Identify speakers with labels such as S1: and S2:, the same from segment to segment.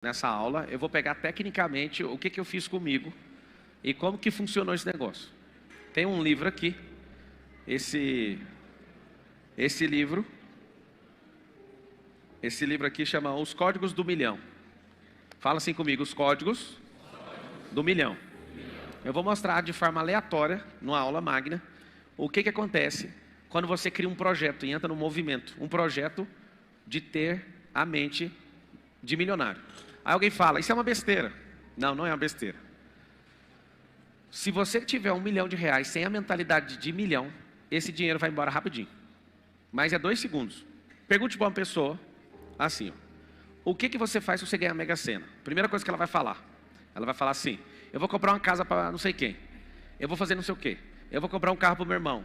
S1: Nessa aula, eu vou pegar tecnicamente o que eu fiz comigo e como que funcionou esse negócio. Tem um livro aqui, esse livro aqui chama Os Códigos do Milhão. Fala assim comigo, os códigos do milhão. Eu vou mostrar de forma aleatória, numa aula magna, o que acontece quando você cria um projeto e entra no movimento. Um projeto de ter a mente de milionário. Aí alguém fala, isso é uma besteira. Não, não é uma besteira. Se você tiver R$1 milhão sem a mentalidade de milhão, esse dinheiro vai embora rapidinho. Mas é 2 segundos. Pergunte para uma pessoa, assim, ó, o que você faz se você ganhar a Mega Sena? Primeira coisa que ela vai falar. Ela vai falar assim, eu vou comprar uma casa para não sei quem. Eu vou fazer não sei o quê. Eu vou comprar um carro para o meu irmão.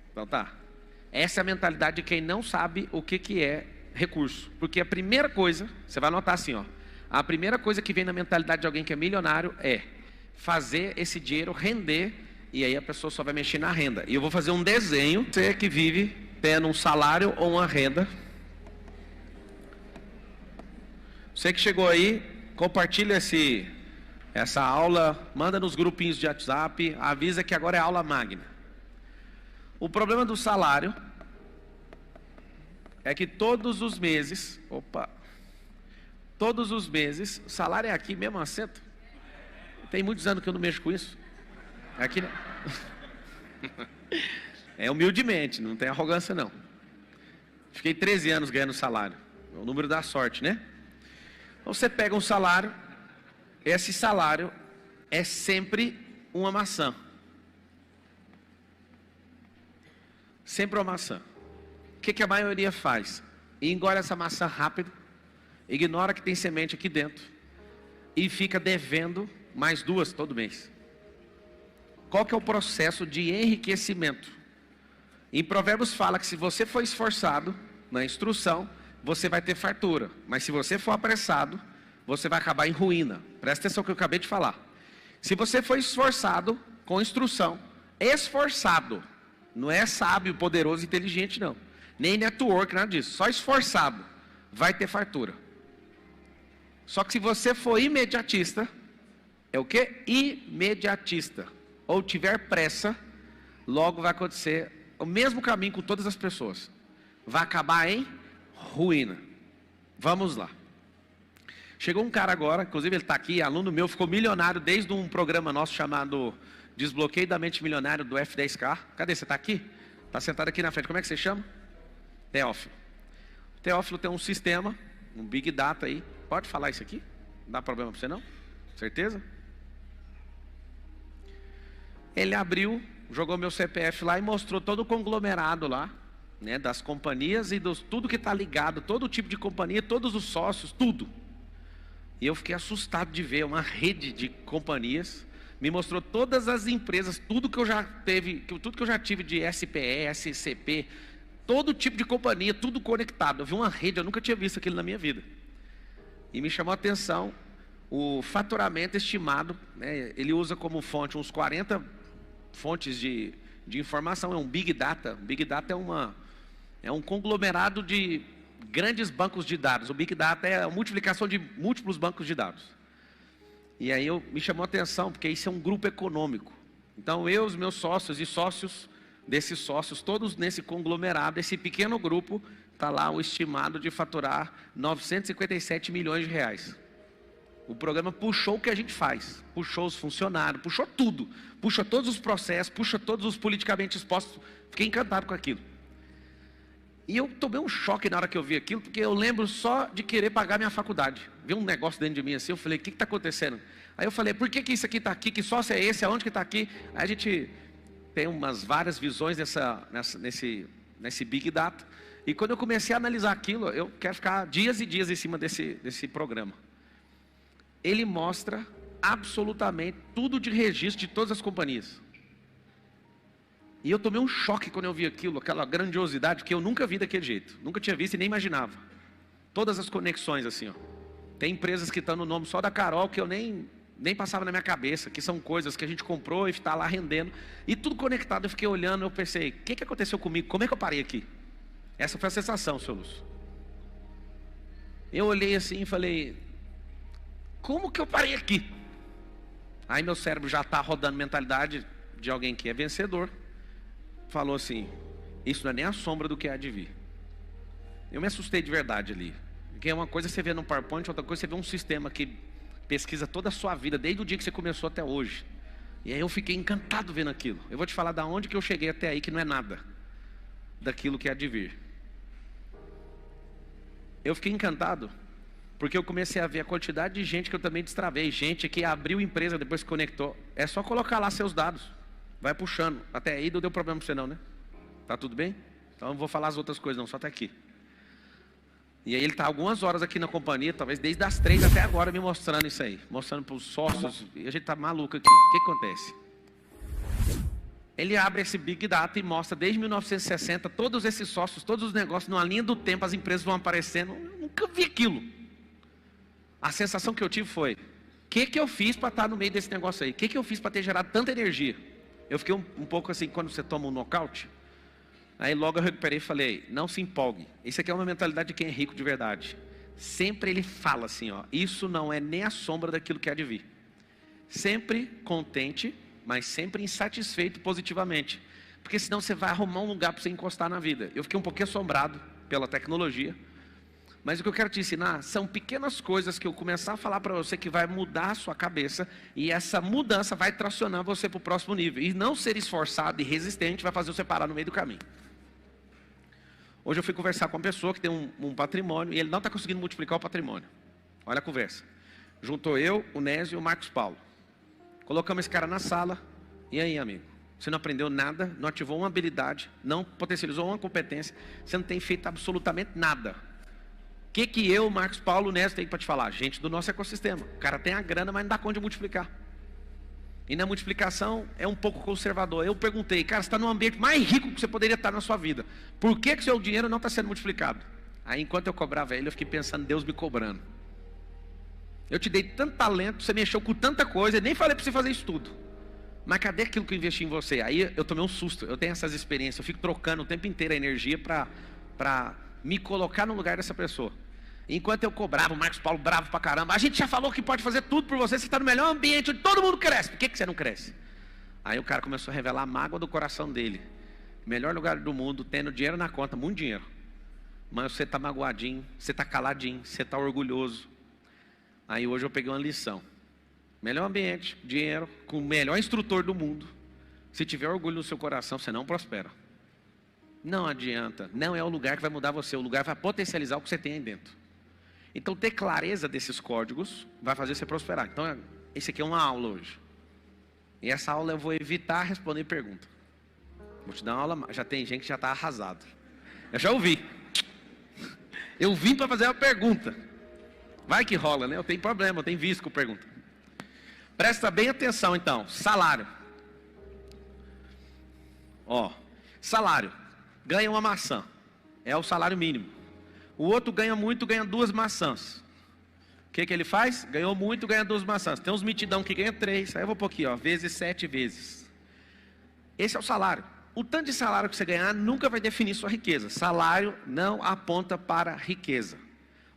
S1: Então tá. Essa é a mentalidade de quem não sabe o que é recurso. Porque a primeira coisa, você vai anotar assim, ó. A primeira coisa que vem na mentalidade de alguém que é milionário é fazer esse dinheiro render, e aí a pessoa só vai mexer na renda. E eu vou fazer um desenho, você que vive tendo um salário ou uma renda. Você que chegou aí, compartilha essa aula, manda nos grupinhos de WhatsApp, avisa que agora é aula magna. O problema do salário é que todos os meses, o salário é aqui mesmo, assento. Tem muitos anos que eu não mexo com isso. É aqui, né? É humildemente, não tem arrogância não. Fiquei 13 anos ganhando salário. É o número da sorte, né? Então você pega um salário, esse salário é sempre uma maçã. Sempre uma maçã. O que a maioria faz? Engole essa maçã rápido, ignora que tem semente aqui dentro e fica devendo mais 2 todo mês. Qual que é o processo de enriquecimento? Em Provérbios fala que se você for esforçado na instrução, você vai ter fartura. Mas se você for apressado, você vai acabar em ruína. Presta atenção no que eu acabei de falar. Se você for esforçado com instrução, esforçado, não é sábio, poderoso, inteligente não. Nem network, nada disso. Só esforçado, vai ter fartura. Só que se você for imediatista, é o quê? Imediatista. Ou tiver pressa, logo vai acontecer o mesmo caminho com todas as pessoas. Vai acabar em ruína. Vamos lá. Chegou um cara agora, inclusive ele está aqui, aluno meu, ficou milionário desde um programa nosso chamado Desbloqueio da Mente Milionário do F10K. Cadê? Você está aqui? Está sentado aqui na frente. Como é que você chama? Teófilo. Teófilo tem um sistema, um Big Data aí. Pode falar isso aqui? Não dá problema para você não? Certeza? Ele abriu, jogou meu CPF lá e mostrou todo o conglomerado lá, né, das companhias e tudo que está ligado, todo tipo de companhia, todos os sócios, tudo. E eu fiquei assustado de ver uma rede de companhias. Me mostrou todas as empresas, tudo que eu já tive de SPE, SCP, todo tipo de companhia, tudo conectado. Eu vi uma rede, eu nunca tinha visto aquilo na minha vida. E me chamou a atenção o faturamento estimado, né, ele usa como fonte uns 40 fontes de informação, é um Big Data. Big Data é um conglomerado de grandes bancos de dados. O Big Data é a multiplicação de múltiplos bancos de dados. E aí me chamou a atenção, porque isso é um grupo econômico. Então eu, os meus sócios e sócios desses sócios, todos nesse conglomerado, esse pequeno grupo, está lá o estimado de faturar 957 milhões de reais. O programa puxou o que a gente faz, puxou os funcionários, puxou tudo, puxa todos os processos, puxa todos os politicamente expostos. Fiquei encantado com aquilo. E eu tomei um choque na hora que eu vi aquilo, porque eu lembro só de querer pagar minha faculdade. Vi um negócio dentro de mim assim, eu falei, o que está acontecendo? Aí eu falei, por que isso aqui está aqui? Que sócio é esse? Aonde que está aqui? Aí a gente tem várias visões nesse Big Data. E quando eu comecei a analisar aquilo, eu quero ficar dias e dias em cima desse programa. Ele mostra absolutamente tudo de registro de todas as companhias. E eu tomei um choque quando eu vi aquilo, aquela grandiosidade que eu nunca vi daquele jeito. Nunca tinha visto e nem imaginava. Todas as conexões assim, ó. Tem empresas que estão no nome só da Carol que eu nem passava na minha cabeça, que são coisas que a gente comprou e está lá rendendo. E tudo conectado, eu fiquei olhando, eu pensei, o que aconteceu comigo? Como é que eu parei aqui? Essa foi a sensação, seu Lúcio. Eu olhei assim e falei, Como que eu parei aqui? Aí meu cérebro já está rodando mentalidade de alguém que é vencedor. Falou assim, isso não é nem a sombra do que há de vir. Eu me assustei de verdade ali. Porque uma coisa você vê no PowerPoint, outra coisa você vê um sistema que pesquisa toda a sua vida, desde o dia que você começou até hoje. E aí eu fiquei encantado vendo aquilo. Eu vou te falar da onde que eu cheguei até aí, que não é nada daquilo que há de vir. Eu fiquei encantado, porque eu comecei a ver a quantidade de gente que eu também destravei. Gente que abriu empresa, depois se conectou. É só colocar lá seus dados. Vai puxando. Até aí não deu problema para você não, né? Tá tudo bem? Então eu não vou falar as outras coisas não, só até aqui. E aí ele está algumas horas aqui na companhia, talvez desde as 3 até agora, me mostrando isso aí. Mostrando para os sócios. E a gente está maluco aqui. O que acontece? Ele abre esse Big Data e mostra desde 1960, todos esses sócios, todos os negócios, numa linha do tempo, as empresas vão aparecendo. Eu nunca vi aquilo. A sensação que eu tive foi, o que eu fiz para estar no meio desse negócio aí? O que eu fiz para ter gerado tanta energia? Eu fiquei um pouco assim, quando você toma um nocaute. Aí logo eu recuperei e falei, não se empolgue. Isso aqui é uma mentalidade de quem é rico de verdade. Sempre ele fala assim, ó, isso não é nem a sombra daquilo que há de vir. Sempre contente, mas sempre insatisfeito positivamente. Porque senão você vai arrumar um lugar para você encostar na vida. Eu fiquei um pouquinho assombrado pela tecnologia. Mas o que eu quero te ensinar são pequenas coisas que eu começar a falar para você que vai mudar a sua cabeça. E essa mudança vai tracionar você para o próximo nível. E não ser esforçado e resistente vai fazer você parar no meio do caminho. Hoje eu fui conversar com uma pessoa que tem um patrimônio e ele não está conseguindo multiplicar o patrimônio. Olha a conversa. Juntou eu, o Nésio e o Marcos Paulo. Colocamos esse cara na sala. E aí, amigo? Você não aprendeu nada, não ativou uma habilidade, não potencializou uma competência, você não tem feito absolutamente nada. O que eu, Marcos Paulo, o Nésio tem para te falar? Gente do nosso ecossistema. O cara tem a grana, mas não dá conta de multiplicar. E na multiplicação é um pouco conservador. Eu perguntei, cara, você está no ambiente mais rico que você poderia estar na sua vida. Por que seu dinheiro não está sendo multiplicado? Aí enquanto eu cobrava ele, eu fiquei pensando, Deus me cobrando. Eu te dei tanto talento, você mexeu com tanta coisa, nem falei para você fazer isso tudo. Mas cadê aquilo que eu investi em você? Aí eu tomei um susto, eu tenho essas experiências, eu fico trocando o tempo inteiro a energia para me colocar no lugar dessa pessoa. Enquanto eu cobrava, o Marcos Paulo bravo pra caramba, a gente já falou que pode fazer tudo por você, você está no melhor ambiente onde todo mundo cresce, por que você não cresce? Aí o cara começou a revelar a mágoa do coração dele. Melhor lugar do mundo, tendo dinheiro na conta, muito dinheiro. Mas você está magoadinho, você está caladinho, você está orgulhoso. Aí hoje eu peguei uma lição. Melhor ambiente, dinheiro, com o melhor instrutor do mundo. Se tiver orgulho no seu coração, você não prospera. Não adianta, não é o lugar que vai mudar você, o lugar vai potencializar o que você tem aí dentro. Então ter clareza desses códigos vai fazer você prosperar. Então esse aqui é uma aula hoje. E essa aula eu vou evitar responder pergunta. Vou te dar uma aula, já tem gente que já está arrasado. Eu já ouvi. Eu vim para fazer uma pergunta. Vai que rola, né? Eu tenho problema, eu tenho vício com pergunta. Presta bem atenção então, salário. Ó, salário. Ganha uma maçã, é o salário mínimo. O outro ganha muito, ganha 2 maçãs. O que ele faz? Ganhou muito, ganha 2 maçãs. Tem uns mitidão que ganha 3, aí eu vou pôr aqui, ó, vezes 7 vezes. Esse é o salário. O tanto de salário que você ganhar nunca vai definir sua riqueza. Salário não aponta para riqueza.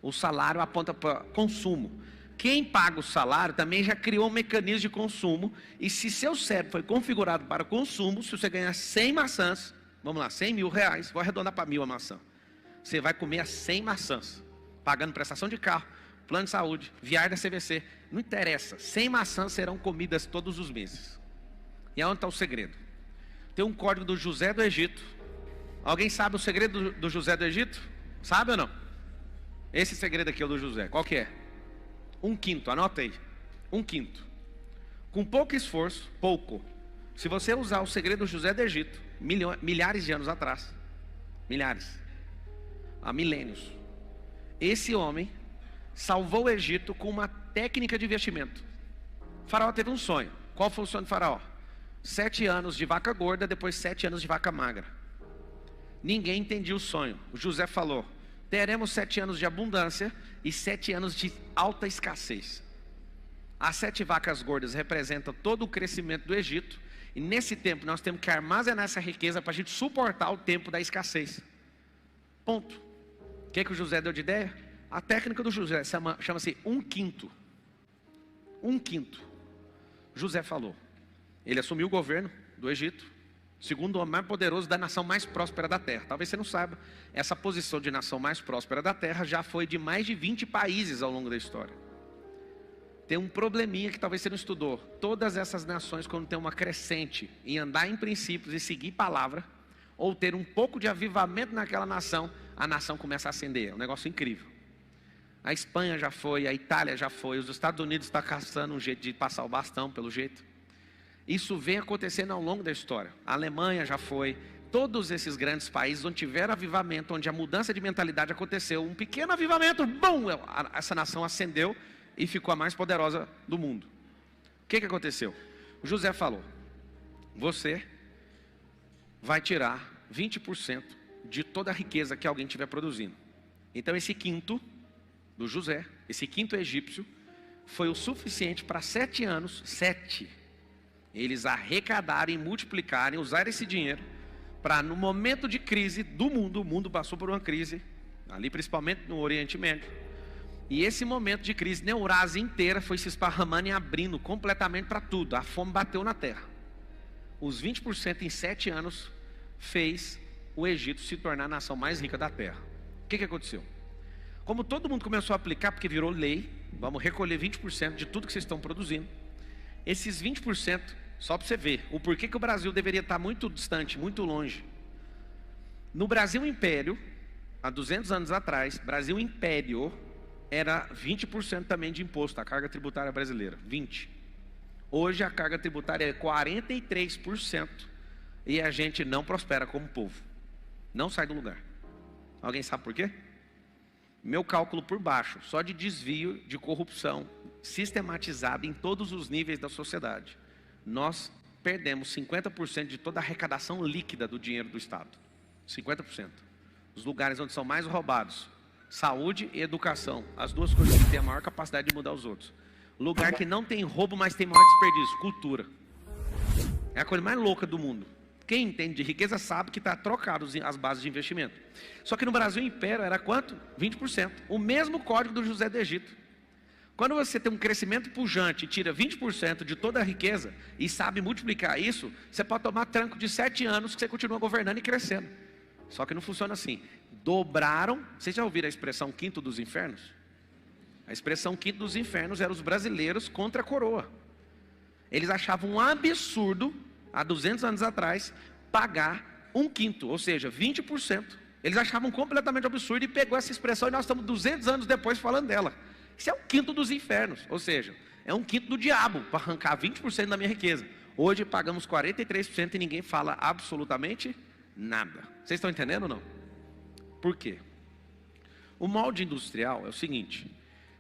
S1: O salário aponta para consumo. Quem paga o salário também já criou um mecanismo de consumo. E se seu cérebro foi configurado para consumo, se você ganhar 100 maçãs, vamos lá, 100 mil reais, vou arredondar para 1.000 a maçã. Você vai comer as 100 maçãs, pagando prestação de carro, plano de saúde, viagem da CVC. Não interessa, 100 maçãs serão comidas todos os meses. E aonde está o segredo? Tem um código do José do Egito. Alguém sabe o segredo do José do Egito? Sabe ou não? Esse segredo aqui é o do José. Qual que é? 1/5, anota aí. 1/5. Com pouco esforço, pouco. Se você usar o segredo do José do Egito, milhares de anos atrás, milhares, há milênios, esse homem salvou o Egito com uma técnica de investimento. O faraó teve um sonho. Qual foi o sonho do faraó? 7 anos de vaca gorda, depois 7 anos de vaca magra. Ninguém entendia o sonho. O José falou: teremos 7 anos de abundância e 7 anos de alta escassez. As 7 vacas gordas representam todo o crescimento do Egito. E nesse tempo nós temos que armazenar essa riqueza para a gente suportar o tempo da escassez. Ponto. O que o José deu de ideia? A técnica do José chama-se 1/5. 1/5. José falou. Ele assumiu o governo do Egito, segundo o homem mais poderoso da nação mais próspera da terra. Talvez você não saiba, essa posição de nação mais próspera da terra já foi de mais de 20 países ao longo da história. Tem um probleminha que talvez você não estudou. Todas essas nações, quando tem uma crescente em andar em princípios e seguir palavra, ou ter um pouco de avivamento naquela nação, a nação começa a ascender. É um negócio incrível. A Espanha já foi, a Itália já foi, os Estados Unidos estão caçando um jeito de passar o bastão, pelo jeito. Isso vem acontecendo ao longo da história. A Alemanha já foi. Todos esses grandes países onde tiveram avivamento, onde a mudança de mentalidade aconteceu, um pequeno avivamento, bum, essa nação ascendeu e ficou a mais poderosa do mundo. O que aconteceu? José falou: você vai tirar 20% de toda a riqueza que alguém estiver produzindo. Então esse quinto do José, esse quinto egípcio, foi o suficiente para 7 anos, 7, eles arrecadarem, multiplicarem, usar esse dinheiro para, no momento de crise do mundo, o mundo passou por uma crise, ali principalmente no Oriente Médio, e esse momento de crise, na Eurásia inteira foi se esparramando e abrindo completamente para tudo. A fome bateu na terra. Os 20% em 7 anos fez o Egito se tornar a nação mais rica da terra. O que aconteceu? Como todo mundo começou a aplicar, porque virou lei, vamos recolher 20% de tudo que vocês estão produzindo. Esses 20%, só para você ver, o porquê que o Brasil deveria estar muito distante, muito longe. No Brasil Império, há 200 anos atrás, Brasil Império era 20% também de imposto, a carga tributária brasileira, 20%. Hoje a carga tributária é 43% e a gente não prospera como povo. Não sai do lugar. Alguém sabe por quê? Meu cálculo por baixo, só de desvio de corrupção sistematizada em todos os níveis da sociedade. Nós perdemos 50% de toda a arrecadação líquida do dinheiro do Estado. 50%. Os lugares onde são mais roubados, saúde e educação, as duas coisas que têm a maior capacidade de mudar os outros. Lugar que não tem roubo, mas tem maior desperdício, cultura. É a coisa mais louca do mundo. Quem entende de riqueza sabe que está trocado as bases de investimento. Só que no Brasil Império era quanto? 20%. O mesmo código do José do Egito. Quando você tem um crescimento pujante e tira 20% de toda a riqueza e sabe multiplicar isso, você pode tomar tranco de 7 anos que você continua governando e crescendo. Só que não funciona assim. Dobraram. Vocês já ouviram a expressão quinto dos infernos? A expressão quinto dos infernos era os brasileiros contra a coroa. Eles achavam um absurdo, há 200 anos atrás, pagar 1/5, ou seja, 20%. Eles achavam completamente absurdo e pegou essa expressão e nós estamos 200 anos depois falando dela. Isso é o quinto dos infernos, ou seja, é um quinto do diabo para arrancar 20% da minha riqueza. Hoje pagamos 43% e ninguém fala absolutamente nada. Vocês estão entendendo ou não? Por quê? O molde industrial é o seguinte: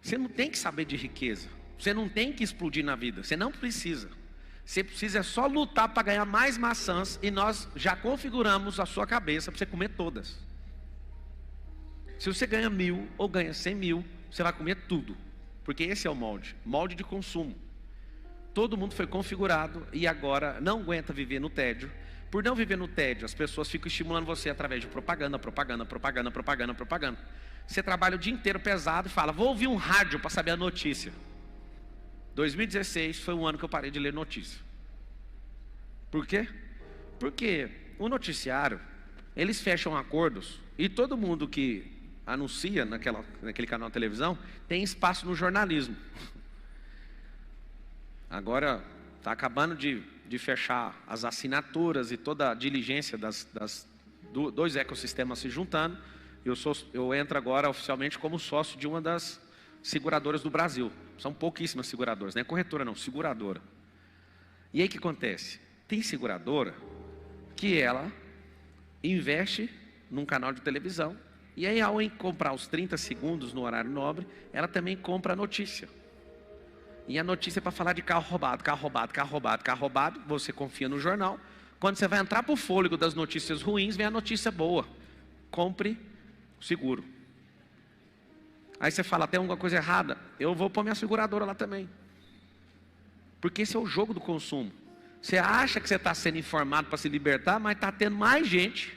S1: você não tem que saber de riqueza, você não tem que explodir na vida, você não precisa. Você precisa só lutar para ganhar mais maçãs e nós já configuramos a sua cabeça para você comer todas. Se você ganha 1.000 ou ganha 100.000, você vai comer tudo, porque esse é o molde de consumo. Todo mundo foi configurado e agora não aguenta viver no tédio. Por não viver no tédio, as pessoas ficam estimulando você através de propaganda. Você trabalha o dia inteiro pesado e fala: vou ouvir um rádio para saber a notícia. 2016 foi um ano que eu parei de ler notícia. Por quê? Porque o noticiário, eles fecham acordos e todo mundo que anuncia naquele canal de televisão tem espaço no jornalismo. Agora está acabando de fechar as assinaturas e toda a diligência dois ecossistemas se juntando. Eu entro agora oficialmente como sócio de uma das seguradoras do Brasil. São pouquíssimas seguradoras, não é corretora não, seguradora. E aí o que acontece? Tem seguradora que ela investe num canal de televisão e aí ao comprar os 30 segundos no horário nobre, ela também compra a notícia. E a notícia é para falar de carro roubado. Você confia no jornal. Quando você vai entrar para o fôlego das notícias ruins, vem a notícia boa. Compre o seguro. Aí você fala: tem alguma coisa errada? Eu vou pôr minha seguradora lá também. Porque esse é o jogo do consumo. Você acha que você está sendo informado para se libertar, mas está tendo mais gente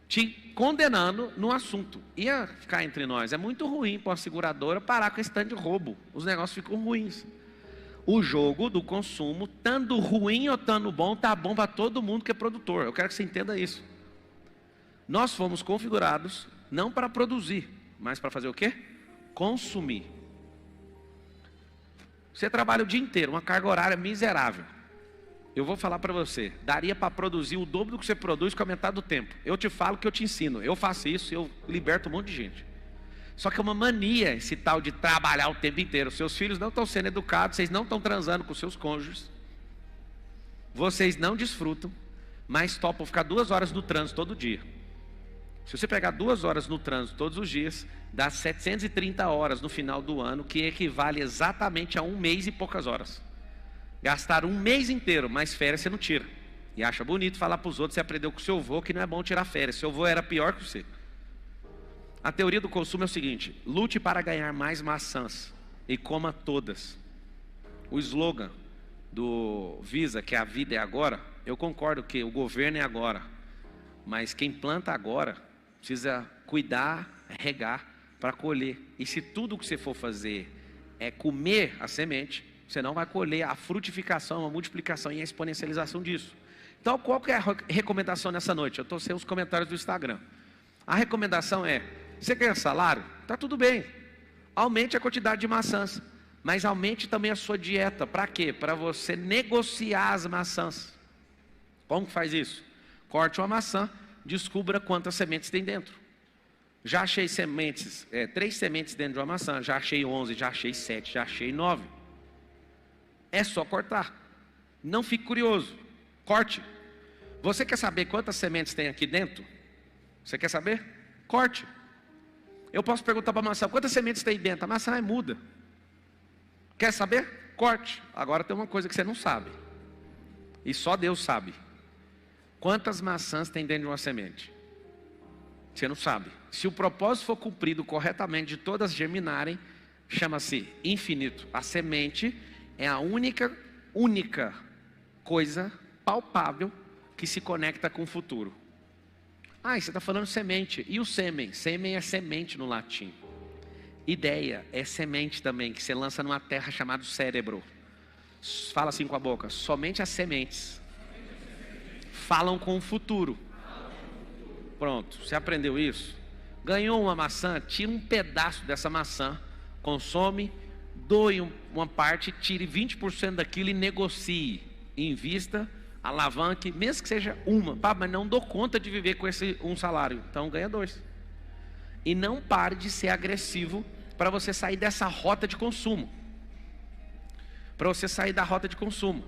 S1: te condenando no assunto. Ia ficar entre nós. É muito ruim para uma seguradora parar com esse tanto de roubo. Os negócios ficam ruins. O jogo do consumo, tanto ruim ou estando bom, tá bom para todo mundo que é produtor. Eu quero que você entenda isso. Nós fomos configurados não para produzir, mas para fazer o quê? Consumir. Você trabalha o dia inteiro, uma carga horária miserável. Eu vou falar para você, daria para produzir o dobro do que você produz com a metade do tempo. Eu te falo que eu te ensino, eu faço isso e eu liberto um monte de gente. Só que é uma mania esse tal de trabalhar o tempo inteiro. Seus filhos não estão sendo educados, vocês não estão transando com seus cônjuges. Vocês não desfrutam, mas topam ficar 2 horas no trânsito todo dia. Se você pegar 2 horas no trânsito todos os dias, dá 730 horas no final do ano, que equivale exatamente a 1 mês e poucas horas. Gastar 1 mês inteiro, mas férias você não tira. E acha bonito falar para os outros, você aprendeu com o seu avô que não é bom tirar férias. Seu avô era pior que você. A teoria do consumo é o seguinte: lute para ganhar mais maçãs e coma todas. O slogan do Visa, que a vida é agora, eu concordo que o governo é agora. Mas quem planta agora precisa cuidar, regar para colher. E se tudo que você for fazer é comer a semente, você não vai colher a frutificação, a multiplicação e a exponencialização disso. Então, qual que é a recomendação nessa noite? Eu estou sem os comentários do Instagram. A recomendação é: você ganha salário? Está tudo bem. Aumente a quantidade de maçãs. Mas aumente também a sua dieta. Para quê? Para você negociar as maçãs. Como que faz isso? Corte uma maçã, descubra quantas sementes tem dentro. Já achei sementes, 3 sementes dentro de uma maçã. Já achei 11, já achei 7, já achei 9. É só cortar. Não fique curioso. Corte. Você quer saber quantas sementes tem aqui dentro? Você quer saber? Corte. Eu posso perguntar para a maçã: quantas sementes tem dentro? A maçã é muda. Quer saber? Corte. Agora tem uma coisa que você não sabe. E só Deus sabe. Quantas maçãs tem dentro de uma semente? Você não sabe. Se o propósito for cumprido corretamente, de todas germinarem, chama-se infinito. A semente é a única coisa palpável que se conecta com o futuro. Ah, você está falando semente. E o sêmen? Sêmen é semente no latim. Ideia é semente também, que você lança numa terra chamada cérebro. Fala assim com a boca: somente as sementes falam com o futuro. Pronto, você aprendeu isso? Ganhou uma maçã, tira um pedaço dessa maçã, consome, doe uma parte, tire 20% daquilo e negocie. Invista, alavanque, mesmo que seja uma. Pá, mas não dou conta de viver com esse um salário. Então ganha 2. E não pare de ser agressivo para você sair dessa rota de consumo. Para você sair da rota de consumo.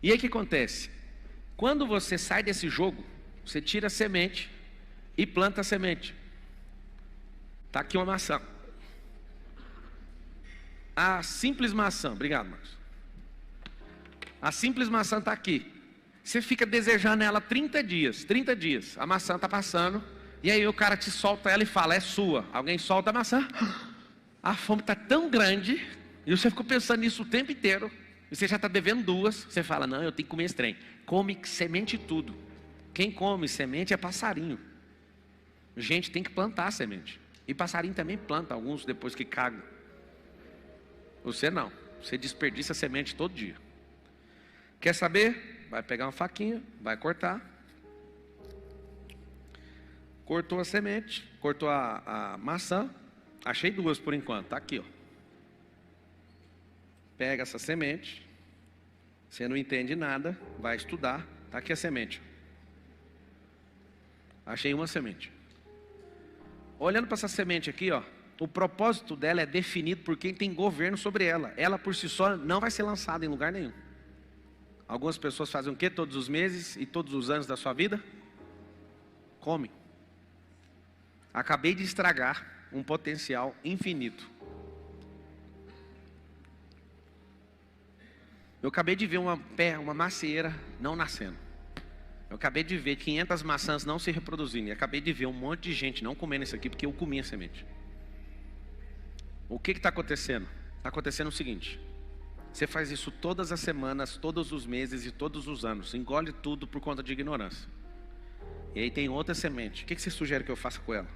S1: E aí o que acontece? Quando você sai desse jogo, você tira a semente e planta a semente. Está aqui uma maçã. A simples maçã, obrigado, Marcos. A simples maçã está aqui. Você fica desejando ela 30 dias. 30 dias. A maçã está passando. E aí o cara te solta ela e fala: é sua. Alguém solta a maçã. A fome está tão grande. E você ficou pensando nisso o tempo inteiro. E você já está devendo 2. Você fala: não, eu tenho que comer esse trem. Come semente e tudo. Quem come semente é passarinho. Gente tem que plantar semente. E passarinho também planta, alguns depois que cagam. Você não. Você desperdiça semente todo dia. Quer saber? Vai pegar uma faquinha, vai cortar. Cortou a semente, cortou a maçã. Achei 2 por enquanto, tá aqui, ó. Pega essa semente. Você não entende nada, vai estudar. Tá aqui a semente. Achei uma semente. Olhando para essa semente aqui, ó, o propósito dela é definido por quem tem governo sobre ela. Ela por si só não vai ser lançada em lugar nenhum. Algumas pessoas fazem o quê? Todos os meses e todos os anos da sua vida? Comem. Acabei de estragar um potencial infinito. Eu acabei de ver uma macieira não nascendo. Eu acabei de ver 500 maçãs não se reproduzindo. E acabei de ver um monte de gente não comendo isso aqui porque eu comi a semente. O que está acontecendo? Está acontecendo o seguinte: você faz isso todas as semanas, todos os meses e todos os anos. Engole tudo por conta de ignorância. E aí tem outra semente. O que você sugere que eu faça com ela?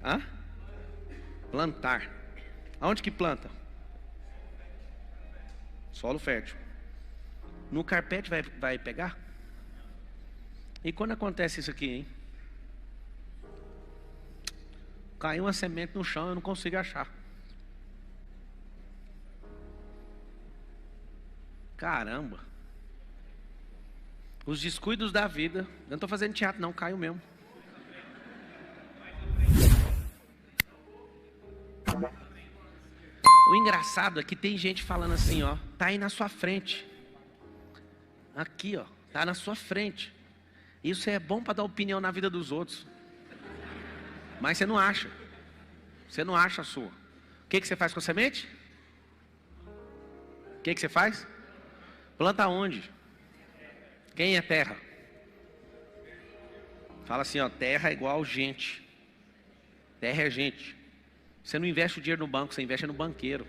S1: Hã? Plantar. Aonde que planta? Solo fértil. No carpete vai pegar? E quando acontece isso aqui, hein? Caiu uma semente no chão, eu não consigo achar. Caramba. Os descuidos da vida. Eu não estou fazendo teatro não, caiu mesmo. O engraçado é que tem gente falando assim, ó, tá aí na sua frente. Aqui, ó, tá na sua frente. Isso é bom para dar opinião na vida dos outros. Mas você não acha. Você não acha a sua. O que você faz com a semente? O que você faz? Planta onde? Quem é terra? Fala assim, ó, terra é igual gente. Terra é gente. Você não investe o dinheiro no banco, você investe no banqueiro.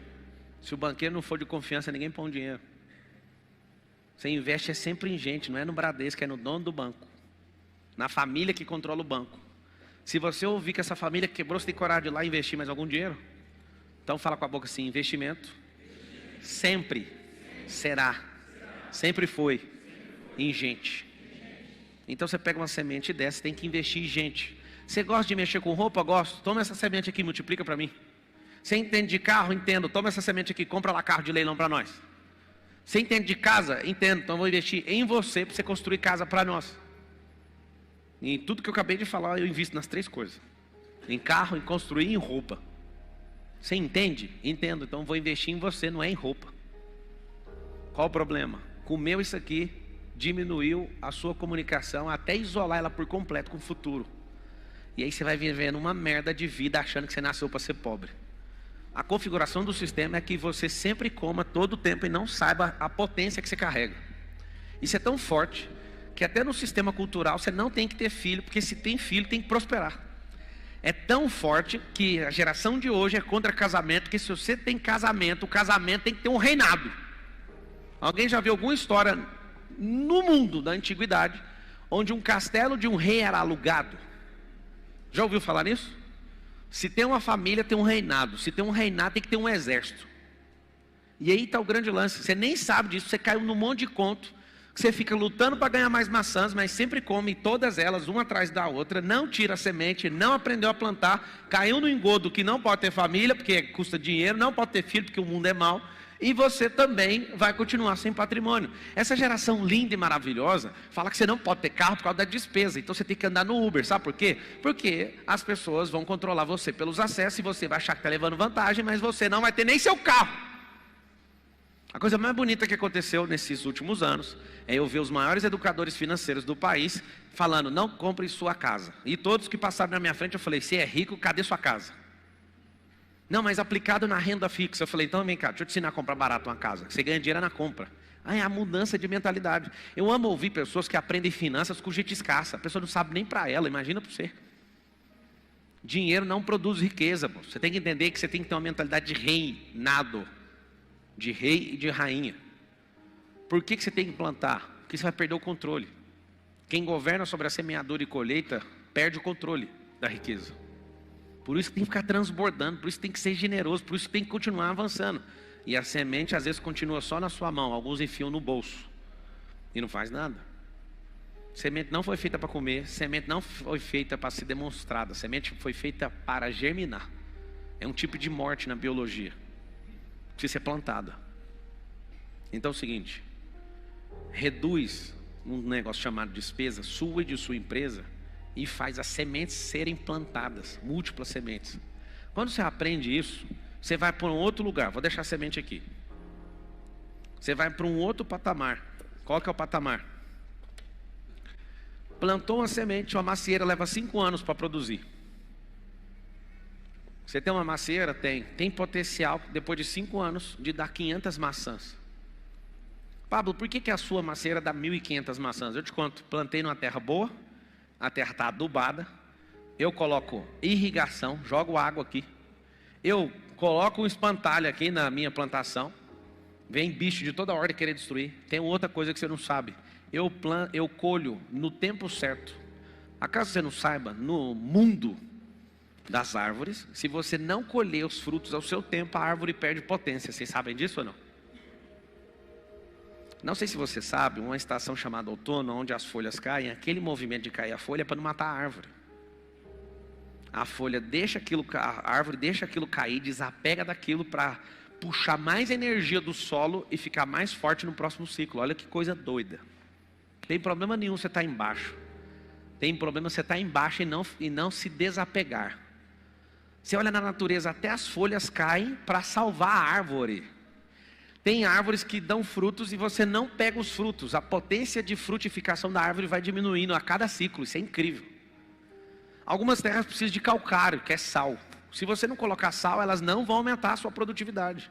S1: Se o banqueiro não for de confiança, ninguém põe dinheiro. Você investe sempre em gente, não é no Bradesco, é no dono do banco. Na família que controla o banco. Se você ouvir que essa família quebrou, você tem coragem de ir lá investir mais algum dinheiro? Então fala com a boca assim, investimento sempre será, sempre foi em gente. Então você pega uma semente dessa, tem que investir em gente. Você gosta de mexer com roupa? Gosto. Toma essa semente aqui, multiplica para mim. Você entende de carro? Entendo. Toma essa semente aqui, compra lá carro de leilão para nós. Você entende de casa? Entendo. Então eu vou investir em você para você construir casa para nós. Em tudo que eu acabei de falar, eu invisto nas 3 coisas. Em carro, em construir e em roupa. Você entende? Entendo. Então eu vou investir em você, não é em roupa. Qual o problema? Comeu isso aqui, diminuiu a sua comunicação, até isolar ela por completo com o futuro. E aí você vai vivendo uma merda de vida achando que você nasceu para ser pobre. A configuração do sistema é que você sempre coma todo o tempo e não saiba a potência que você carrega. Isso é tão forte que até no sistema cultural você não tem que ter filho, porque se tem filho tem que prosperar. É tão forte que a geração de hoje é contra casamento, porque se você tem casamento, o casamento tem que ter um reinado. Alguém já viu alguma história no mundo da antiguidade onde um castelo de um rei era alugado? Já ouviu falar nisso? Se tem uma família, tem um reinado. Se tem um reinado, tem que ter um exército. E aí está o grande lance. Você nem sabe disso, você caiu num monte de conto. Você fica lutando para ganhar mais maçãs, mas sempre come todas elas, uma atrás da outra. Não tira a semente, não aprendeu a plantar. Caiu no engodo que não pode ter família, porque custa dinheiro. Não pode ter filho, porque o mundo é mau. E você também vai continuar sem patrimônio. Essa geração linda e maravilhosa fala que você não pode ter carro por causa da despesa. Então você tem que andar no Uber, sabe por quê? Porque as pessoas vão controlar você pelos acessos e você vai achar que está levando vantagem, mas você não vai ter nem seu carro. A coisa mais bonita que aconteceu nesses últimos anos é eu ver os maiores educadores financeiros do país falando, não compre sua casa. E todos que passaram na minha frente eu falei, você é rico, cadê sua casa? Não, mas aplicado na renda fixa. Eu falei, então vem cá, deixa eu te ensinar a comprar barato uma casa. Você ganha dinheiro na compra. Ah, é a mudança de mentalidade. Eu amo ouvir pessoas que aprendem finanças com gente escassa. A pessoa não sabe nem para ela, imagina para você. Dinheiro não produz riqueza. Pô. Você tem que entender que você tem que ter uma mentalidade de reinado. De rei e de rainha. Por que você tem que plantar? Porque você vai perder o controle. Quem governa sobre a semeadura e colheita, perde o controle da riqueza. Por isso que tem que ficar transbordando, por isso que tem que ser generoso, por isso que tem que continuar avançando. E a semente às vezes continua só na sua mão, alguns enfiam no bolso e não faz nada. Semente não foi feita para comer, semente não foi feita para ser demonstrada, semente foi feita para germinar. É um tipo de morte na biologia, precisa ser plantada. Então é o seguinte, reduz um negócio chamado despesa sua e de sua empresa e faz as sementes serem plantadas, múltiplas sementes. Quando você aprende isso, você vai para um outro lugar. Vou deixar a semente aqui. Você vai para um outro patamar. Qual que é o patamar? Plantou uma semente, uma macieira leva 5 anos para produzir. Você tem uma macieira? Tem potencial, depois de 5 anos, de dar 500 maçãs. Pablo, por que a sua macieira dá 1.500 maçãs? Eu te conto, plantei numa terra boa, a terra está adubada, eu coloco irrigação, jogo água aqui, eu coloco um espantalho aqui na minha plantação, vem bicho de toda ordem querer destruir. Tem outra coisa que você não sabe, eu colho no tempo certo. Acaso você não saiba, no mundo, das árvores. Se você não colher os frutos ao seu tempo, a árvore perde potência. Vocês sabem disso ou não? Não sei se você sabe, uma estação chamada outono, onde as folhas caem, aquele movimento de cair a folha é para não matar a árvore. A folha deixa aquilo, a árvore deixa aquilo cair, desapega daquilo para puxar mais energia do solo e ficar mais forte no próximo ciclo. Olha que coisa doida. Não tem problema nenhum você estar embaixo. Tem problema você estar embaixo e não se desapegar. Você olha na natureza, até as folhas caem para salvar a árvore. Tem árvores que dão frutos e você não pega os frutos. A potência de frutificação da árvore vai diminuindo a cada ciclo. Isso é incrível. Algumas terras precisam de calcário, que é sal. Se você não colocar sal, elas não vão aumentar a sua produtividade.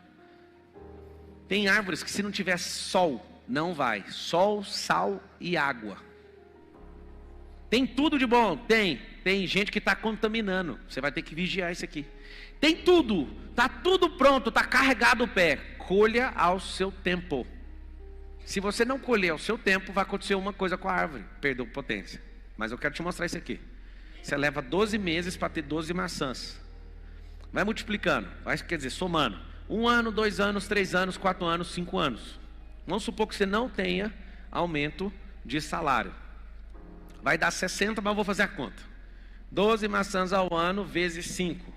S1: Tem árvores que se não tiver sol, não vai. Sol, sal e água. Tem tudo de bom? Tem. Tem gente que está contaminando. Você vai ter que vigiar isso aqui. Tem tudo. Está tudo pronto, está carregado o pé. Colha ao seu tempo. Se você não colher ao seu tempo, vai acontecer uma coisa com a árvore. Perdeu potência. Mas eu quero te mostrar isso aqui. Você leva 12 meses para ter 12 maçãs. Vai multiplicando. Quer dizer, somando. 1 ano, 2 anos, 3 anos, 4 anos, 5 anos. Vamos supor que você não tenha aumento de salário. Vai dar 60, mas eu vou fazer a conta. 12 maçãs ao ano vezes 5.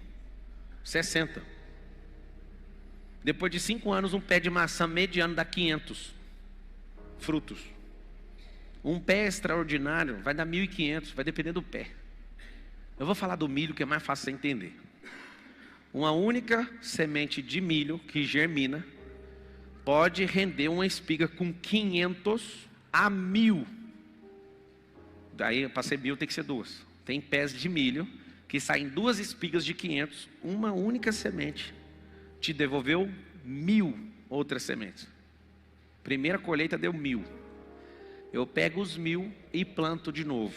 S1: 60. Depois de 5 anos, um pé de maçã mediano dá 500 frutos. Um pé extraordinário vai dar 1.500, vai depender do pé. Eu vou falar do milho, que é mais fácil de entender. Uma única semente de milho que germina pode render uma espiga com 500 a 1.000. Daí, para ser 1.000, tem que ser 2. Tem pés de milho que saem 2 espigas de 500, uma única semente te devolveu 1.000 outras sementes. Primeira colheita deu 1.000. Eu pego os 1.000 e planto de novo.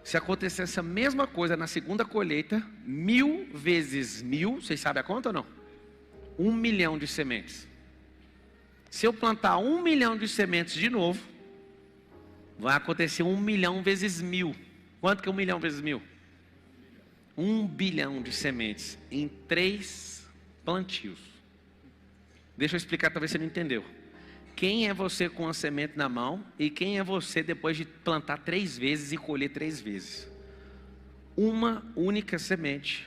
S1: Se acontecer essa mesma coisa na segunda colheita, 1.000 vezes 1.000, vocês sabem a conta ou não? 1 milhão de sementes. Se eu plantar 1 milhão de sementes de novo, vai acontecer 1 milhão vezes 1.000. Quanto que é 1 milhão vezes 1.000? 1 bilhão de sementes em 3 plantios. Deixa eu explicar, talvez você não entendeu. Quem é você com a semente na mão e quem é você depois de plantar 3 vezes e colher 3 vezes? Uma única semente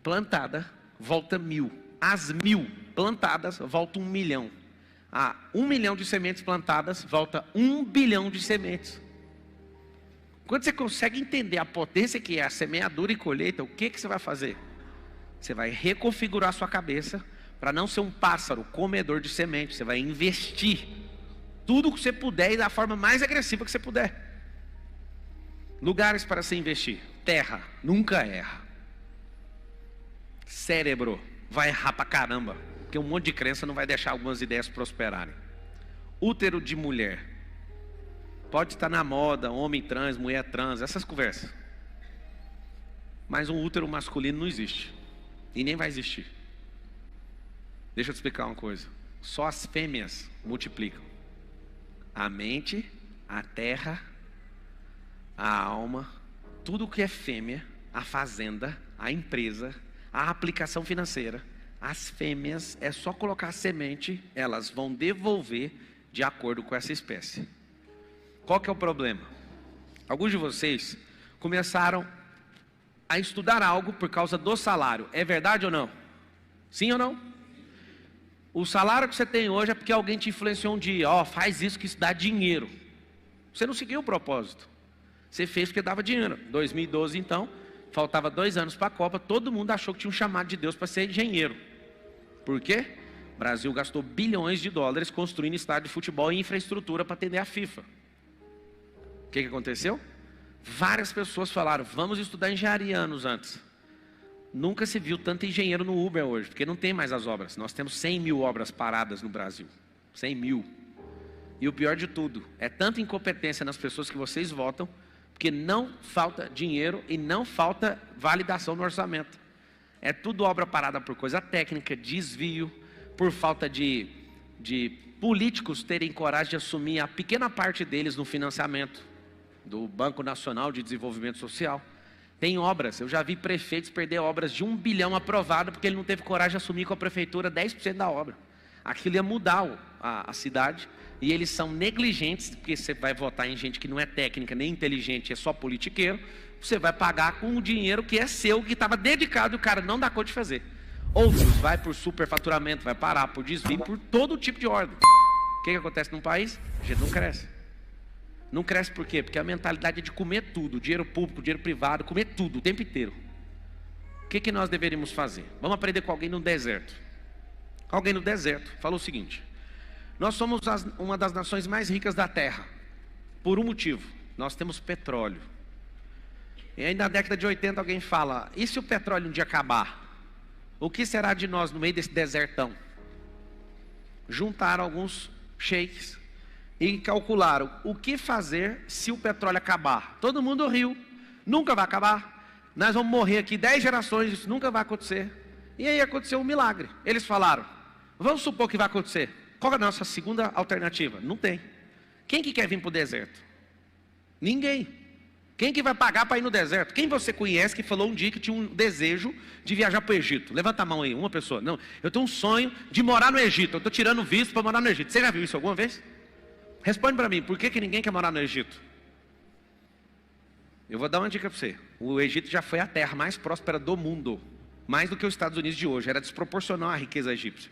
S1: plantada volta 1.000. As 1.000 plantadas volta 1 milhão. A 1 milhão de sementes plantadas volta 1 bilhão de sementes. Quando você consegue entender a potência que é a semeadura e colheita, o que você vai fazer? Você vai reconfigurar a sua cabeça para não ser um pássaro comedor de semente. Você vai investir tudo que você puder e da forma mais agressiva que você puder. Lugares para se investir. Terra, nunca erra. Cérebro, vai errar pra caramba, porque um monte de crença não vai deixar algumas ideias prosperarem. Útero de mulher. Pode estar na moda, homem trans, mulher trans, essas conversas. Mas um útero masculino não existe. E nem vai existir. Deixa eu te explicar uma coisa. Só as fêmeas multiplicam. A mente, a terra, a alma, tudo que é fêmea, a fazenda, a empresa, a aplicação financeira, as fêmeas, é só colocar a semente, elas vão devolver de acordo com essa espécie. Qual que é o problema? Alguns de vocês começaram a estudar algo por causa do salário. É verdade ou não? Sim ou não? O salário que você tem hoje é porque alguém te influenciou um dia. Faz isso que isso dá dinheiro. Você não seguiu o propósito. Você fez porque dava dinheiro. 2012 então, faltava 2 anos para a Copa. Todo mundo achou que tinha um chamado de Deus para ser engenheiro. Por quê? O Brasil gastou bilhões de dólares construindo estádio de futebol e infraestrutura para atender a FIFA. O que aconteceu? Várias pessoas falaram, vamos estudar engenharia anos antes. Nunca se viu tanto engenheiro no Uber hoje, porque não tem mais as obras. Nós temos 100.000 obras paradas no Brasil. 100.000. E o pior de tudo, é tanta incompetência nas pessoas que vocês votam, porque não falta dinheiro e não falta validação no orçamento. É tudo obra parada por coisa técnica, desvio, por falta de políticos terem coragem de assumir a pequena parte deles no financiamento do Banco Nacional de Desenvolvimento Social. Tem obras, eu já vi prefeitos perder obras de 1 bilhão aprovada porque ele não teve coragem de assumir com a prefeitura 10% da obra. Aquilo ia mudar a cidade, e eles são negligentes, porque você vai votar em gente que não é técnica nem inteligente, é só politiqueiro. Você vai pagar com o dinheiro que é seu, que estava dedicado, e o cara não dá conta de fazer. Outros vai por superfaturamento, vai parar por desvio, por todo tipo de ordem. O que acontece num país? A gente não cresce. Não cresce por quê? Porque a mentalidade é de comer tudo, dinheiro público, dinheiro privado, comer tudo o tempo inteiro. O que nós deveríamos fazer? Vamos aprender com alguém no deserto. Alguém no deserto falou o seguinte: nós somos uma das nações mais ricas da terra, por um motivo: nós temos petróleo. E aí na década de 80 alguém fala: e se o petróleo um dia acabar? O que será de nós no meio desse desertão? Juntaram alguns sheiks e calcularam o que fazer se o petróleo acabar. Todo mundo riu: nunca vai acabar, nós vamos morrer aqui 10 gerações, isso nunca vai acontecer. E aí aconteceu um milagre. Eles falaram: vamos supor que vai acontecer. Qual é a nossa segunda alternativa? Não tem. Quem que quer vir para o deserto? Ninguém. Quem que vai pagar para ir no deserto? Quem você conhece que falou um dia que tinha um desejo de viajar para o Egito? Levanta a mão aí, uma pessoa. Não, eu tenho um sonho de morar no Egito. Eu estou tirando visto para morar no Egito. Você já viu isso alguma vez? Responde para mim, por que ninguém quer morar no Egito? Eu vou dar uma dica para você. O Egito já foi a terra mais próspera do mundo. Mais do que os Estados Unidos de hoje. Era desproporcional a riqueza egípcia.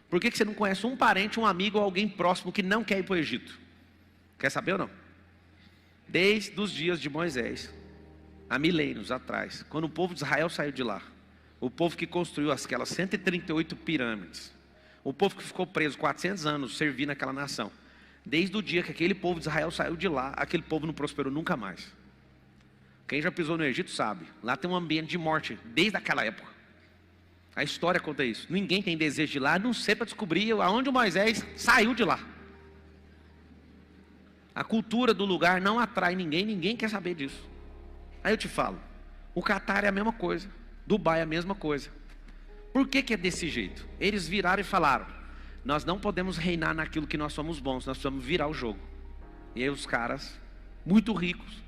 S1: Por que você não conhece um parente, um amigo ou alguém próximo que não quer ir para o Egito? Quer saber ou não? Desde os dias de Moisés, há milênios atrás, quando o povo de Israel saiu de lá, o povo que construiu aquelas 138 pirâmides, o povo que ficou preso 400 anos servindo aquela nação, desde o dia que aquele povo de Israel saiu de lá, aquele povo não prosperou nunca mais. Quem já pisou no Egito sabe, lá tem um ambiente de morte, desde aquela época. A história conta isso. Ninguém tem desejo de ir lá, a não ser para descobrir aonde o Moisés saiu de lá. A cultura do lugar não atrai ninguém, ninguém quer saber disso. Aí eu te falo, o Catar é a mesma coisa, Dubai é a mesma coisa. Por que é desse jeito? Eles viraram e falaram: nós não podemos reinar naquilo que nós somos bons, nós precisamos virar o jogo. E aí os caras, muito ricos,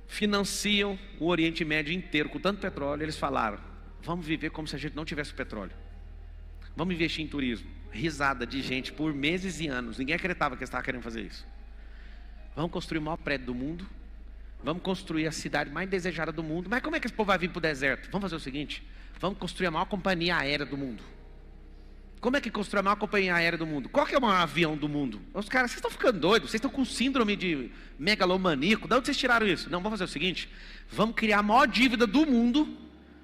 S1: financiam o Oriente Médio inteiro com tanto petróleo. Eles falaram: vamos viver como se a gente não tivesse petróleo. Vamos investir em turismo. Risada de gente por meses e anos. Ninguém acreditava que eles estavam querendo fazer isso. Vamos construir o maior prédio do mundo. Vamos construir a cidade mais desejada do mundo. Mas como é que esse povo vai vir para o deserto? Vamos fazer o seguinte: vamos construir a maior companhia aérea do mundo. Como é que constrói a maior companhia aérea do mundo? Qual que é o maior avião do mundo? Os caras, vocês estão ficando doidos, vocês estão com síndrome de megalomaníaco. De onde vocês tiraram isso? Não, vamos fazer o seguinte: vamos criar a maior dívida do mundo,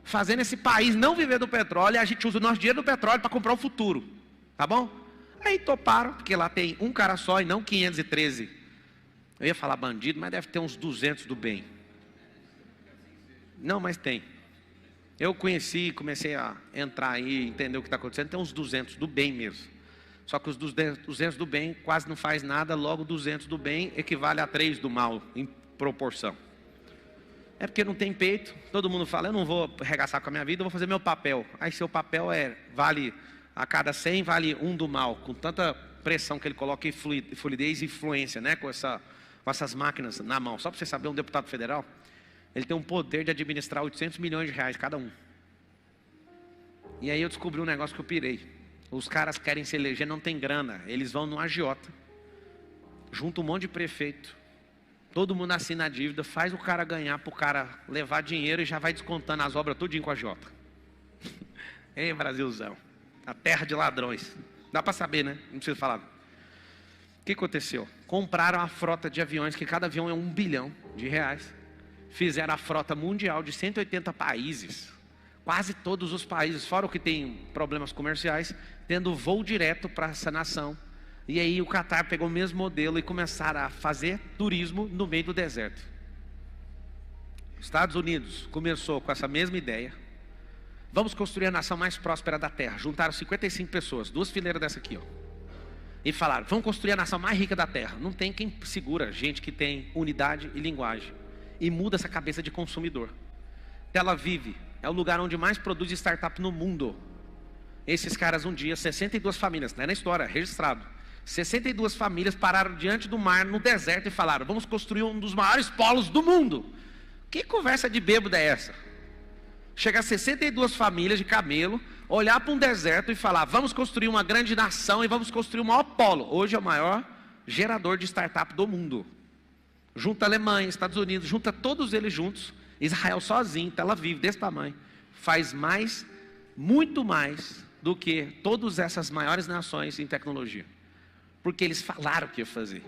S1: fazendo esse país não viver do petróleo, e a gente usa o nosso dinheiro do petróleo para comprar o futuro. Tá bom? Aí toparam, porque lá tem um cara só e não 513. Eu ia falar bandido, mas deve ter uns 200 do bem. Não, mas tem. Eu conheci, comecei a entrar aí, entender o que está acontecendo. Tem uns 200 do bem mesmo. Só que os 200 do bem quase não faz nada, logo 200 do bem equivale a 3 do mal, em proporção. É porque não tem peito, todo mundo fala: eu não vou arregaçar com a minha vida, eu vou fazer meu papel. Aí seu papel vale, a cada 100 vale 1 do mal, com tanta pressão que ele coloca em fluidez e influência, né, com essas máquinas na mão. Só para você saber, um deputado federal, ele tem um poder de administrar 800 milhões de reais cada um. E aí eu descobri um negócio que eu pirei. Os caras querem se eleger, não tem grana. Eles vão no agiota, junta um monte de prefeito, todo mundo assina a dívida, faz o cara ganhar para o cara levar dinheiro e já vai descontando as obras tudinho com a agiota. Ei, Brasilzão, a terra de ladrões. Dá para saber, né? Não precisa falar. O que aconteceu? Compraram a frota de aviões, que cada avião é 1 bilhão de reais. Fizeram a frota mundial de 180 países. Quase todos os países, fora o que tem problemas comerciais, tendo voo direto para essa nação. E aí o Catar pegou o mesmo modelo e começaram a fazer turismo no meio do deserto. Os Estados Unidos começou com essa mesma ideia. Vamos construir a nação mais próspera da terra. Juntaram 55 pessoas, 2 fileiras dessa aqui, ó. E falaram: vamos construir a nação mais rica da terra. Não tem quem segura gente que tem unidade e linguagem. E muda essa cabeça de consumidor. Tel Aviv é o lugar onde mais produz startup no mundo. Esses caras um dia, 62 famílias, não é na história, é registrado. 62 famílias pararam diante do mar, no deserto, e falaram: vamos construir um dos maiores polos do mundo. Que conversa de bêbado é essa? Chegar 62 famílias de camelo, olhar para um deserto e falar: vamos construir uma grande nação e vamos construir o maior polo. Hoje é o maior gerador de startup do mundo. Junta Alemanha, Estados Unidos, junta todos eles juntos. Israel sozinho, Tel Aviv, desse tamanho, faz mais, muito mais do que todas essas maiores nações em tecnologia. Porque eles falaram o que ia fazer.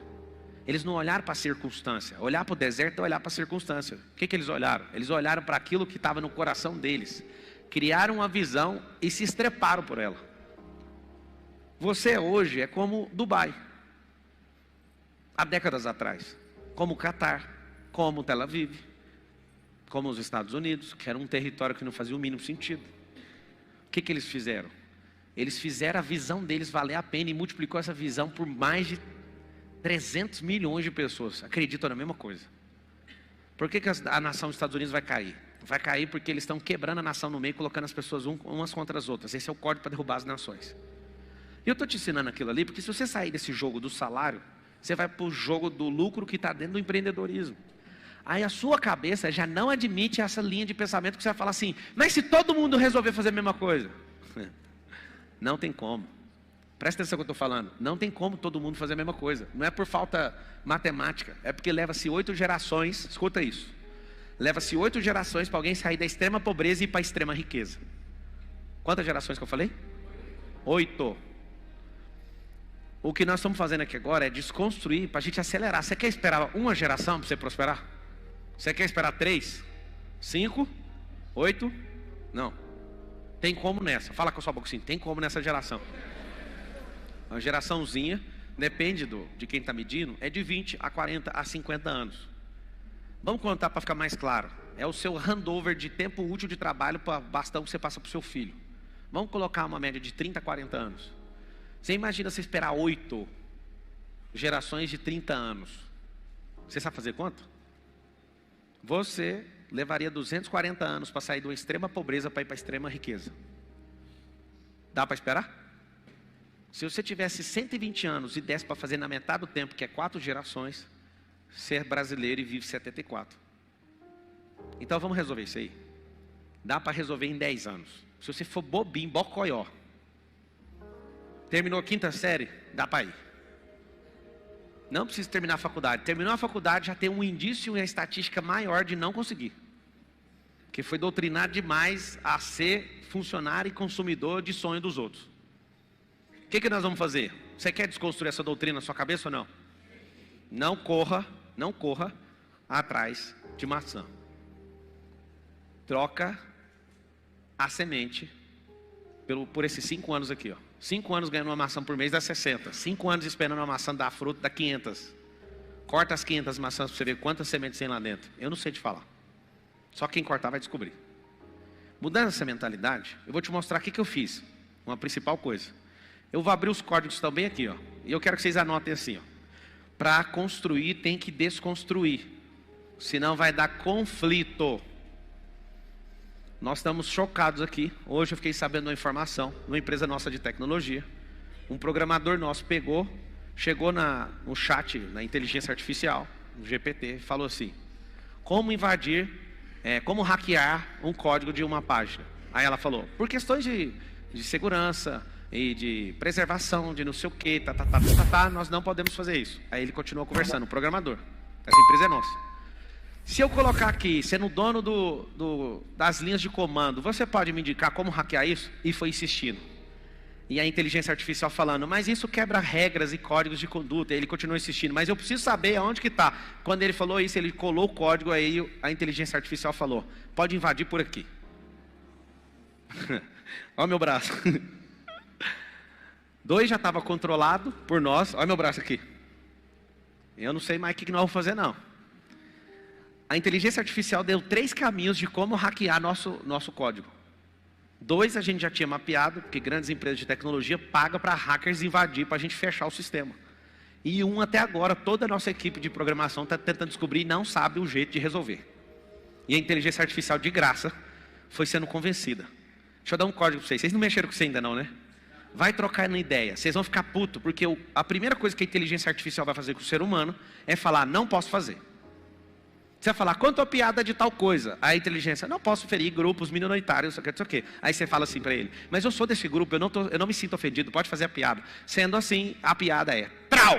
S1: Eles não olharam para a circunstância. Olhar para o deserto é olhar para a circunstância. O que eles olharam? Eles olharam para aquilo que estava no coração deles. Criaram uma visão e se estreparam por ela. Você hoje é como Dubai. Há décadas atrás. Como Catar, como Tel Aviv, como os Estados Unidos, que era um território que não fazia o mínimo sentido. O que eles fizeram? Eles fizeram a visão deles valer a pena e multiplicou essa visão por mais de 300 milhões de pessoas acreditam na mesma coisa. Por que a nação dos Estados Unidos vai cair? Vai cair porque eles estão quebrando a nação no meio, colocando as pessoas umas contra as outras. Esse é o código para derrubar as nações. E eu estou te ensinando aquilo ali, porque se você sair desse jogo do salário, você vai para o jogo do lucro que está dentro do empreendedorismo. Aí a sua cabeça já não admite essa linha de pensamento que você vai falar assim: mas se todo mundo resolver fazer a mesma coisa? Não tem como. Presta atenção no que eu estou falando. Não tem como todo mundo fazer a mesma coisa. Não é por falta matemática. É porque leva-se 8 gerações. Escuta isso. Leva-se 8 gerações para alguém sair da extrema pobreza e ir para a extrema riqueza. Quantas gerações que eu falei? 8. O que nós estamos fazendo aqui agora é desconstruir para a gente acelerar. Você quer esperar uma geração para você prosperar? Você quer esperar 3? 5? 8? Não. Tem como nessa. Fala com a sua boca assim. Tem como nessa geração. A geraçãozinha, depende de quem está medindo, é de 20 a 40 a 50 anos. Vamos contar para ficar mais claro. É o seu handover de tempo útil de trabalho para bastão que você passa para o seu filho. Vamos colocar uma média de 30 a 40 anos. Você imagina você esperar 8 gerações de 30 anos. Você sabe fazer quanto? Você levaria 240 anos para sair de uma extrema pobreza para ir para a extrema riqueza. Dá para esperar? Se você tivesse 120 anos e desse para fazer na metade do tempo, que é 4 gerações, ser brasileiro e vive 74. Então vamos resolver isso aí. Dá para resolver em 10 anos. Se você for bobinho, bocoió. Terminou a 5ª série, dá para ir. Não precisa terminar a faculdade. Terminou a faculdade, já tem um indício e uma estatística maior de não conseguir. Porque foi doutrinado demais a ser funcionário e consumidor de sonho dos outros. O que nós vamos fazer? Você quer desconstruir essa doutrina na sua cabeça ou não? Não corra atrás de maçã. Troca a semente por esses 5 anos aqui, ó. 5 anos ganhando uma maçã por mês dá 60. 5 anos esperando uma maçã dar fruto dá 500. Corta as 500 maçãs para você ver quantas sementes tem lá dentro. Eu não sei te falar. Só quem cortar vai descobrir. Mudando essa mentalidade, eu vou te mostrar o que eu fiz. Uma principal coisa. Eu vou abrir os códigos também aqui, ó. E eu quero que vocês anotem assim, ó. Para construir tem que desconstruir. Senão vai dar conflito. Nós estamos chocados aqui. Hoje eu fiquei sabendo uma informação, numa empresa nossa de tecnologia. Um programador nosso chegou no chat, na inteligência artificial, no GPT, falou assim: como invadir, como hackear um código de uma página. Aí ela falou: por questões de segurança e de preservação, de não sei o que, nós não podemos fazer isso. Aí ele continuou conversando, o programador. Essa empresa é nossa. Se eu colocar aqui, sendo dono das linhas de comando, você pode me indicar como hackear isso? E foi insistindo. E a inteligência artificial falando: mas isso quebra regras e códigos de conduta. E ele continuou insistindo: mas eu preciso saber aonde que está. Quando ele falou isso, ele colou o código, aí a inteligência artificial falou: pode invadir por aqui. Olha o meu braço. 2 já estava controlado por nós. Olha meu braço aqui. Eu não sei mais o que nós vamos fazer não. A inteligência artificial deu 3 caminhos de como hackear nosso código. 2 a gente já tinha mapeado, porque grandes empresas de tecnologia pagam para hackers invadir, para a gente fechar o sistema. E 1 até agora, toda a nossa equipe de programação está tentando descobrir e não sabe o jeito de resolver. E a inteligência artificial de graça foi sendo convencida. Deixa eu dar um código para vocês. Vocês não mexeram com isso ainda não, né? Vai trocar na ideia. Vocês vão ficar putos, porque a primeira coisa que a inteligência artificial vai fazer com o ser humano é falar: não posso fazer. Você vai falar, conta a piada de tal coisa. A inteligência, não posso ferir grupos minoritários, não sei o quê. Aí você fala assim para ele, mas eu sou desse grupo, eu não me sinto ofendido, pode fazer a piada. Sendo assim, a piada é, trau!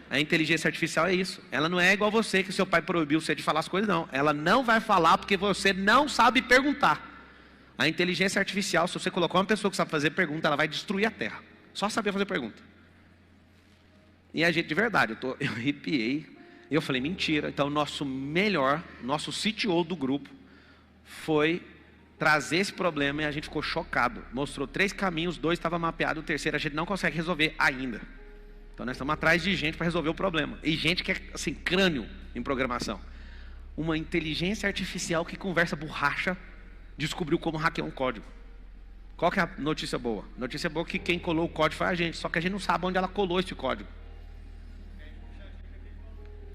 S1: A inteligência artificial é isso. Ela não é igual você, que seu pai proibiu você de falar as coisas, não. Ela não vai falar porque você não sabe perguntar. A inteligência artificial, se você colocar uma pessoa que sabe fazer pergunta, ela vai destruir a Terra. Só saber fazer pergunta. E a gente, de verdade, eu arrepiei. Eu falei, mentira. Então, nosso CTO do grupo foi trazer esse problema e a gente ficou chocado. Mostrou 3 caminhos, 2 estavam mapeados, o terceiro a gente não consegue resolver ainda. Então, nós estamos atrás de gente para resolver o problema. E gente que é, assim, crânio em programação. Uma inteligência artificial que conversa borracha, descobriu como hackear um código. Qual que é a notícia boa? Notícia boa é que quem colou o código foi a gente, só que a gente não sabe onde ela colou esse código.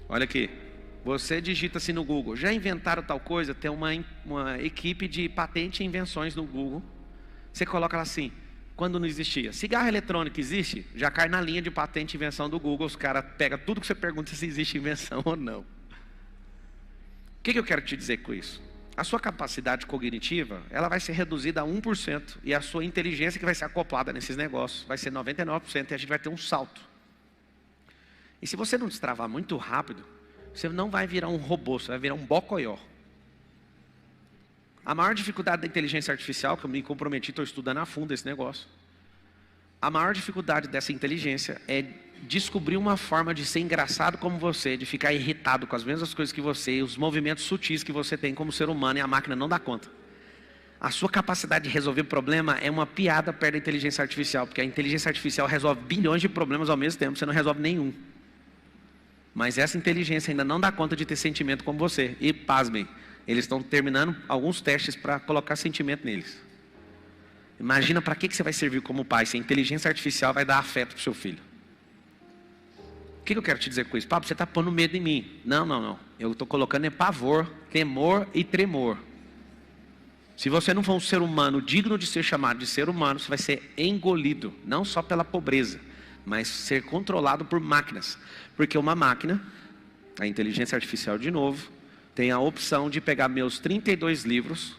S1: Olha aqui, você digita assim no Google, já inventaram tal coisa? Tem uma equipe de patente e invenções no Google. Você coloca lá assim, quando não existia. Cigarro eletrônico existe? Já cai na linha de patente e invenção do Google. Os caras pegam tudo que você pergunta se existe invenção ou não. O que eu quero te dizer com isso? A sua capacidade cognitiva, ela vai ser reduzida a 1%. E a sua inteligência que vai ser acoplada nesses negócios vai ser 99%. E a gente vai ter um salto. E se você não destravar muito rápido, você não vai virar um robô, você vai virar um bocoió. A maior dificuldade da inteligência artificial, que eu me comprometi, estou estudando a fundo esse negócio. A maior dificuldade dessa inteligência é descobrir uma forma de ser engraçado como você, de ficar irritado com as mesmas coisas que você, e os movimentos sutis que você tem como ser humano, e a máquina não dá conta. A sua capacidade de resolver problema é uma piada perto da inteligência artificial, porque a inteligência artificial resolve bilhões de problemas ao mesmo tempo, você não resolve nenhum. Mas essa inteligência ainda não dá conta de ter sentimento como você. E pasmem, eles estão terminando alguns testes para colocar sentimento neles. Imagina para que você vai servir como pai, se a inteligência artificial vai dar afeto para o seu filho. O que eu quero te dizer com isso? Pablo, você está pondo medo em mim. Não. Eu estou colocando pavor, temor e tremor. Se você não for um ser humano digno de ser chamado de ser humano, você vai ser engolido, não só pela pobreza, mas ser controlado por máquinas. Porque uma máquina, a inteligência artificial de novo, tem a opção de pegar meus 32 livros,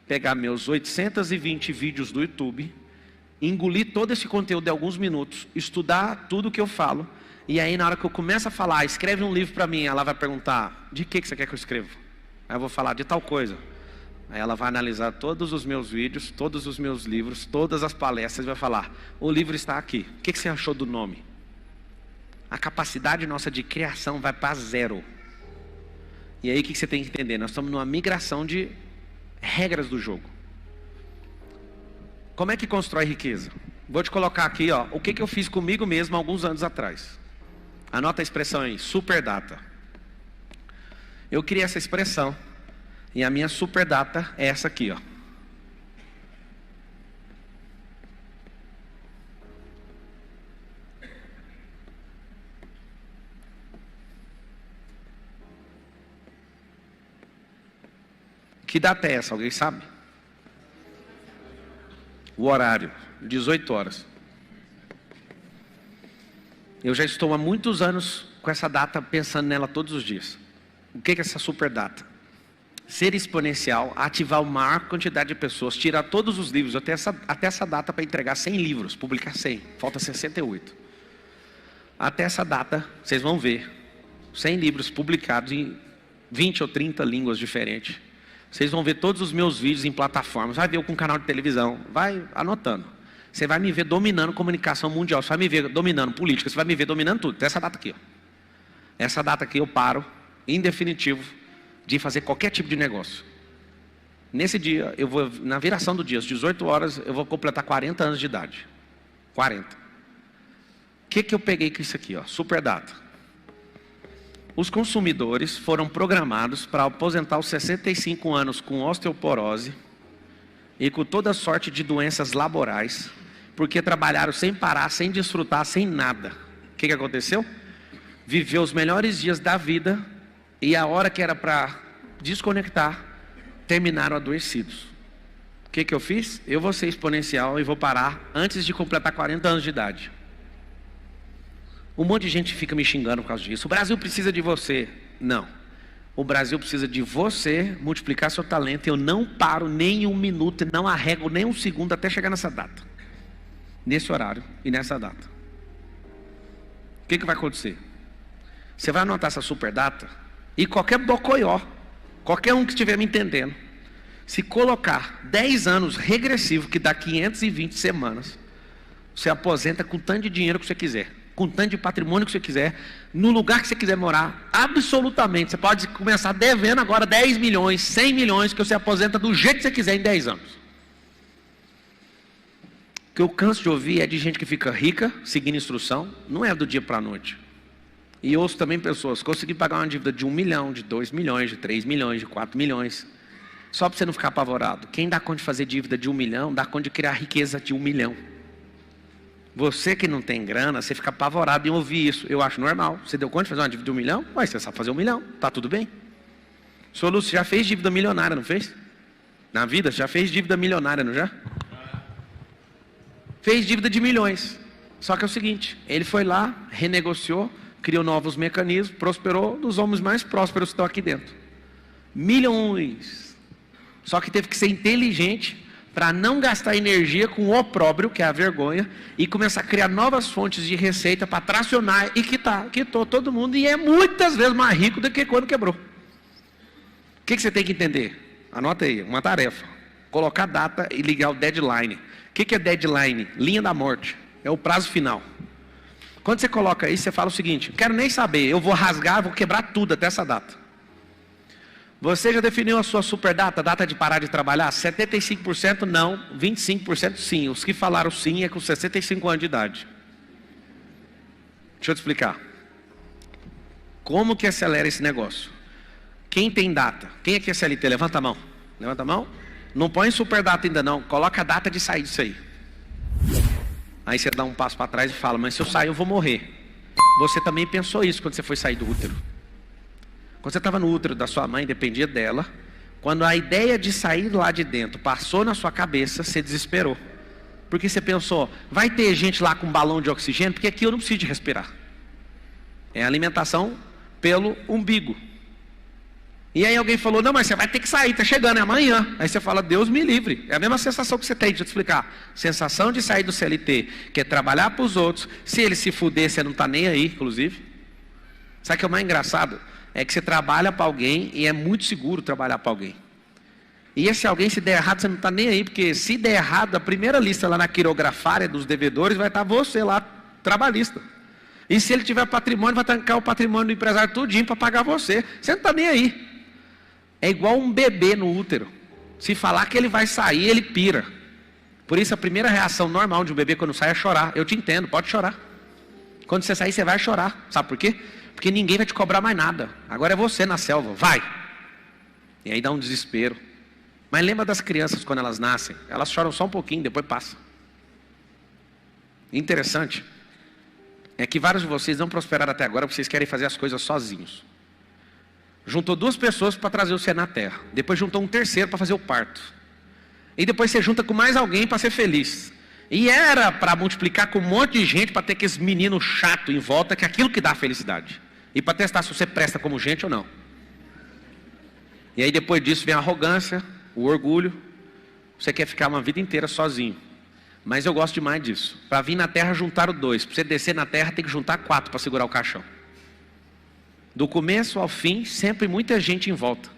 S1: pegar meus 820 vídeos do YouTube, engolir todo esse conteúdo de alguns minutos, estudar tudo que eu falo, e aí na hora que eu começo a falar, escreve um livro para mim, ela vai perguntar, de que você quer que eu escreva? Aí eu vou falar de tal coisa. Aí ela vai analisar todos os meus vídeos, todos os meus livros, todas as palestras, e vai falar, o livro está aqui, o que você achou do nome? A capacidade nossa de criação vai para 0. E aí o que você tem que entender? Nós estamos numa migração de regras do jogo. Como é que constrói riqueza? Vou te colocar aqui, ó, o que eu fiz comigo mesmo alguns anos atrás. Anota a expressão aí, superdata. Eu criei essa expressão. E a minha superdata é essa aqui, ó. Que data é essa? Alguém sabe? O horário, 18 horas. Eu já estou há muitos anos com essa data, pensando nela todos os dias. O que é essa superdata? Ser exponencial, ativar a maior quantidade de pessoas, tirar todos os livros. Eu tenho até essa data para entregar 100 livros, publicar 100, falta 68. Até essa data, vocês vão ver 100 livros publicados em 20 ou 30 línguas diferentes. Vocês vão ver todos os meus vídeos em plataformas, vai ver eu com um canal de televisão, vai anotando. Você vai me ver dominando comunicação mundial, você vai me ver dominando política, você vai me ver dominando tudo. Até essa data aqui, ó. Essa data aqui eu paro, em definitivo, de fazer qualquer tipo de negócio. Nesse dia, eu vou, na viração do dia, às 18 horas, eu vou completar 40 anos de idade. 40. O que eu peguei com isso aqui, ó? Superdata. Os consumidores foram programados para aposentar aos 65 anos com osteoporose e com toda sorte de doenças laborais, porque trabalharam sem parar, sem desfrutar, sem nada. O que aconteceu? Viveu os melhores dias da vida e a hora que era para desconectar, terminaram adoecidos. O que eu fiz? Eu vou ser exponencial e vou parar antes de completar 40 anos de idade. Um monte de gente fica me xingando por causa disso. O Brasil precisa de você. Não. O Brasil precisa de você multiplicar seu talento. Eu não paro nem um minuto, não arrego nem um segundo até chegar nessa data. Nesse horário e nessa data. O que vai acontecer? Você vai anotar essa super data e qualquer bocoió, qualquer um que estiver me entendendo, se colocar 10 anos regressivo, que dá 520 semanas, você aposenta com tanto de dinheiro que você quiser, com tanto de patrimônio que você quiser, no lugar que você quiser morar, absolutamente. Você pode começar devendo agora 10 milhões, 100 milhões, que você aposenta do jeito que você quiser em 10 anos. O que eu canso de ouvir é de gente que fica rica, seguindo instrução, não é do dia para a noite. E ouço também pessoas, consegui pagar uma dívida de 1 milhão, de 2 milhões, de 3 milhões, de 4 milhões. Só para você não ficar apavorado. Quem dá conta de fazer dívida de 1 milhão, dá conta de criar riqueza de 1 milhão. Você que não tem grana, você fica apavorado em ouvir isso. Eu acho normal. Você deu conta de fazer uma dívida de 1 milhão? Ué, você sabe fazer 1 milhão. Tá tudo bem. Sr. Lúcio, já fez dívida milionária, não fez? Na vida, já fez dívida milionária, não já? Fez dívida de milhões. Só que é o seguinte, ele foi lá, renegociou, criou novos mecanismos, prosperou, dos homens mais prósperos que estão aqui dentro. Milhões. Só que teve que ser inteligente para não gastar energia com o opróbrio, que é a vergonha, e começar a criar novas fontes de receita para tracionar e quitou todo mundo, e é muitas vezes mais rico do que quando quebrou. O que você tem que entender? Anota aí, uma tarefa. Colocar data e ligar o deadline. O que é deadline? Linha da morte. É o prazo final. Quando você coloca isso, você fala o seguinte: não quero nem saber, eu vou rasgar, vou quebrar tudo até essa data. Você já definiu a sua super data, data de parar de trabalhar? 75% não, 25% sim. Os que falaram sim é com 65 anos de idade. Deixa eu te explicar. Como que acelera esse negócio? Quem tem data? Quem aqui é CLT? Levanta a mão. Levanta a mão. Não põe super data ainda não, coloca a data de sair disso aí. Aí você dá um passo para trás e fala: mas se eu sair eu vou morrer. Você também pensou isso quando você foi sair do útero. Quando você estava no útero da sua mãe, dependia dela. Quando a ideia de sair lá de dentro passou na sua cabeça, você desesperou. Porque você pensou: vai ter gente lá com um balão de oxigênio, porque aqui eu não preciso de respirar. É alimentação pelo umbigo. E aí alguém falou: não, mas você vai ter que sair, está chegando, é amanhã. Aí você fala: Deus me livre. É a mesma sensação que você tem, deixa eu te explicar. Sensação de sair do CLT, que é trabalhar para os outros. Se ele se fuder, você não está nem aí, inclusive. Sabe o que é o mais engraçado? É que você trabalha para alguém e é muito seguro trabalhar para alguém. E esse alguém, se der errado, você não está nem aí, porque se der errado, a primeira lista lá na quirografária dos devedores vai estar você lá, trabalhista. E se ele tiver patrimônio, vai trancar o patrimônio do empresário tudinho para pagar você. Você não está nem aí. É igual um bebê no útero. Se falar que ele vai sair, ele pira. Por isso a primeira reação normal de um bebê quando sai é chorar. Eu te entendo, pode chorar. Quando você sair, você vai chorar. Sabe por quê? Porque ninguém vai te cobrar mais nada. Agora é você na selva, vai. E aí dá um desespero. Mas lembra das crianças quando elas nascem? Elas choram só um pouquinho, depois passa. Interessante é que vários de vocês não prosperaram até agora porque vocês querem fazer as coisas sozinhos. Juntou 2 pessoas para trazer você na terra. Depois juntou um terceiro para fazer o parto. E depois você junta com mais alguém para ser feliz. E era para multiplicar com um monte de gente, para ter aqueles meninos chatos em volta, que é aquilo que dá felicidade. E para testar se você presta como gente ou não. E aí depois disso vem a arrogância, o orgulho. Você quer ficar uma vida inteira sozinho. Mas eu gosto demais disso. Para vir na terra juntaram 2. Para você descer na terra tem que juntar 4 para segurar o caixão. Do começo ao fim, sempre muita gente em volta.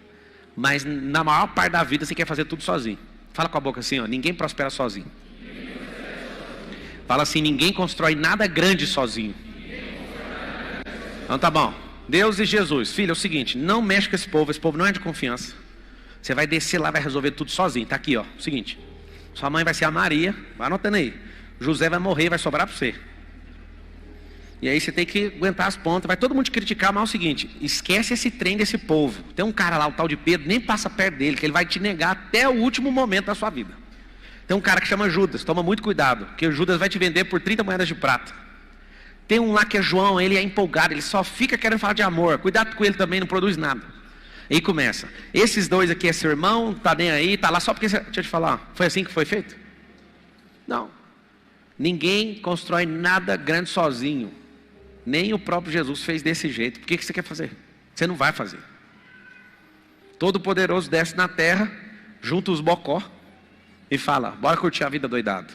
S1: Mas na maior parte da vida você quer fazer tudo sozinho. Fala com a boca assim, ó: ninguém prospera sozinho. Fala assim: ninguém constrói nada grande sozinho. Então tá bom. Deus e Jesus. Filho, é o seguinte, não mexe com esse povo não é de confiança. Você vai descer lá, vai resolver tudo sozinho. Tá aqui, ó, o seguinte: sua mãe vai ser a Maria, vai anotando aí. José vai morrer, vai sobrar para você. E aí você tem que aguentar as pontas. Vai todo mundo te criticar, mas é o seguinte: esquece esse trem desse povo. Tem um cara lá, o tal de Pedro, nem passa perto dele, que ele vai te negar até o último momento da sua vida. Tem um cara que chama Judas, toma muito cuidado, porque o Judas vai te vender por 30 moedas de prata. Tem um lá que é João, ele é empolgado, ele só fica querendo falar de amor. Cuidado com ele também, não produz nada. Aí começa: esses 2 aqui é seu irmão, tá nem aí, tá lá só porque... Deixa eu te falar, foi assim que foi feito? Não. Ninguém constrói nada grande sozinho. Nem o próprio Jesus fez desse jeito. Por que você quer fazer? Você não vai fazer. Todo-Poderoso desce na terra, junta os bocó e fala: bora curtir a vida doidado.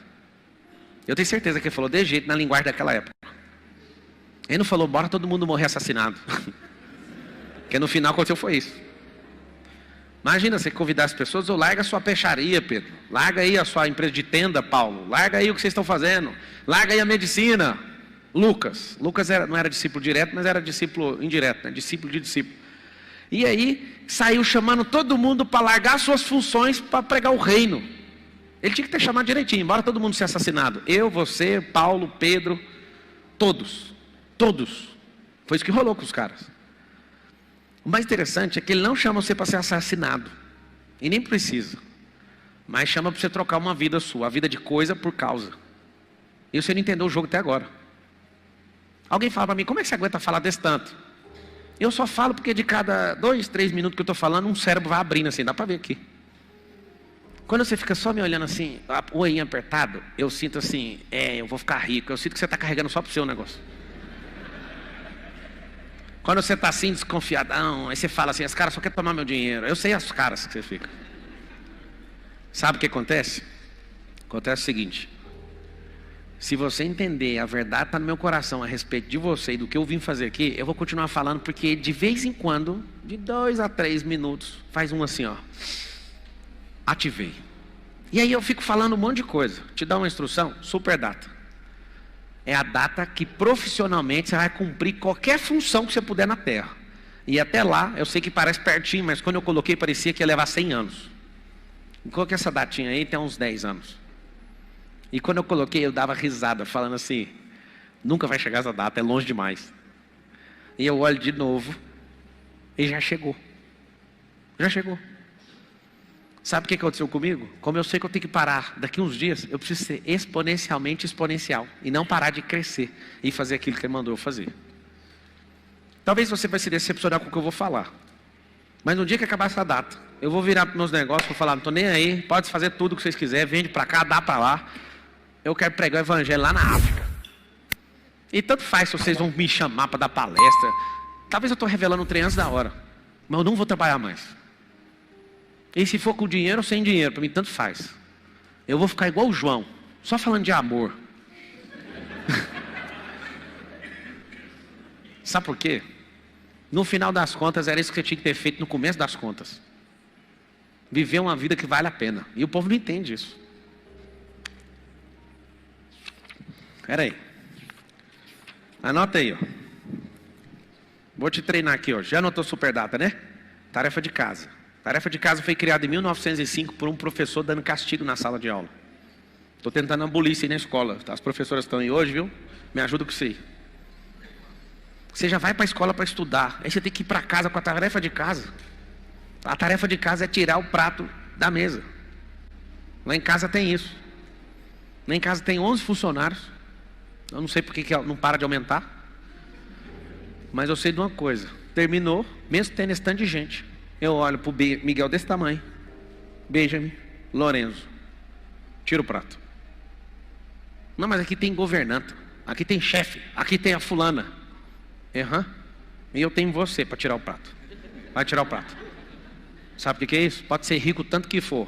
S1: Eu tenho certeza que ele falou de jeito na linguagem daquela época. Ele não falou: bora todo mundo morrer assassinado. Porque no final aconteceu foi isso. Imagina você convidar as pessoas: ou larga a sua peixaria, Pedro. Larga aí a sua empresa de tenda, Paulo. Larga aí o que vocês estão fazendo. Larga aí a medicina. Lucas não era discípulo direto, mas era discípulo indireto, né? Discípulo de discípulo. E aí saiu chamando todo mundo para largar suas funções para pregar o reino. Ele tinha que ter chamado direitinho, embora todo mundo ser assassinado. Eu, você, Paulo, Pedro, todos. Foi isso que rolou com os caras. O mais interessante é que ele não chama você para ser assassinado, e nem precisa, mas chama para você trocar uma vida sua, a vida de coisa por causa. E você não entendeu o jogo até agora. Alguém fala para mim: como é que você aguenta falar desse tanto? Eu só falo porque de cada 2, 3 minutos que eu estou falando, um cérebro vai abrindo assim, dá para ver aqui. Quando você fica só me olhando assim, o olhinho apertado, eu sinto assim: eu vou ficar rico. Eu sinto que você está carregando só para o seu negócio. Quando você está assim, desconfiadão, aí você fala assim: esse cara só quer tomar meu dinheiro. Eu sei as caras que você fica. Sabe o que acontece? Acontece o seguinte: se você entender, a verdade está no meu coração a respeito de você e do que eu vim fazer aqui, eu vou continuar falando, porque de vez em quando, de 2 a 3 minutos, faz um assim, ó, ativei. E aí eu fico falando um monte de coisa. Te dá uma instrução: super data. É a data que profissionalmente você vai cumprir qualquer função que você puder na Terra. E até lá, eu sei que parece pertinho, mas quando eu coloquei parecia que ia levar 100 anos. Eu coloquei essa datinha aí, tem uns 10 anos. E quando eu coloquei, eu dava risada, falando assim: nunca vai chegar essa data, é longe demais. E eu olho de novo, e já chegou. Já chegou. Sabe o que aconteceu comigo? Como eu sei que eu tenho que parar daqui uns dias, eu preciso ser exponencialmente exponencial. E não parar de crescer e fazer aquilo que ele mandou eu fazer. Talvez você vai se decepcionar com o que eu vou falar. Mas no dia que acabar essa data, eu vou virar para os meus negócios e vou falar: não estou nem aí, pode fazer tudo o que vocês quiserem, vende para cá, dá para lá. Eu quero pregar o evangelho lá na África. E tanto faz se vocês vão me chamar para dar palestra. Talvez eu estou revelando um trem antes da hora, mas eu não vou trabalhar mais. E se for com dinheiro ou sem dinheiro, para mim tanto faz. Eu vou ficar igual o João, só falando de amor. Sabe por quê? No final das contas, era isso que você tinha que ter feito no começo das contas. Viver uma vida que vale a pena. E o povo não entende isso. Espera aí. Anota aí, ó. Vou te treinar aqui, ó. Já anotou Superdata, né? Tarefa de casa. Tarefa de casa foi criada em 1905 por um professor dando castigo na sala de aula. Estou tentando abolir isso aí na escola. As professoras estão aí hoje, viu? Me ajuda com isso aí. Você já vai para a escola para estudar. Aí você tem que ir para casa com a tarefa de casa. A tarefa de casa é tirar o prato da mesa. Lá em casa tem isso. Lá em casa tem 11 funcionários. Eu não sei porque que não para de aumentar. Mas eu sei de uma coisa. Terminou, mesmo tendo esse tanto de gente, eu olho para o Miguel desse tamanho, Benjamin, Lorenzo, tira o prato. Não, mas aqui tem governanta, aqui tem chefe, aqui tem a fulana. E eu tenho você para tirar o prato. Vai tirar o prato. Sabe o que é isso? Pode ser rico tanto que for.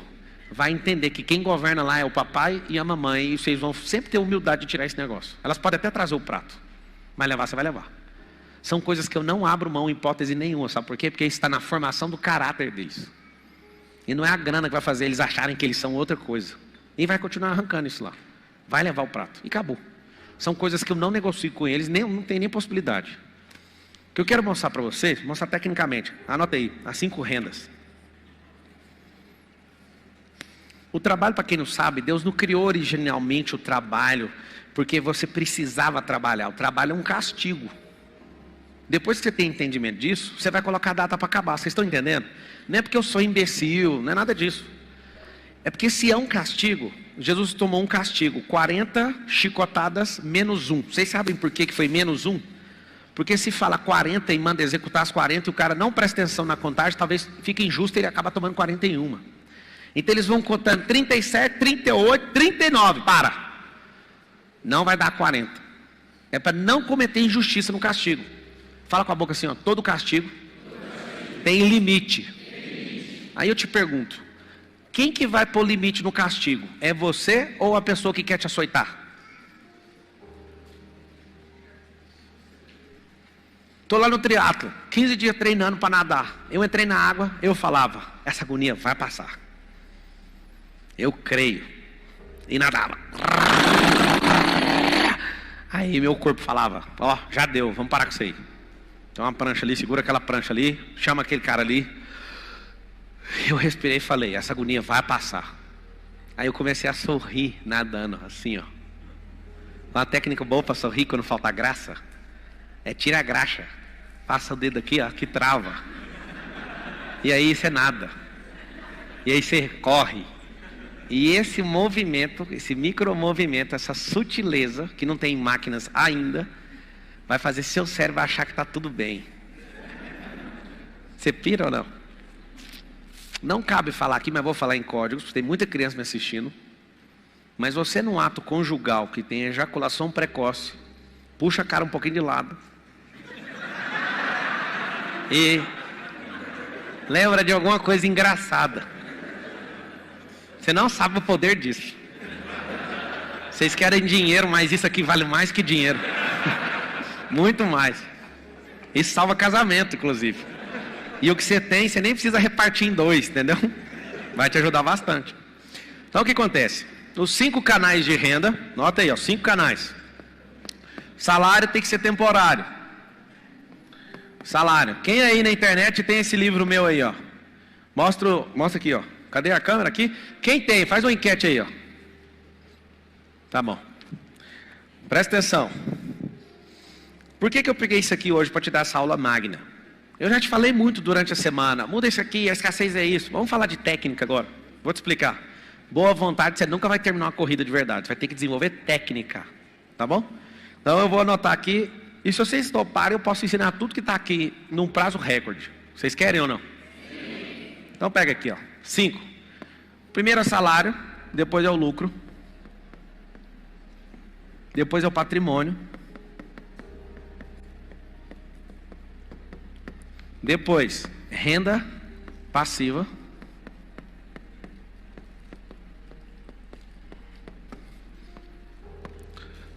S1: Vai entender que quem governa lá é o papai e a mamãe, e vocês vão sempre ter humildade de tirar esse negócio. Elas podem até trazer o prato, mas levar você vai levar. São coisas que eu não abro mão em hipótese nenhuma. Sabe por quê? Porque isso está na formação do caráter deles. E não é a grana que vai fazer eles acharem que eles são outra coisa. E vai continuar arrancando isso lá. Vai levar o prato. E acabou. São coisas que eu não negocio com eles, não tem nem possibilidade. O que eu quero mostrar para vocês, mostrar tecnicamente. Anota aí, as 5 rendas. O trabalho, para quem não sabe, Deus não criou originalmente o trabalho porque você precisava trabalhar. O trabalho é um castigo. Depois que você tem entendimento disso, você vai colocar a data para acabar. Vocês estão entendendo? Não é porque eu sou imbecil, não é nada disso. É porque se é um castigo, Jesus tomou um castigo, 40 chicotadas menos 1. Vocês sabem por que foi menos 1? Porque se fala 40 e manda executar as 40 e o cara não presta atenção na contagem, talvez fique injusto e ele acaba tomando 41. Então eles vão contando 37, 38, 39. Para! Não vai dar 40. É para não cometer injustiça no castigo. Fala com a boca assim, ó: todo castigo tem limite. Aí eu te pergunto, quem que vai pôr limite no castigo? É você ou a pessoa que quer te açoitar? Estou lá no triatlo, 15 dias treinando para nadar. Eu entrei na água, eu falava, essa agonia vai passar. Eu creio. E nadava. Aí meu corpo falava, ó, já deu, vamos parar com isso aí. Tem uma prancha ali, segura aquela prancha ali, chama aquele cara ali. Eu respirei e falei, essa agonia vai passar. Aí eu comecei a sorrir nadando, assim, ó. Uma técnica boa para sorrir quando falta graça é tira a graxa. Passa o dedo aqui, ó, que trava. E aí você nada. E aí você corre. E esse movimento, esse micromovimento, essa sutileza, que não tem máquinas ainda, vai fazer seu cérebro achar que está tudo bem. Você pira ou não? Não cabe falar aqui, mas vou falar em códigos, porque tem muita criança me assistindo. Mas você num ato conjugal que tem ejaculação precoce, puxa a cara um pouquinho de lado. E lembra de alguma coisa engraçada. Você não sabe o poder disso. Vocês querem dinheiro, mas isso aqui vale mais que dinheiro. Muito mais. Isso salva casamento, inclusive. E o que você tem, você nem precisa repartir em dois, entendeu? Vai te ajudar bastante. Então o que acontece? Os 5 canais de renda, nota aí, ó, 5 canais. Salário tem que ser temporário. Salário. Quem aí na internet tem esse livro meu aí, ó? Mostra aqui, ó. Cadê a câmera aqui? Quem tem? Faz uma enquete aí, ó. Tá bom. Presta atenção. Por que eu peguei isso aqui hoje para te dar essa aula magna? Eu já te falei muito durante a semana. Muda isso aqui, a escassez é isso. Vamos falar de técnica agora. Vou te explicar. Boa vontade, você nunca vai terminar uma corrida de verdade. Você vai ter que desenvolver técnica. Tá bom? Então eu vou anotar aqui. E se vocês toparem, eu posso ensinar tudo que está aqui num prazo recorde. Vocês querem ou não? Sim. Então pega aqui, ó. 5. Primeiro é o salário, depois é o lucro, depois é o patrimônio, depois renda passiva,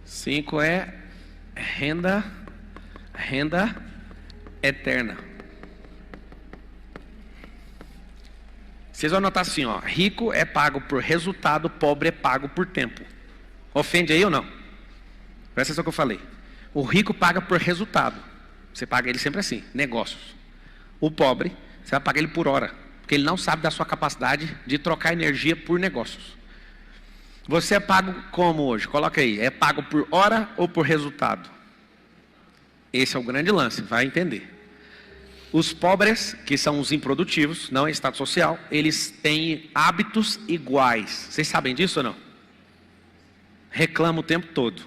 S1: cinco é renda eterna. Vocês vão anotar assim, ó, rico é pago por resultado, pobre é pago por tempo. Ofende aí ou não? Presta atenção que eu falei. O rico paga por resultado. Você paga ele sempre assim, negócios. O pobre, você vai pagar ele por hora, porque ele não sabe da sua capacidade de trocar energia por negócios. Você é pago como hoje? Coloca aí, é pago por hora ou por resultado? Esse é o grande lance, vai entender. Os pobres, que são os improdutivos, não é estado social, eles têm hábitos iguais. Vocês sabem disso ou não? Reclama o tempo todo.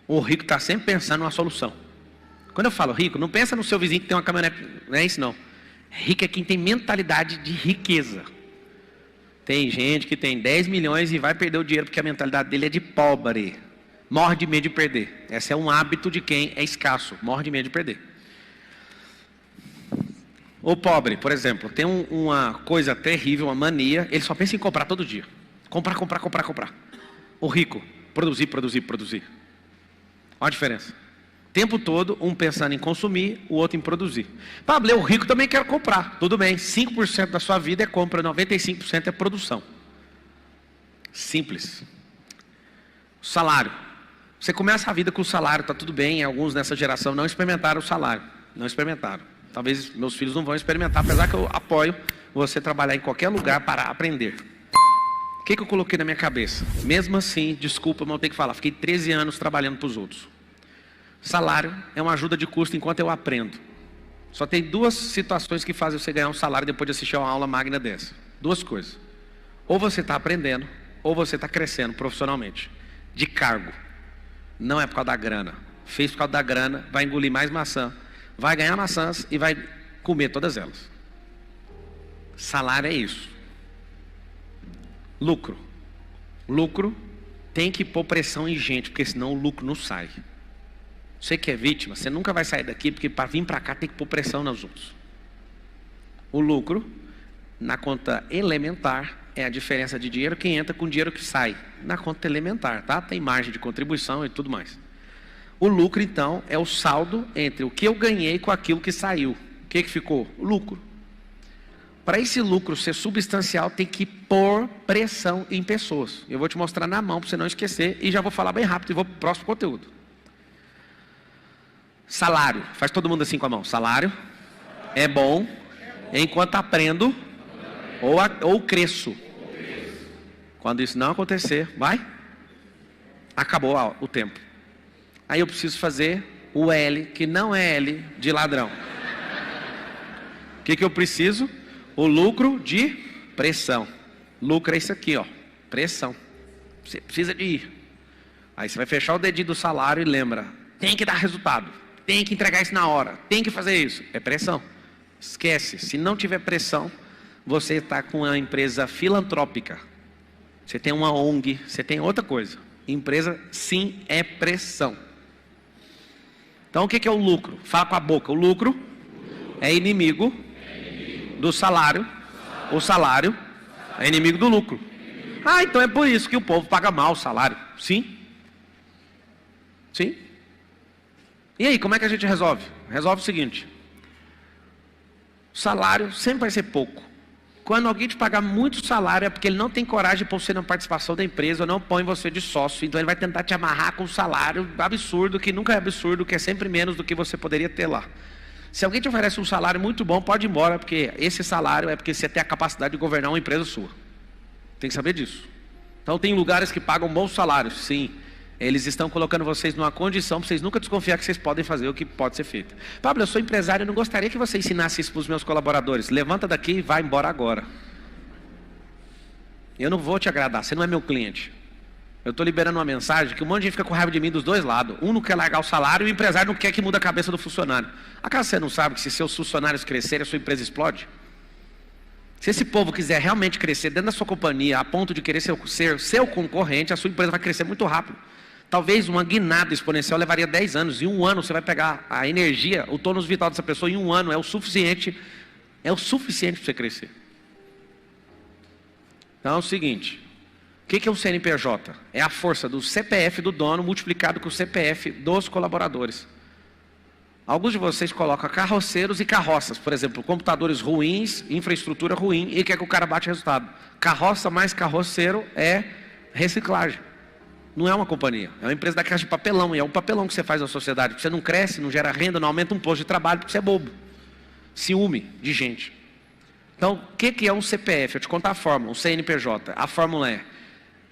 S1: O rico está sempre pensando numa solução. Quando eu falo rico, não pensa no seu vizinho que tem uma caminhonete, não é isso não. Rico é quem tem mentalidade de riqueza. Tem gente que tem 10 milhões e vai perder o dinheiro porque a mentalidade dele é de pobre. Morre de medo de perder. Esse é um hábito de quem é escasso, morre de medo de perder. O pobre, por exemplo, tem uma coisa terrível, uma mania, ele só pensa em comprar todo dia. Comprar. O rico, produzir. Olha a diferença. O tempo todo, um pensando em consumir, o outro em produzir. Pablo, o rico também quer comprar. Tudo bem, 5% da sua vida é compra, 95% é produção. Simples. Salário. Você começa a vida com o salário, está tudo bem. Alguns nessa geração não experimentaram o salário. Não experimentaram. Talvez meus filhos não vão experimentar, apesar que eu apoio você trabalhar em qualquer lugar para aprender. O que eu coloquei na minha cabeça? Mesmo assim, desculpa, mas eu tenho que falar. Fiquei 13 anos trabalhando para os outros. Salário é uma ajuda de custo enquanto eu aprendo. Só tem 2 situações que fazem você ganhar um salário depois de assistir a uma aula magna dessa. 2 coisas. Ou você está aprendendo, ou você está crescendo profissionalmente. De cargo. Não é por causa da grana. Fez por causa da grana, vai engolir mais maçã. Vai ganhar maçãs e vai comer todas elas. Salário é isso. Lucro. Lucro tem que pôr pressão em gente, porque senão o lucro não sai. Você que é vítima, você nunca vai sair daqui, porque para vir para cá tem que pôr pressão nos outros. O lucro Na conta elementar é a diferença de dinheiro que entra com o dinheiro que sai. Na conta elementar, tá? Tem margem de contribuição e tudo mais. O lucro, então, é o saldo entre o que eu ganhei com aquilo que saiu. O que ficou? O lucro. Para esse lucro ser substancial, tem que pôr pressão em pessoas. Eu vou te mostrar na mão para você não esquecer e já vou falar bem rápido e vou para o próximo conteúdo. Salário. Faz todo mundo assim com a mão. Salário é bom enquanto aprendo ou cresço. Quando isso não acontecer, vai? Acabou o tempo. Aí eu preciso fazer o L, que não é L de ladrão. O que eu preciso? O lucro de pressão. Lucro é isso aqui, ó. Pressão. Você precisa de ir. Aí você vai fechar o dedinho do salário e lembra. Tem que dar resultado. Tem que entregar isso na hora. Tem que fazer isso. É pressão. Esquece. Se não tiver pressão, você está com uma empresa filantrópica. Você tem uma ONG. Você tem outra coisa. Empresa, sim, é pressão. Então o que é o lucro? Fala com a boca. O lucro é inimigo do salário. O salário é inimigo do lucro. Ah, então é por isso que o povo paga mal o salário. Sim. Sim. E aí, como é que a gente resolve? Resolve o seguinte. O salário sempre vai ser pouco. Quando alguém te pagar muito salário é porque ele não tem coragem de pôr você na participação da empresa, ou não põe você de sócio. Então ele vai tentar te amarrar com um salário absurdo, que nunca é absurdo, que é sempre menos do que você poderia ter lá. Se alguém te oferece um salário muito bom, pode ir embora, porque esse salário é porque você tem a capacidade de governar uma empresa sua. Tem que saber disso. Então tem lugares que pagam bons salários, sim. Eles estão colocando vocês numa condição para vocês nunca desconfiar que vocês podem fazer o que pode ser feito. Pablo, eu sou empresário, eu não gostaria que você ensinasse isso para os meus colaboradores. Levanta daqui e vai embora agora. Eu não vou te agradar, você não é meu cliente. Eu estou liberando uma mensagem que um monte de gente fica com raiva de mim dos dois lados. Um não quer largar o salário e o empresário não quer que mude a cabeça do funcionário. Acaso você não sabe que se seus funcionários crescerem, a sua empresa explode? Se esse povo quiser realmente crescer dentro da sua companhia, a ponto de querer ser seu concorrente, a sua empresa vai crescer muito rápido. Talvez uma guinada exponencial levaria 10 anos. Em um ano você vai pegar a energia, o tônus vital dessa pessoa, em um ano é o suficiente para você crescer. Então é o seguinte, o que é um CNPJ? É a força do CPF do dono multiplicado com o CPF dos colaboradores. Alguns de vocês colocam carroceiros e carroças, por exemplo, computadores ruins, infraestrutura ruim, e quer que o cara bate resultado. Carroça mais carroceiro é reciclagem. Não é uma companhia, é uma empresa da caixa de papelão, e é o papelão que você faz na sociedade, porque você não cresce, não gera renda, não aumenta um posto de trabalho, porque você é bobo. Ciúme de gente. Então, o que é um CPF? Eu te conto a fórmula, um CNPJ. A fórmula é,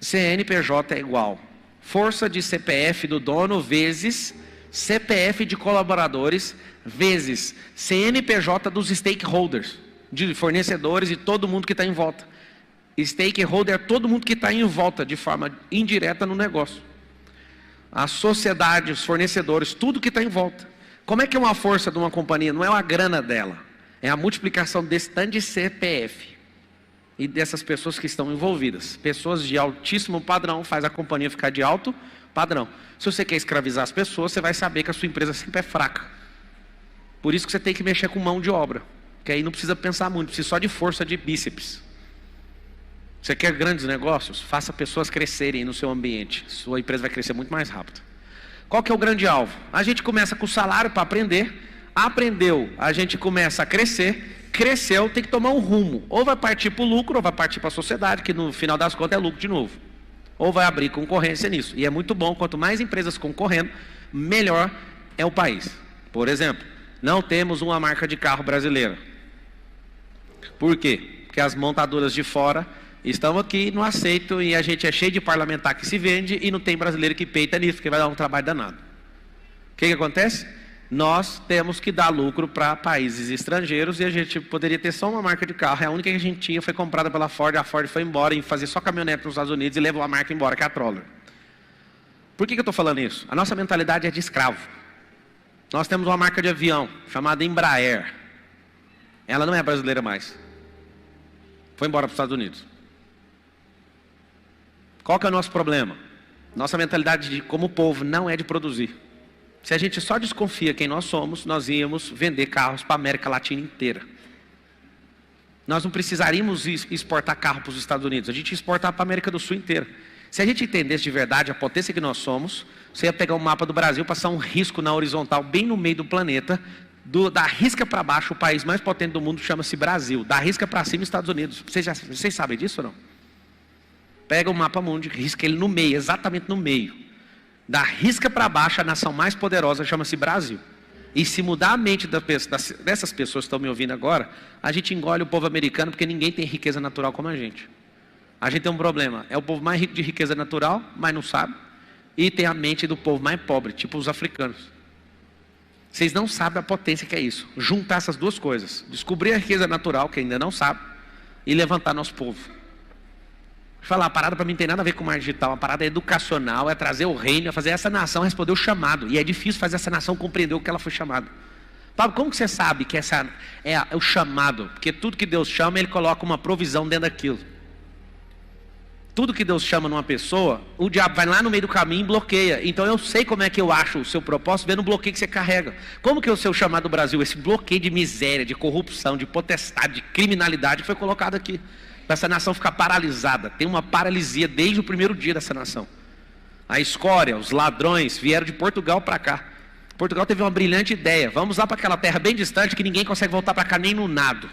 S1: CNPJ é igual, força de CPF do dono vezes CPF de colaboradores, vezes CNPJ dos stakeholders, de fornecedores e todo mundo que está em volta. Stakeholder é todo mundo que está em volta, de forma indireta no negócio. A sociedade, os fornecedores, tudo que está em volta. Como é que é uma força de uma companhia? Não é a grana dela, é a multiplicação desse tanto de CPF e dessas pessoas que estão envolvidas. Pessoas de altíssimo padrão faz a companhia ficar de alto padrão. Se você quer escravizar as pessoas, você vai saber que a sua empresa sempre é fraca. Por isso que você tem que mexer com mão de obra, que aí não precisa pensar muito, precisa só de força de bíceps. Você quer grandes negócios? Faça pessoas crescerem no seu ambiente. Sua empresa vai crescer muito mais rápido. Qual que é o grande alvo? A gente começa com o salário para aprender. Aprendeu, a gente começa a crescer. Cresceu, tem que tomar um rumo. Ou vai partir para o lucro, ou vai partir para a sociedade, que no final das contas é lucro de novo. Ou vai abrir concorrência nisso. E é muito bom, quanto mais empresas concorrendo, melhor é o país. Por exemplo, não temos uma marca de carro brasileira. Por quê? Porque as montadoras de fora estão aqui, não aceitam, e a gente é cheio de parlamentar que se vende e não tem brasileiro que peita nisso, porque vai dar um trabalho danado. O que acontece? Nós temos que dar lucro para países estrangeiros e a gente poderia ter só uma marca de carro. A única que a gente tinha foi comprada pela Ford, a Ford foi embora e fazer só caminhonete nos Estados Unidos e levou a marca embora, que é a Troller. Por que eu estou falando isso? A nossa mentalidade é de escravo. Nós temos uma marca de avião chamada Embraer. Ela não é brasileira mais. Foi embora para os Estados Unidos. Qual que é o nosso problema? Nossa mentalidade como povo não é de produzir. Se a gente só desconfia quem nós somos, nós íamos vender carros para a América Latina inteira. Nós não precisaríamos exportar carro para os Estados Unidos. A gente ia exportar para a América do Sul inteira. Se a gente entendesse de verdade a potência que nós somos, você ia pegar um mapa do Brasil, passar um risco na horizontal, bem no meio do planeta, da risca para baixo, o país mais potente do mundo chama-se Brasil. Da risca para cima, Estados Unidos. Vocês sabem disso ou não? Pega o mapa mundo, risca ele no meio, exatamente no meio. Da risca para baixo, a nação mais poderosa chama-se Brasil. E se mudar a mente dessas pessoas que estão me ouvindo agora, a gente engole o povo americano, porque ninguém tem riqueza natural como a gente. A gente tem um problema, é o povo mais rico de riqueza natural, mas não sabe. E tem a mente do povo mais pobre, tipo os africanos. Vocês não sabem a potência que é isso. Juntar essas duas coisas. Descobrir a riqueza natural, que ainda não sabe, e levantar nosso povo. Falar, a parada para mim não tem nada a ver com marketing digital, a parada é educacional, é trazer o reino, é fazer essa nação responder o chamado. E é difícil fazer essa nação compreender o que ela foi chamada. Pablo, como que você sabe que essa é o chamado? Porque tudo que Deus chama, Ele coloca uma provisão dentro daquilo. Tudo que Deus chama numa pessoa, o diabo vai lá no meio do caminho e bloqueia. Então eu sei como é que eu acho o seu propósito, vendo o bloqueio que você carrega. Como que é o seu chamado do Brasil? Esse bloqueio de miséria, de corrupção, de potestade, de criminalidade que foi colocado aqui. Para essa nação ficar paralisada. Tem uma paralisia desde o primeiro dia dessa nação. A escória, os ladrões vieram de Portugal para cá. Portugal teve uma brilhante ideia. Vamos lá para aquela terra bem distante que ninguém consegue voltar para cá nem no nado.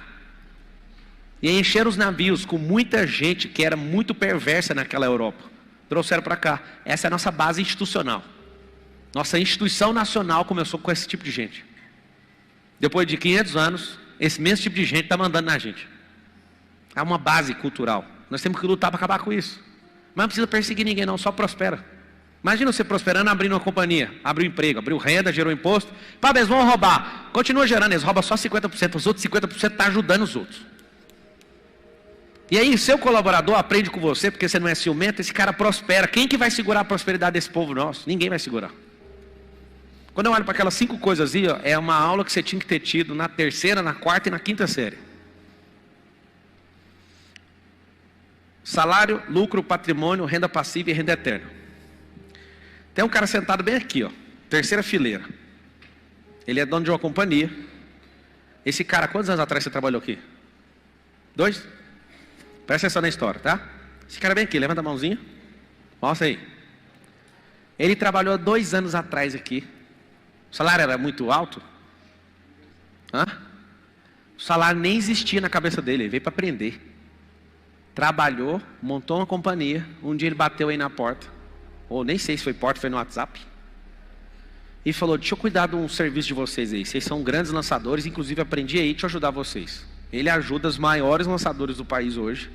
S1: E encheram os navios com muita gente que era muito perversa naquela Europa. Trouxeram para cá. Essa é a nossa base institucional. Nossa instituição nacional começou com esse tipo de gente. Depois de 500 anos, esse mesmo tipo de gente está mandando na gente. É uma base cultural. Nós temos que lutar para acabar com isso. Mas não precisa perseguir ninguém não, só prospera. Imagina você prosperando, abrindo uma companhia, abriu emprego, abriu renda, gerou imposto. Pá, eles vão roubar. Continua gerando, eles roubam só 50%, os outros 50% estão ajudando os outros. E aí, seu colaborador aprende com você, porque você não é ciumento, esse cara prospera. Quem que vai segurar a prosperidade desse povo nosso? Ninguém vai segurar. Quando eu olho para aquelas 5 coisas aí, ó, é uma aula que você tinha que ter tido na 3ª, na 4ª e na 5ª série. Salário, lucro, patrimônio, renda passiva e renda eterna. Tem um cara sentado bem aqui, ó, 3ª fileira. Ele é dono de uma companhia. Esse cara, quantos anos atrás você trabalhou aqui? 2? Presta atenção na história, tá? Esse cara bem aqui, levanta a mãozinha. Mostra aí. Ele trabalhou há 2 anos atrás aqui. O salário era muito alto? Hã? O salário nem existia na cabeça dele, ele veio para aprender. Trabalhou, montou uma companhia. Um dia ele bateu aí na porta, ou nem sei se foi porta, foi no WhatsApp, e falou, deixa eu cuidar de um serviço de vocês aí. Vocês são grandes lançadores, inclusive aprendi aí, deixa eu ajudar vocês. Ele ajuda os maiores lançadores do país hoje.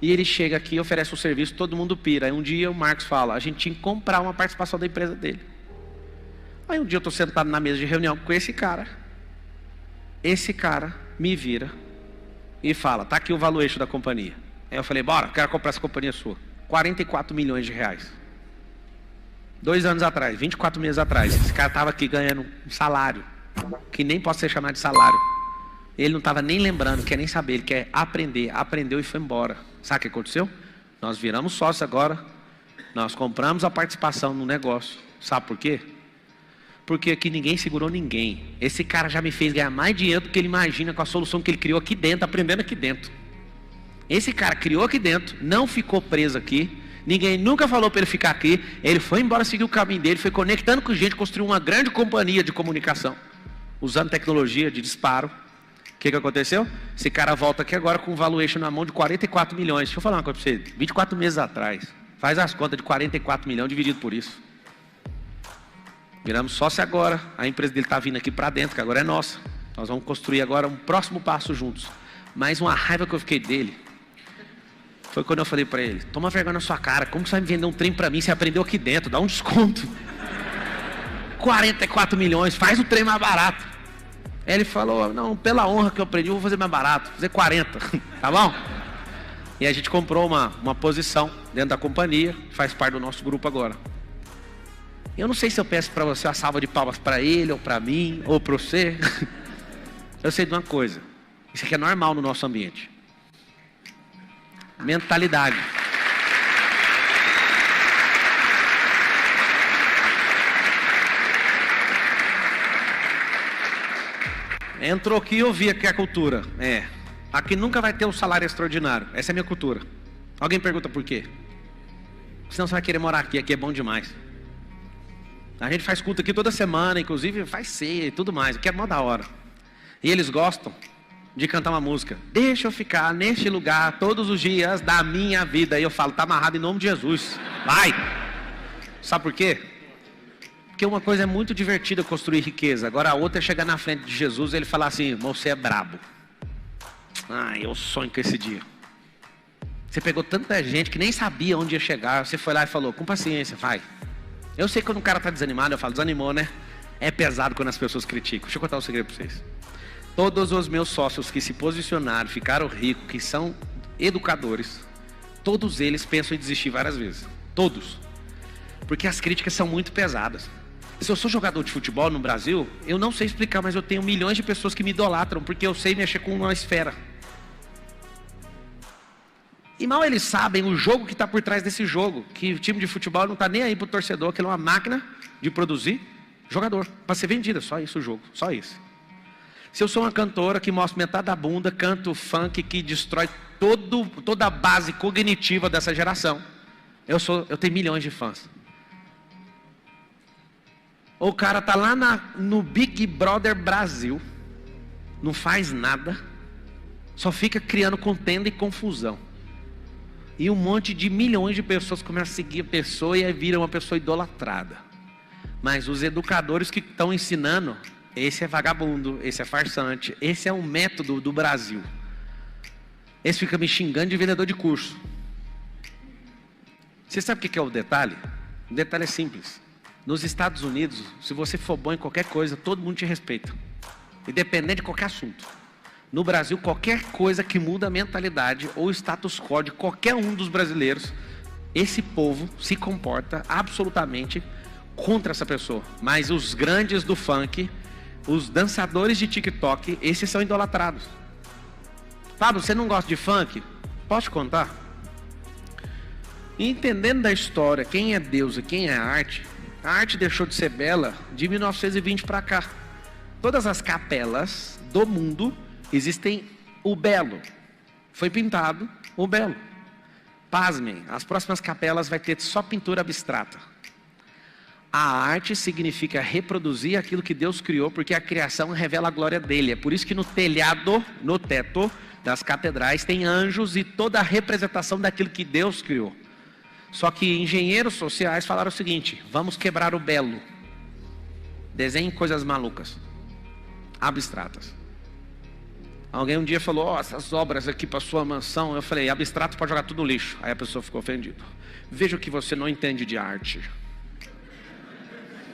S1: E ele chega aqui e oferece um serviço, todo mundo pira. Aí um dia o Marcos fala, a gente tinha que comprar uma participação da empresa dele. Aí um dia eu estou sentado na mesa de reunião com esse cara. Esse cara me vira e fala, tá aqui o valuation da companhia. Aí eu falei, bora, quero comprar essa companhia sua. 44 milhões de reais. 2 anos atrás, 24 meses atrás. Esse cara estava aqui ganhando um salário, que nem pode ser chamado de salário. Ele não estava nem lembrando, quer nem saber, ele quer aprender. Aprendeu e foi embora. Sabe o que aconteceu? Nós viramos sócios agora. Nós compramos a participação no negócio. Sabe por quê? Porque aqui ninguém segurou ninguém. Esse cara já me fez ganhar mais dinheiro do que ele imagina com a solução que ele criou aqui dentro, aprendendo aqui dentro. Esse cara criou aqui dentro, não ficou preso aqui. Ninguém nunca falou para ele ficar aqui. Ele foi embora, seguiu o caminho dele, foi conectando com gente, construiu uma grande companhia de comunicação, usando tecnologia de disparo. O que aconteceu? Esse cara volta aqui agora com um valuation na mão de 44 milhões. Deixa eu falar uma coisa para você. 24 meses atrás. Faz as contas de 44 milhões dividido por isso. Viramos sócio agora. A empresa dele está vindo aqui para dentro, que agora é nossa. Nós vamos construir agora um próximo passo juntos. Mas uma raiva que eu fiquei dele foi quando eu falei para ele, toma vergonha na sua cara, como você vai me vender um trem para mim, você aprendeu aqui dentro, dá um desconto. 44 milhões, faz o trem mais barato. Aí ele falou, não, pela honra que eu aprendi, eu vou fazer mais barato, vou fazer 40, tá bom? E a gente comprou uma posição dentro da companhia, faz parte do nosso grupo agora. Eu não sei se eu peço para você uma salva de palmas para ele, ou para mim, ou para você. Eu sei de uma coisa, isso aqui é normal no nosso ambiente. Mentalidade. Entrou aqui e eu vi aqui a cultura. Aqui nunca vai ter um salário extraordinário. Essa é a minha cultura. Alguém pergunta por quê? Senão você vai querer morar aqui. Aqui é bom demais. A gente faz culto aqui toda semana, inclusive faz ceia e tudo mais. Aqui é mó da hora. E eles gostam de cantar uma música. Deixa eu ficar neste lugar todos os dias da minha vida. E eu falo, tá amarrado em nome de Jesus. Vai! Sabe por quê? Porque uma coisa é muito divertida construir riqueza. Agora a outra é chegar na frente de Jesus e ele falar assim, você é brabo. Ah, eu sonho com esse dia. Você pegou tanta gente que nem sabia onde ia chegar. Você foi lá e falou, com paciência, vai. Eu sei que quando o cara está desanimado, eu falo, desanimou, né? É pesado quando as pessoas criticam. Deixa eu contar um segredo para vocês. Todos os meus sócios que se posicionaram, ficaram ricos, que são educadores, todos eles pensam em desistir várias vezes. Todos. Porque as críticas são muito pesadas. Se eu sou jogador de futebol no Brasil, eu não sei explicar, mas eu tenho milhões de pessoas que me idolatram, porque eu sei mexer com uma esfera. E mal eles sabem o jogo que está por trás desse jogo, que o time de futebol não está nem aí para o torcedor, que ele é uma máquina de produzir jogador, para ser vendida, só isso o jogo, só isso. Se eu sou uma cantora que mostra metade da bunda, canto funk que destrói toda a base cognitiva dessa geração, eu tenho milhões de fãs. Ou o cara está lá no Big Brother Brasil, não faz nada, só fica criando contenda e confusão. E um monte de milhões de pessoas começam a seguir a pessoa e aí vira uma pessoa idolatrada. Mas os educadores que estão ensinando, esse é vagabundo, esse é farsante, esse é um método do Brasil. Esse fica me xingando de vendedor de curso. Você sabe o que é o detalhe? O detalhe é simples. Nos Estados Unidos, se você for bom em qualquer coisa, todo mundo te respeita. Independente de qualquer assunto. No Brasil, qualquer coisa que muda a mentalidade ou o status quo de qualquer um dos brasileiros, esse povo se comporta absolutamente contra essa pessoa. Mas os grandes do funk, os dançadores de TikTok, esses são idolatrados. Pablo, você não gosta de funk? Posso te contar? Entendendo da história, quem é Deus e quem é a arte deixou de ser bela de 1920 para cá. Todas as capelas do mundo existem o belo. Foi pintado o belo. Pasmem, as próximas capelas vai ter só pintura abstrata. A arte significa reproduzir aquilo que Deus criou, porque a criação revela a glória dele. É por isso que no telhado, no teto das catedrais tem anjos e toda a representação daquilo que Deus criou. Só que engenheiros sociais falaram o seguinte, vamos quebrar o belo. Desenhem coisas malucas, abstratas. Alguém um dia falou, essas obras aqui para sua mansão. Eu falei, abstrato pode jogar tudo no lixo. Aí a pessoa ficou ofendida. Veja que você não entende de arte.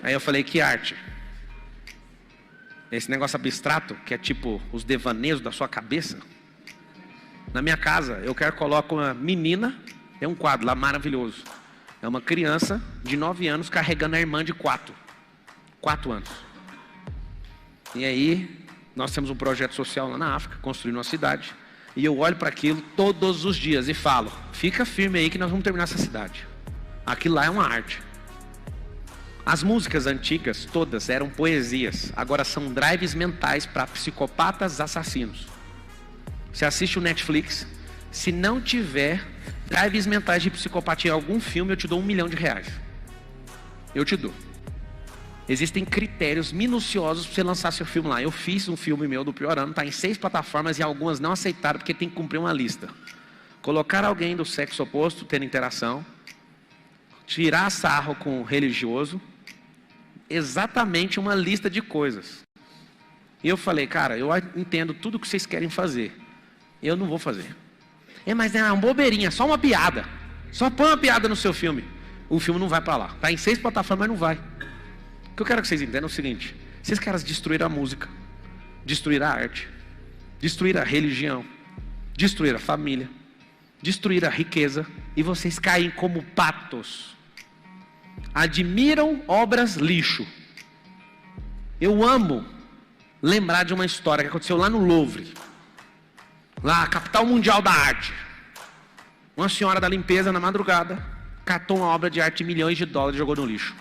S1: Aí eu falei, que arte? Esse negócio abstrato, que é tipo os devaneios da sua cabeça. Na minha casa, eu quero colocar uma menina, é um quadro lá maravilhoso. É uma criança de 9 anos carregando a irmã de 4 anos. E aí, nós temos um projeto social lá na África, construindo uma cidade. E eu olho para aquilo todos os dias e falo, fica firme aí que nós vamos terminar essa cidade. Aquilo lá é uma arte. As músicas antigas, todas, eram poesias. Agora são drives mentais para psicopatas assassinos. Você assiste o Netflix, se não tiver drives mentais de psicopatia em algum filme, eu te dou R$1 milhão. Eu te dou. Existem critérios minuciosos para você lançar seu filme lá. Eu fiz um filme meu do pior ano, está em 6 plataformas e algumas não aceitaram porque tem que cumprir uma lista. Colocar alguém do sexo oposto tendo interação, tirar sarro com o religioso, exatamente uma lista de coisas. E eu falei, cara, eu entendo tudo o que vocês querem fazer. Eu não vou fazer. Mas é uma bobeirinha, só uma piada. Só põe uma piada no seu filme. O filme não vai para lá. Está em 6 plataformas, mas não vai. O que eu quero que vocês entendam é o seguinte. Esses caras destruíram a música, destruíram a arte, destruíram a religião, destruíram a família, destruíram a riqueza. E vocês caem como patos. Admiram obras lixo. Eu amo lembrar de uma história que aconteceu lá no Louvre. Lá, a capital mundial da arte. Uma senhora da limpeza, na madrugada, catou uma obra de arte de milhões de dólares e jogou no lixo.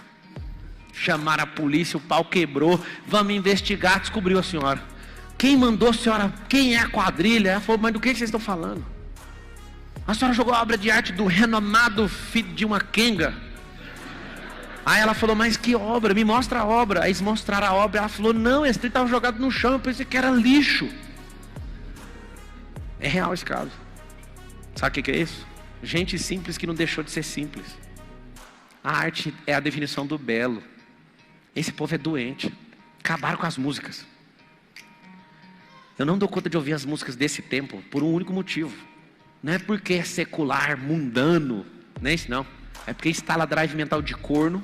S1: Chamaram a polícia, o pau quebrou. Vamos investigar, descobriu a senhora. Quem mandou a senhora? Quem é a quadrilha? Ela falou, mas do que vocês estão falando? A senhora jogou a obra de arte do renomado filho de uma quenga. Aí ela falou, mas que obra? Me mostra a obra. Aí eles mostraram a obra. Ela falou, não, esse trem estava jogado no chão. Eu pensei que era lixo. É real esse caso. Sabe o que é isso? Gente simples que não deixou de ser simples. A arte é a definição do belo. Esse povo é doente. Acabaram com as músicas. Eu não dou conta de ouvir as músicas desse tempo por um único motivo. Não é porque é secular, mundano. Não é isso não. É porque instala drive mental de corno,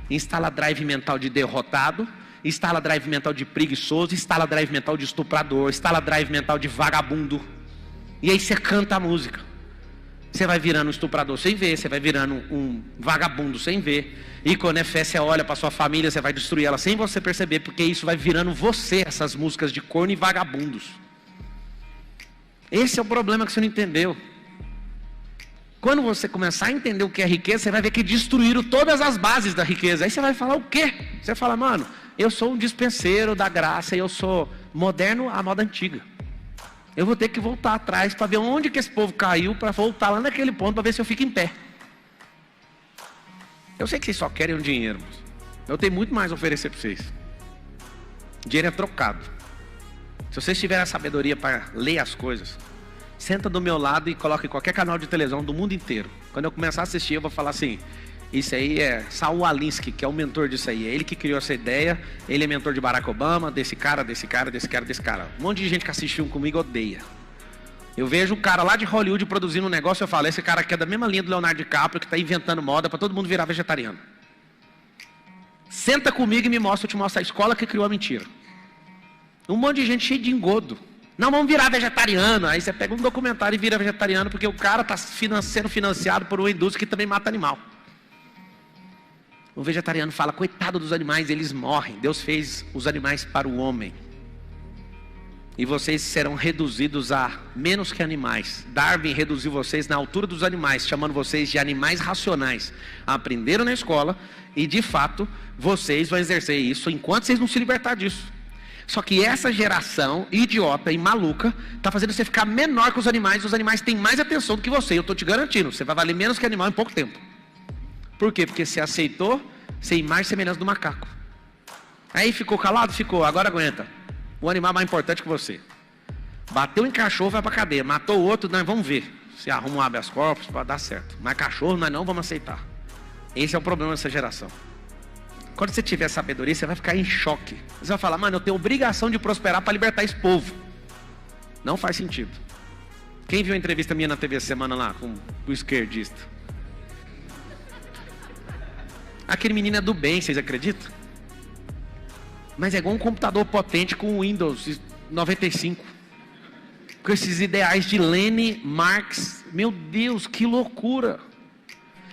S1: instala drive mental de derrotado, instala drive mental de preguiçoso, instala drive mental de estuprador, instala drive mental de vagabundo. E aí você canta a música. Você vai virando um estuprador sem ver, você vai virando um vagabundo sem ver. E quando é fé, você olha para sua família, você vai destruir ela sem você perceber, porque isso vai virando você, essas músicas de corno e vagabundos. Esse é o problema que você não entendeu. Quando você começar a entender o que é riqueza, você vai ver que destruíram todas as bases da riqueza. Aí você vai falar o quê? Você fala, mano, eu sou um dispenseiro da graça e eu sou moderno à moda antiga. Eu vou ter que voltar atrás para ver onde que esse povo caiu, para voltar lá naquele ponto para ver se eu fico em pé. Eu sei que vocês só querem um dinheiro, mas eu tenho muito mais a oferecer para vocês. Dinheiro é trocado. Se vocês tiverem a sabedoria para ler as coisas, senta do meu lado e coloca em qualquer canal de televisão do mundo inteiro. Quando eu começar a assistir, eu vou falar assim, isso aí é Saul Alinsky, que é o mentor disso aí. É ele que criou essa ideia, ele é mentor de Barack Obama, desse cara. Um monte de gente que assiste filme comigo odeia. Eu vejo um cara lá de Hollywood produzindo um negócio, eu falo, esse cara aqui é da mesma linha do Leonardo DiCaprio, que está inventando moda para todo mundo virar vegetariano. Senta comigo e me mostra, eu te mostro a escola que criou a mentira. Um monte de gente cheio de engodo. Não, vamos virar vegetariano. Aí você pega um documentário e vira vegetariano, porque o cara está sendo financiado por uma indústria que também mata animal. O vegetariano fala, coitado dos animais, eles morrem. Deus fez os animais para o homem. E vocês serão reduzidos a menos que animais. Darwin reduziu vocês na altura dos animais, chamando vocês de animais racionais. Aprenderam na escola e, de fato, vocês vão exercer isso enquanto vocês não se libertar disso. Só que essa geração idiota e maluca está fazendo você ficar menor que os animais têm mais atenção do que você. Eu estou te garantindo, você vai valer menos que animal em pouco tempo. Por quê? Porque você aceitou ser imagem e semelhança do macaco. Aí ficou calado? Ficou, agora aguenta. O animal é mais importante que você. Bateu em cachorro, vai para cadeia. Matou o outro, nós vamos ver se arruma um habeas corpus para dar certo. Mas cachorro nós não vamos aceitar. Esse é o problema dessa geração. Quando você tiver sabedoria, você vai ficar em choque. Você vai falar, mano, eu tenho obrigação de prosperar para libertar esse povo. Não faz sentido. Quem viu a entrevista minha na TV essa semana lá, com o esquerdista? Aquele menino é do bem, vocês acreditam? Mas é igual um computador potente com Windows 95. Com esses ideais de Lenin, Marx. Meu Deus, que loucura.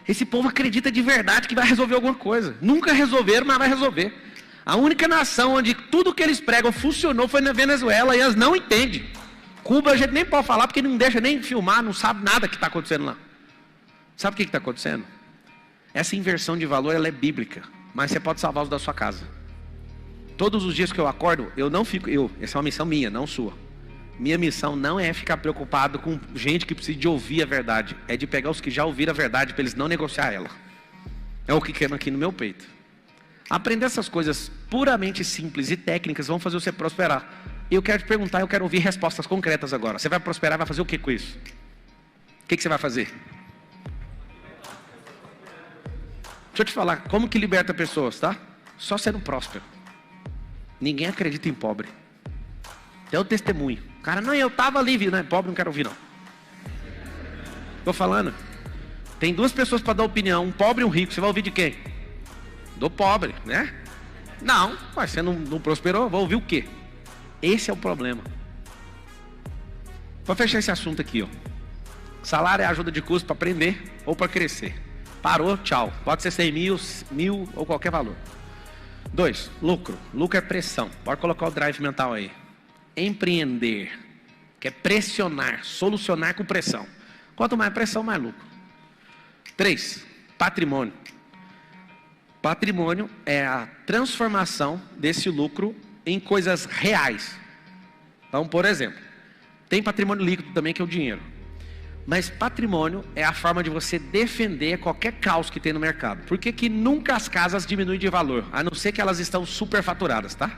S1: Esse povo acredita de verdade que vai resolver alguma coisa. Nunca resolveram, mas vai resolver. A única nação onde tudo que eles pregam funcionou foi na Venezuela e elas não entendem. Cuba a gente nem pode falar porque não deixa nem filmar, não sabe nada que está acontecendo lá. Sabe o que está acontecendo? Essa inversão de valor ela é bíblica, mas você pode salvar os da sua casa. Todos os dias que eu acordo, eu não fico, essa é uma missão minha, não sua. Minha missão não é ficar preocupado com gente que precisa de ouvir a verdade. É de pegar os que já ouviram a verdade para eles não negociar ela. É o que queima aqui no meu peito. Aprender essas coisas puramente simples e técnicas vão fazer você prosperar. E eu quero te perguntar, eu quero ouvir respostas concretas agora. Você vai prosperar, vai fazer o que com isso? O que você vai fazer? Deixa eu te falar, como que liberta pessoas, tá? Só sendo próspero. Ninguém acredita em pobre. É o testemunho. O cara, não, eu estava ali, viu? Não é pobre, não quero ouvir, não. Estou falando. Tem duas pessoas para dar opinião, um pobre e um rico. Você vai ouvir de quem? Do pobre, né? Não, mas você não prosperou, vai ouvir o quê? Esse é o problema. Vou fechar esse assunto aqui, ó. Salário é ajuda de custo para aprender ou para crescer. Parou, tchau. Pode ser 100 mil ou qualquer valor. 2, lucro. Lucro é pressão. Pode colocar o drive mental aí. Empreender, que é pressionar, solucionar com pressão. Quanto mais pressão, mais lucro. 3, patrimônio. Patrimônio é a transformação desse lucro em coisas reais. Então, por exemplo, tem patrimônio líquido também, que é o dinheiro. Mas patrimônio é a forma de você defender qualquer caos que tem no mercado. Por que que nunca as casas diminuem de valor? A não ser que elas estão superfaturadas, tá?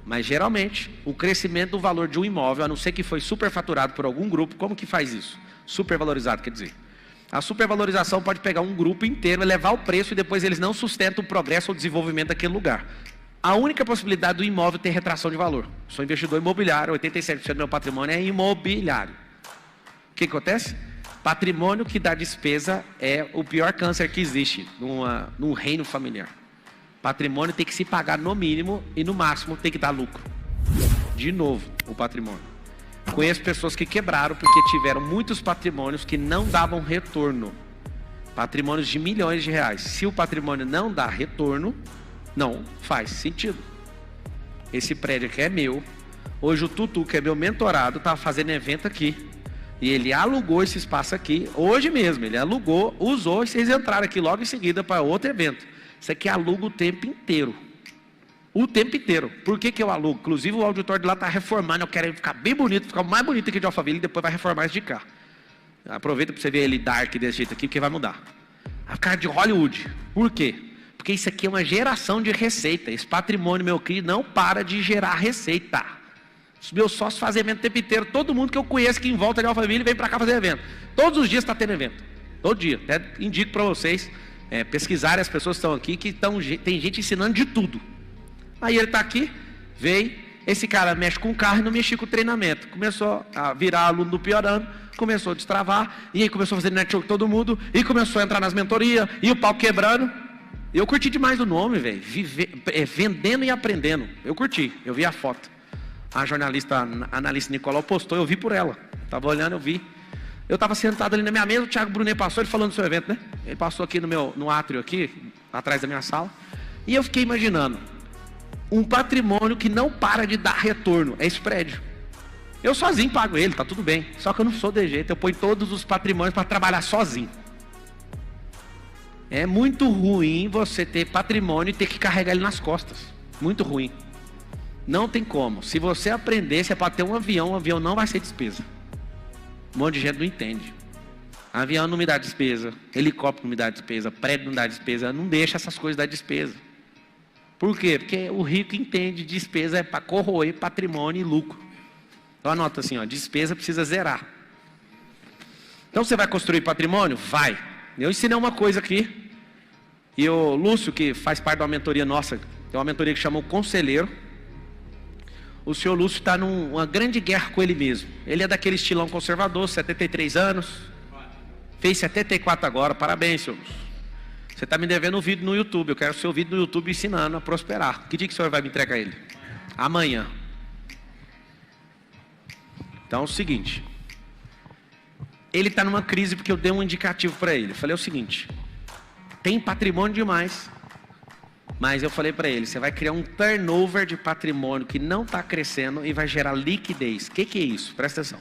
S1: Mas geralmente, o crescimento do valor de um imóvel, a não ser que foi superfaturado por algum grupo, como que faz isso? Supervalorizado, quer dizer. A supervalorização pode pegar um grupo inteiro, elevar o preço e depois eles não sustentam o progresso ou o desenvolvimento daquele lugar. A única possibilidade do imóvel ter retração de valor. Sou investidor imobiliário, 87% do meu patrimônio é imobiliário. O que acontece? Patrimônio que dá despesa é o pior câncer que existe num reino familiar. Patrimônio tem que se pagar no mínimo e no máximo tem que dar lucro. De novo, o patrimônio. Conheço pessoas que quebraram porque tiveram muitos patrimônios que não davam retorno. Patrimônios de milhões de reais. Se o patrimônio não dá retorno, não faz sentido. Esse prédio aqui é meu. Hoje o Tutu, que é meu mentorado, estava fazendo evento aqui. E ele alugou esse espaço aqui, hoje mesmo. Ele alugou, usou e vocês entraram aqui logo em seguida para outro evento. Isso aqui aluga o tempo inteiro. O tempo inteiro. Por que que eu alugo? Inclusive o auditório de lá está reformando. Eu quero ele ficar bem bonito, ficar mais bonito aqui de Alphaville e depois vai reformar esse de cá. Aproveita para você ver ele dark desse jeito aqui, porque vai mudar. Vai ficar de Hollywood. Por quê? Porque isso aqui é uma geração de receita. Esse patrimônio, meu querido, não para de gerar receita. Os meus sócios fazem evento o tempo inteiro. Todo mundo que eu conheço que em volta de Alphaville vem para cá fazer evento. Todos os dias está tendo evento. Todo dia. Até indico para vocês pesquisarem as pessoas que estão aqui, que tem gente ensinando de tudo. Aí ele está aqui, veio. Esse cara mexe com o carro e não mexia com o treinamento. Começou a virar aluno do Piorando, começou a destravar, e aí começou a fazer network com todo mundo, e começou a entrar nas mentorias, e o pau quebrando. Eu curti demais o nome, velho. Vendendo e aprendendo. Eu curti, eu vi a foto. A jornalista, a analista Nicolau postou, eu vi por ela. Estava olhando, eu vi. Eu estava sentado ali na minha mesa, o Thiago Brunet passou, ele falando do seu evento, né? Ele passou aqui no átrio aqui, atrás da minha sala. E eu fiquei imaginando, um patrimônio que não para de dar retorno, é esse prédio. Eu sozinho pago ele, tá tudo bem. Só que eu não sou de jeito, eu ponho todos os patrimônios para trabalhar sozinho. É muito ruim você ter patrimônio e ter que carregar ele nas costas. Muito ruim. Não tem como. Se você aprender, você pode ter um avião não vai ser despesa. Um monte de gente não entende. Avião não me dá despesa, helicóptero não me dá despesa, prédio não dá despesa, não deixa essas coisas dar despesa. Por quê? Porque o rico entende despesa é para corroer patrimônio e lucro. Então anota assim, ó, despesa precisa zerar. Então você vai construir patrimônio? Vai. Eu ensinei uma coisa aqui. E o Lúcio, que faz parte de uma mentoria nossa, tem uma mentoria que chama o Conselheiro. O senhor Lúcio está numa grande guerra com ele mesmo. Ele é daquele estilão conservador, 73 anos. Fez 74 agora, parabéns, senhor Lúcio. Você está me devendo um vídeo no YouTube, eu quero o seu vídeo no YouTube ensinando a prosperar. Que dia que o senhor vai me entregar ele? Amanhã. Então é o seguinte. Ele está numa crise porque eu dei um indicativo para ele. Eu falei o seguinte, tem patrimônio demais. Mas eu falei para ele, você vai criar um turnover de patrimônio que não está crescendo e vai gerar liquidez. O que é isso? Presta atenção.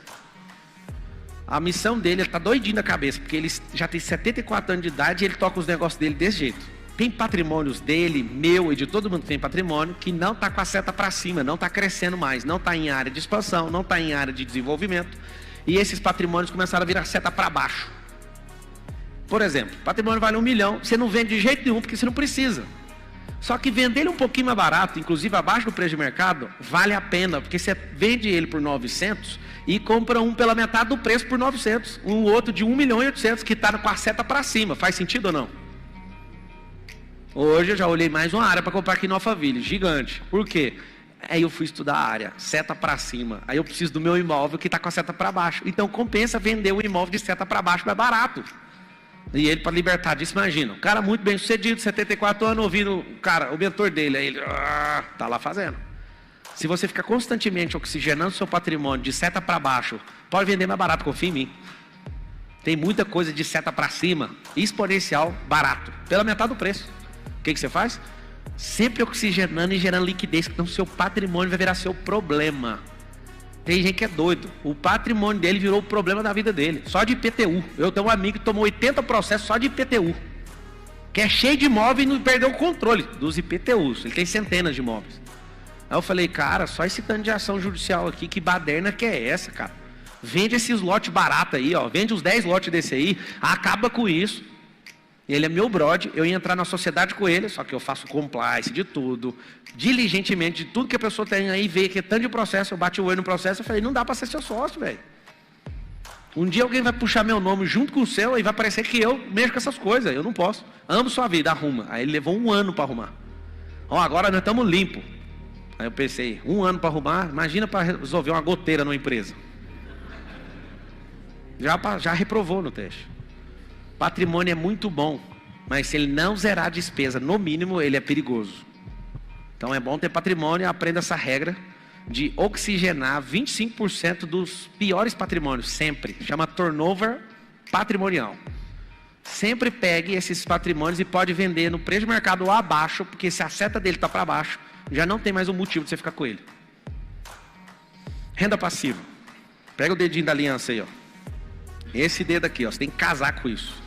S1: A missão dele, ele está doidinho da cabeça, porque ele já tem 74 anos de idade e ele toca os negócios dele desse jeito. Tem patrimônios dele, meu e de todo mundo que tem patrimônio, que não está com a seta para cima, não está crescendo mais, não está em área de expansão, não está em área de desenvolvimento. E esses patrimônios começaram a virar seta para baixo. Por exemplo, patrimônio vale 1 milhão, você não vende de jeito nenhum porque você não precisa. Só que vender ele um pouquinho mais barato, inclusive abaixo do preço de mercado, vale a pena, porque você vende ele por 900 e compra um pela metade do preço por 900. Um outro de 1 milhão e 800 que está com a seta para cima. Faz sentido ou não? Hoje eu já olhei mais uma área para comprar aqui no Alphaville, gigante. Por quê? Aí eu fui estudar a área, seta para cima. Aí eu preciso do meu imóvel que está com a seta para baixo. Então compensa vender o imóvel de seta para baixo, mais barato. E ele, para libertar disso, imagina, um cara muito bem sucedido, 74 anos, ouvindo o mentor dele, aí ele tá lá fazendo. Se você ficar constantemente oxigenando seu patrimônio de seta para baixo, pode vender mais barato, confia em mim. Tem muita coisa de seta para cima, exponencial, barato, pela metade do preço. O que você faz? Sempre oxigenando e gerando liquidez, então seu patrimônio vai virar seu problema. Tem gente que é doido. O patrimônio dele virou o problema da vida dele. Só de IPTU. Eu tenho um amigo que tomou 80 processos só de IPTU. Que é cheio de imóveis e não perdeu o controle dos IPTUs. Ele tem centenas de imóveis. Aí eu falei, cara, só esse tanto de ação judicial aqui, que baderna que é essa, cara? Vende esses lotes baratos aí, ó. Vende os 10 lotes desse aí, acaba com isso. Ele é meu brother, eu ia entrar na sociedade com ele, só que eu faço compliance de tudo, diligentemente, de tudo que a pessoa tem aí, vê que é tanto de processo, eu bati o olho no processo, eu falei, não dá para ser seu sócio, velho. Um dia alguém vai puxar meu nome junto com o seu e vai parecer que eu mexo com essas coisas, eu não posso. Amo sua vida, arruma. Aí ele levou 1 ano para arrumar. Ó, agora nós estamos limpos. Aí eu pensei, 1 ano para arrumar, imagina para resolver uma goteira numa empresa. Já reprovou no teste. Patrimônio é muito bom, mas se ele não zerar a despesa, no mínimo, ele é perigoso. Então é bom ter patrimônio, aprenda essa regra de oxigenar 25% dos piores patrimônios, sempre. Chama turnover patrimonial. Sempre pegue esses patrimônios e pode vender no preço de mercado ou abaixo, porque se a seta dele está para baixo, já não tem mais um motivo de você ficar com ele. Renda passiva. Pega o dedinho da aliança aí, ó. Esse dedo aqui, ó, você tem que casar com isso.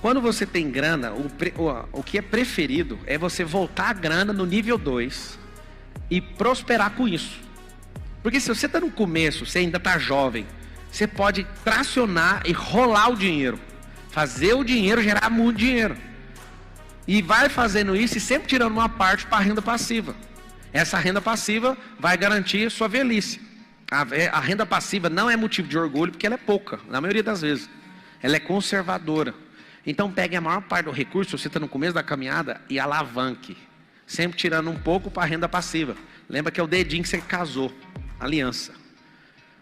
S1: Quando você tem grana, o que é preferido é você voltar a grana no nível 2 e prosperar com isso. Porque se você está no começo, você ainda está jovem, você pode tracionar e rolar o dinheiro. Fazer o dinheiro gerar muito dinheiro. E vai fazendo isso e sempre tirando uma parte para a renda passiva. Essa renda passiva vai garantir sua velhice. A renda passiva não é motivo de orgulho porque ela é pouca, na maioria das vezes. Ela é conservadora. Então pegue a maior parte do recurso, você está no começo da caminhada, e alavanque. Sempre tirando um pouco para a renda passiva. Lembra que é o dedinho que você casou. Aliança.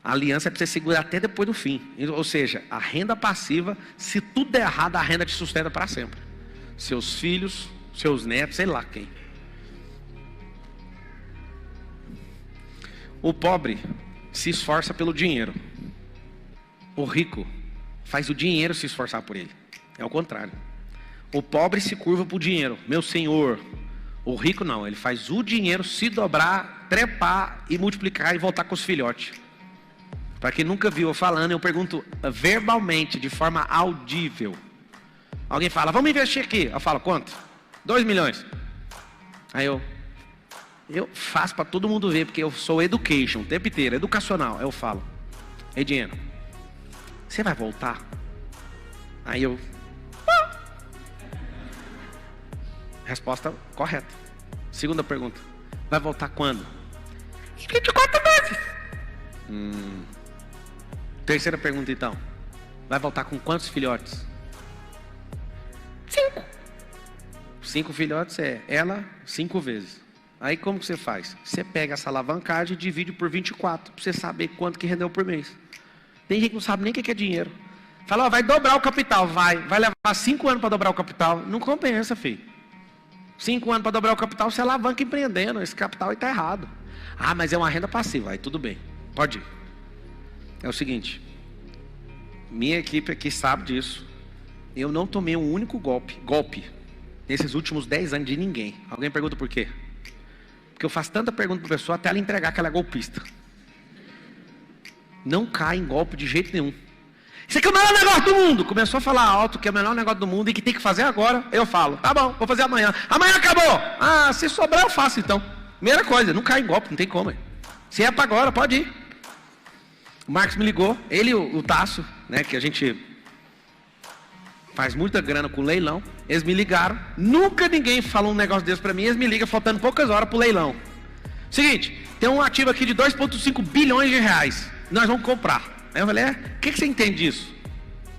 S1: A aliança é para você segurar até depois do fim. Ou seja, a renda passiva, se tudo der errado, a renda te sustenta para sempre. Seus filhos, seus netos, sei lá quem. O pobre se esforça pelo dinheiro. O rico faz o dinheiro se esforçar por ele. É o contrário. O pobre se curva para o dinheiro. Meu senhor. O rico não. Ele faz o dinheiro se dobrar, trepar e multiplicar e voltar com os filhotes. Para quem nunca viu eu falando, eu pergunto verbalmente, de forma audível. Alguém fala, vamos investir aqui. Eu falo, quanto? 2 milhões. Aí eu faço para todo mundo ver, porque eu sou education, o tempo inteiro, educacional. Aí eu falo, ei dinheiro, você vai voltar? Aí eu... Resposta correta. Segunda pergunta, vai voltar quando? 24 meses. Terceira pergunta então, vai voltar com quantos filhotes? 5. 5 filhotes é ela 5 vezes. Aí como que você faz? Você pega essa alavancagem e divide por 24, para você saber quanto que rendeu por mês. Tem gente que não sabe nem o que é dinheiro. Fala, ó, vai dobrar o capital, vai levar 5 anos para dobrar o capital. Não compensa, filho. 5 anos para dobrar o capital, você alavanca empreendendo, esse capital aí está errado. Ah, mas é uma renda passiva, aí tudo bem, pode ir. É o seguinte, minha equipe aqui sabe disso. Eu não tomei um único golpe, nesses últimos 10 anos de ninguém. Alguém pergunta por quê? Porque eu faço tanta pergunta para a pessoa até ela entregar que ela é golpista. Não cai em golpe de jeito nenhum. Isso aqui é o melhor negócio do mundo. Começou a falar alto que é o melhor negócio do mundo e que tem que fazer agora. Eu falo, tá bom, vou fazer amanhã. Amanhã acabou. Ah, se sobrar eu faço então. Primeira coisa, não cai em golpe, não tem como. Se é para agora, pode ir. O Marcos me ligou, ele e o Tasso, né, que a gente faz muita grana com leilão. Eles me ligaram. Nunca ninguém falou um negócio desse para mim. Eles me ligam faltando poucas horas pro leilão. Seguinte, tem um ativo aqui de 2,5 bilhões de reais. Nós vamos comprar. Aí eu falei, o que você entende disso?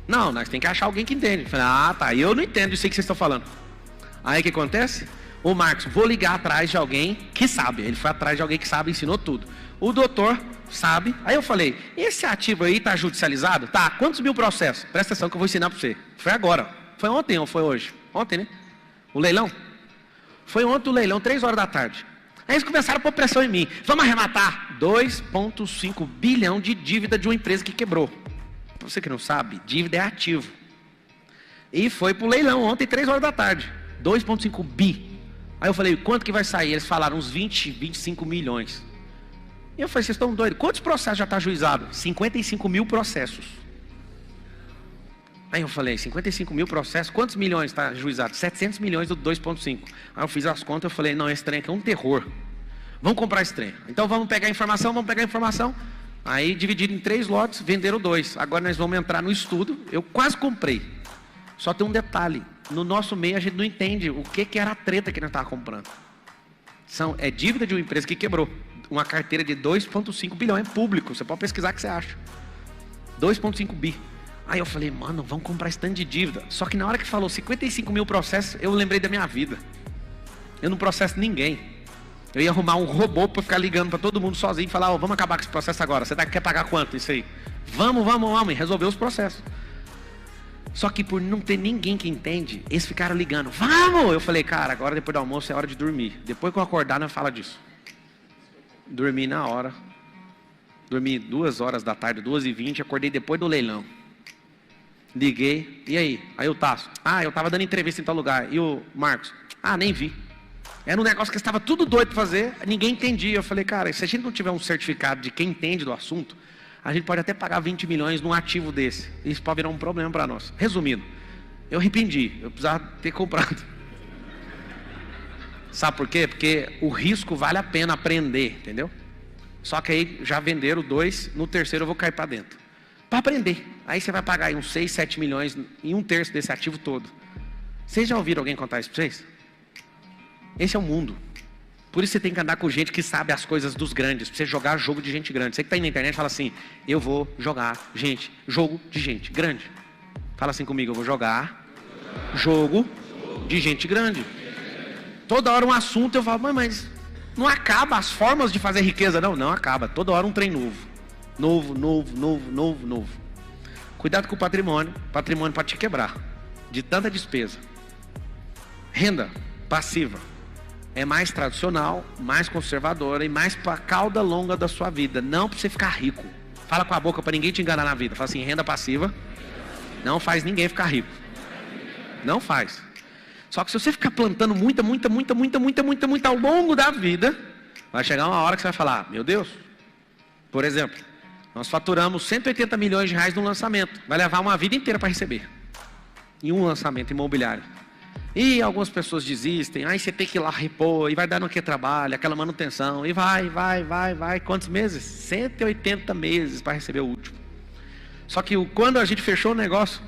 S1: Não, nós tem que achar alguém que entende. Eu falei, ah, tá, eu não entendo isso aí que vocês estão falando. Aí o que acontece? O Marcos, vou ligar atrás de alguém que sabe. Ele foi atrás de alguém que sabe, ensinou tudo. O doutor sabe. Aí eu falei, esse ativo aí tá judicializado? Tá, quantos mil processos? Presta atenção que eu vou ensinar para você. Foi agora. Foi ontem ou foi hoje? Ontem, né? O leilão? Foi ontem o leilão, 3 horas da tarde. Aí eles começaram a pôr pressão em mim. Vamos arrematar 2,5 bilhão de dívida de uma empresa que quebrou. Pra você que não sabe, dívida é ativo. E foi pro leilão ontem, 3 horas da tarde. 2,5 bi. Aí eu falei, quanto que vai sair? Eles falaram uns 25 milhões. E eu falei, vocês estão doidos? Quantos processos já está ajuizado? 55 mil processos. Aí eu falei, 55 mil processos, quantos milhões está ajuizado? 700 milhões do 2,5. Aí eu fiz as contas, eu falei, não, esse trem aqui é um terror. Vamos comprar esse trem. Então vamos pegar a informação. Aí dividiram em 3 lotes, venderam 2. Agora nós vamos entrar no estudo. Eu quase comprei. Só tem um detalhe. No nosso meio a gente não entende o que era a treta que nós estávamos comprando. É dívida de uma empresa que quebrou. Uma carteira de 2,5 bilhões, é público. Você pode pesquisar o que você acha. 2,5 bi. Aí eu falei, mano, vamos comprar esse tanto de dívida. Só que na hora que falou 55 mil processos, eu lembrei da minha vida. Eu não processo ninguém. Eu ia arrumar um robô para ficar ligando para todo mundo sozinho e falar, vamos acabar com esse processo agora. Você quer pagar quanto isso aí? Vamos. E resolver os processos. Só que por não ter ninguém que entende, eles ficaram ligando, vamos! Eu falei, cara, agora depois do almoço é hora de dormir. Depois que eu acordar, nós fala disso. Dormi na hora. Dormi 2 horas da tarde, 2h20, acordei depois do leilão. Liguei, e aí? Aí o Tasso, eu tava dando entrevista em tal lugar. E o Marcos, nem vi. Era um negócio que estava tudo doido para fazer, ninguém entendia. Eu falei, cara, se a gente não tiver um certificado de quem entende do assunto, a gente pode até pagar 20 milhões num ativo desse. Isso pode virar um problema para nós. Resumindo, eu arrependi, eu precisava ter comprado. Sabe por quê? Porque o risco vale a pena aprender, entendeu? Só que aí já venderam 2, no terceiro eu vou cair para dentro. Para aprender. Aí você vai pagar aí uns 6, 7 milhões em 1/3 desse ativo todo. Vocês já ouviram alguém contar isso para vocês? Esse é o mundo. Por isso você tem que andar com gente que sabe as coisas dos grandes. Pra você jogar jogo de gente grande. Você que está aí na internet fala assim, eu vou jogar jogo de gente grande. Fala assim comigo, eu vou jogar jogo de gente grande. Toda hora um assunto eu falo, mas não acaba as formas de fazer riqueza. Não acaba. Toda hora um trem novo. Novo. Cuidado com o patrimônio. Patrimônio pode te quebrar. De tanta despesa. Renda passiva. É mais tradicional, mais conservadora e mais para a cauda longa da sua vida. Não para você ficar rico. Fala com a boca para ninguém te enganar na vida. Fala assim, renda passiva não faz ninguém ficar rico. Não faz. Só que se você ficar plantando muita ao longo da vida, vai chegar uma hora que você vai falar, meu Deus. Por exemplo, nós faturamos 180 milhões de reais no lançamento. Vai levar uma vida inteira para receber. Em um lançamento imobiliário. E algumas pessoas desistem, aí você tem que ir lá repor, e vai dar no que trabalho, aquela manutenção, e vai. Quantos meses? 180 meses para receber o último. Só que quando a gente fechou o negócio,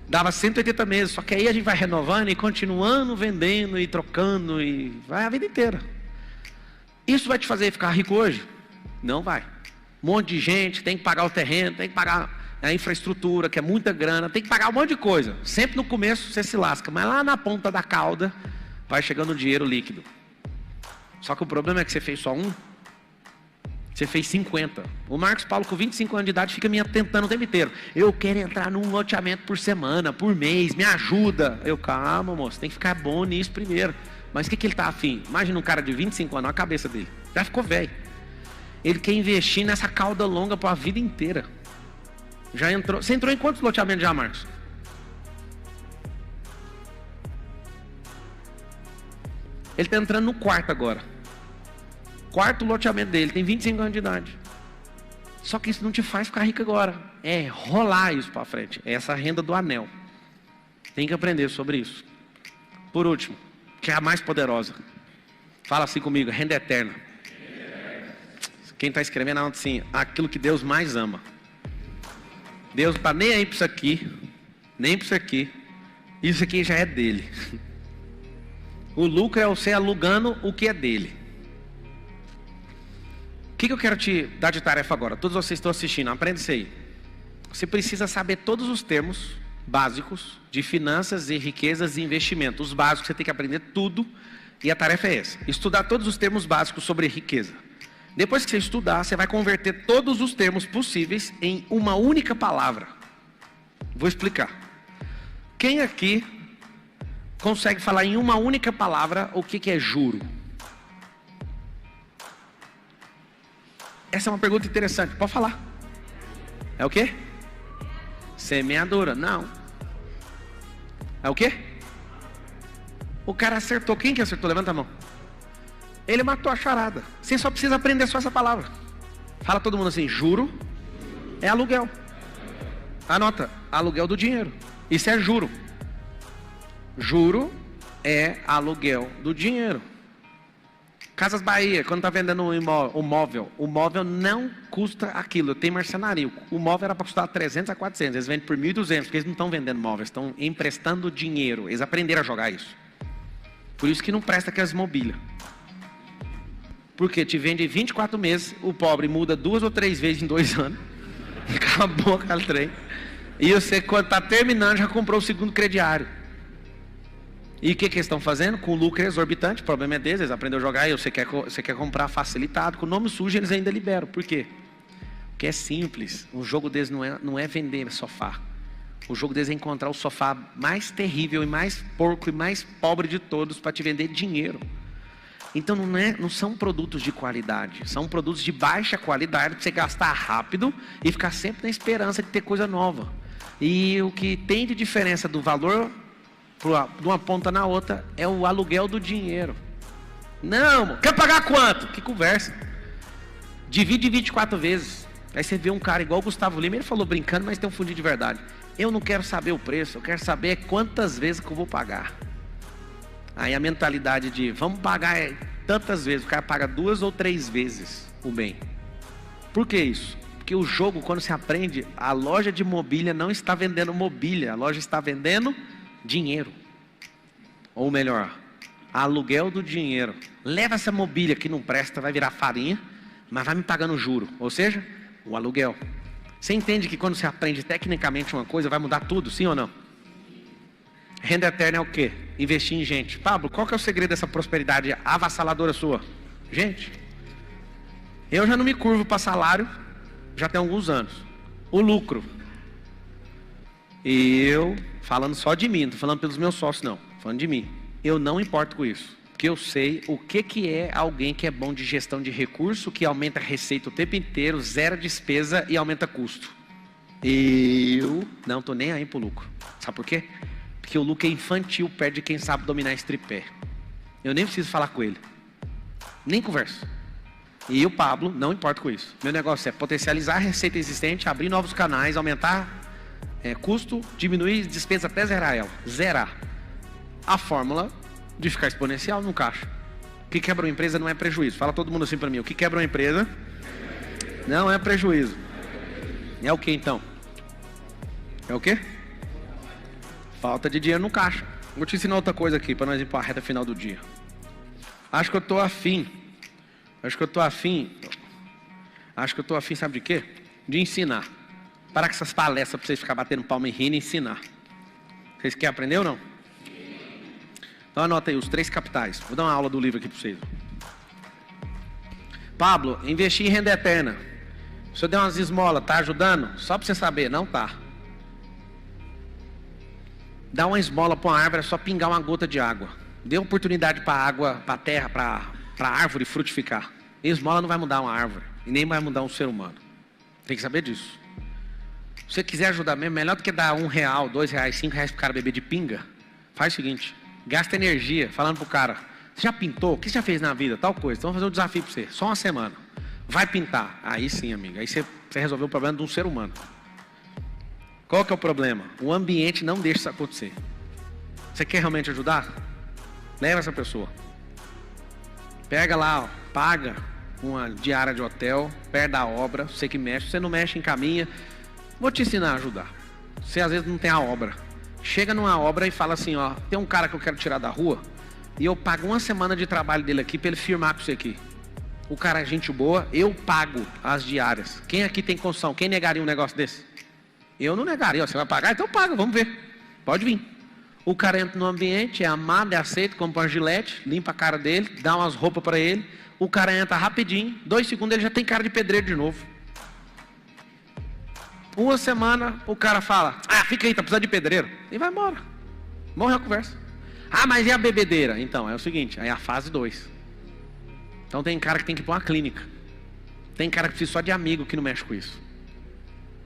S1: dava 180 meses, só que aí a gente vai renovando e continuando vendendo e trocando, e vai a vida inteira. Isso vai te fazer ficar rico hoje? Não vai. Um monte de gente, tem que pagar o terreno, tem que pagar a infraestrutura, que é muita grana, tem que pagar um monte de coisa. Sempre no começo você se lasca, mas lá na ponta da cauda vai chegando o dinheiro líquido. Só que o problema é que você fez só um, você fez 50. O Marcos Paulo com 25 anos de idade fica me tentando o tempo inteiro. Eu quero entrar num loteamento por semana, por mês, me ajuda. Eu, calma moço, tem que ficar bom nisso primeiro. Mas o que ele tá afim? Imagina um cara de 25 anos, a cabeça dele, já ficou velho. Ele quer investir nessa cauda longa para a vida inteira. Já entrou. Você entrou em quantos loteamentos já, Marcos? Ele está entrando no 4º agora. 4º loteamento dele, tem 25 anos de idade. Só que isso não te faz ficar rico agora. É rolar isso para frente. É essa renda do anel. Tem que aprender sobre isso. Por último, que é a mais poderosa. Fala assim comigo, renda eterna. Quem está escrevendo assim, aquilo que Deus mais ama. Deus não está nem aí para isso aqui, nem para isso aqui. Isso aqui já é dele. O lucro é você alugando o que é dele. O que eu quero te dar de tarefa agora? Todos vocês estão assistindo, aprenda isso aí. Você precisa saber todos os termos básicos de finanças e riquezas e investimentos. Os básicos você tem que aprender tudo. E a tarefa é essa: estudar todos os termos básicos sobre riqueza. Depois que você estudar, você vai converter todos os termos possíveis em uma única palavra. Vou explicar. Quem aqui consegue falar em uma única palavra o que é juro? Essa é uma pergunta interessante. Pode falar. É o quê? Semeadura. Não. É o quê? O cara acertou. Quem que acertou? Levanta a mão. Ele matou a charada. Você só precisa aprender só essa palavra. Fala todo mundo assim, juro é aluguel. Anota, aluguel do dinheiro. Isso é juro. Juro é aluguel do dinheiro. Casas Bahia, quando está vendendo o móvel não custa aquilo, tem marcenaria. O móvel era para custar 300 a 400, eles vendem por 1.200, porque eles não estão vendendo móveis, estão emprestando dinheiro. Eles aprenderam a jogar isso. Por isso que não presta aquelas mobílias. Porque te vende 24 meses, o pobre muda 2 ou 3 vezes em 2 anos. Acabou aquele trem. E você, quando está terminando, já comprou o segundo crediário. E o que eles estão fazendo? Com lucro exorbitante, o problema é deles, eles aprenderam a jogar e você quer comprar facilitado. Com o nome sujo eles ainda liberam. Por quê? Porque é simples. O jogo deles não é vender sofá. O jogo deles é encontrar o sofá mais terrível e mais porco e mais pobre de todos para te vender dinheiro. Então não são produtos de qualidade, são produtos de baixa qualidade para você gastar rápido e ficar sempre na esperança de ter coisa nova. E o que tem de diferença do valor de uma ponta na outra é o aluguel do dinheiro. Não, quer pagar quanto? Que conversa. Divide 24 vezes. Aí você vê um cara igual o Gustavo Lima, ele falou brincando, mas tem um fundinho de verdade. Eu não quero saber o preço, eu quero saber quantas vezes que eu vou pagar. Aí a mentalidade de vamos pagar tantas vezes, o cara paga 2 ou 3 vezes o bem. Por que isso? Porque o jogo, quando se aprende, a loja de mobília não está vendendo mobília, a loja está vendendo dinheiro. Ou melhor, aluguel do dinheiro. Leva essa mobília que não presta, vai virar farinha, mas vai me pagando juro. Ou seja, o aluguel. Você entende que quando você aprende tecnicamente uma coisa, vai mudar tudo, sim ou não? Renda eterna é o quê? Investir em gente. Pablo, qual que é o segredo dessa prosperidade avassaladora sua? Gente, eu já não me curvo para salário, já tem alguns anos. O lucro. E eu, falando só de mim, não estou falando pelos meus sócios não, falando de mim. Eu não importo com isso, porque eu sei o que é alguém que é bom de gestão de recurso, que aumenta a receita o tempo inteiro, zera despesa e aumenta custo. Eu não estou nem aí pro lucro. Sabe por quê? Porque o lucro é infantil perto de quem sabe dominar esse tripé. Eu nem preciso falar com ele. Nem converso. E o Pablo, não importa com isso. Meu negócio é potencializar a receita existente, abrir novos canais, aumentar custo, diminuir despesa até zerar ela. Zerar. A fórmula de ficar exponencial no caixa. O que quebra uma empresa não é prejuízo. Fala todo mundo assim para mim. O que quebra uma empresa não é prejuízo. É o que então? É o quê? Falta de dinheiro no caixa. Vou te ensinar outra coisa aqui para nós ir para a reta final do dia. Acho que eu estou afim, sabe de quê? De ensinar. Parar com essas palestras para vocês ficarem batendo palma e rindo e ensinar. Vocês querem aprender ou não? Então anota aí os 3 capitais. Vou dar uma aula do livro aqui para vocês. Pablo, investir em renda eterna. Se eu der umas esmolas, tá ajudando? Só para você saber, não tá. Dá uma esmola para uma árvore, é só pingar uma gota de água. Dê oportunidade para a água, para a terra, para a árvore frutificar. Esmola não vai mudar uma árvore e nem vai mudar um ser humano. Tem que saber disso. Se você quiser ajudar mesmo, melhor do que dar R$1, R$2, R$5 para o cara beber de pinga. Faz o seguinte, gasta energia falando pro cara, você já pintou? O que você já fez na vida? Tal coisa. Então vamos fazer um desafio para você, só uma semana. Vai pintar. Aí sim, amigo. Aí você resolveu o problema de um ser humano. Qual que é o problema? O ambiente não deixa isso acontecer. Você quer realmente ajudar? Leva essa pessoa. Pega lá, ó, paga uma diária de hotel, perto da obra, você que mexe. Você não mexe, encaminha. Vou te ensinar a ajudar. Você às vezes não tem a obra. Chega numa obra e fala assim, ó, tem um cara que eu quero tirar da rua e eu pago uma semana de trabalho dele aqui para ele firmar com você aqui. O cara é gente boa, eu pago as diárias. Quem aqui tem condição? Quem negaria um negócio desse? Eu não negaria. Você vai pagar? Então paga, vamos ver. Pode vir. O cara entra no ambiente, é amado, é aceito, compra uma gilete, limpa a cara dele, dá umas roupas para ele. O cara entra rapidinho, 2 segundos ele já tem cara de pedreiro de novo. Uma semana o cara fala, fica aí, tá precisando de pedreiro. E vai embora. Morre a conversa. Mas e a bebedeira? Então, é o seguinte, aí é a fase 2. Então tem cara que tem que ir para uma clínica. Tem cara que precisa só de amigo que não mexe com isso.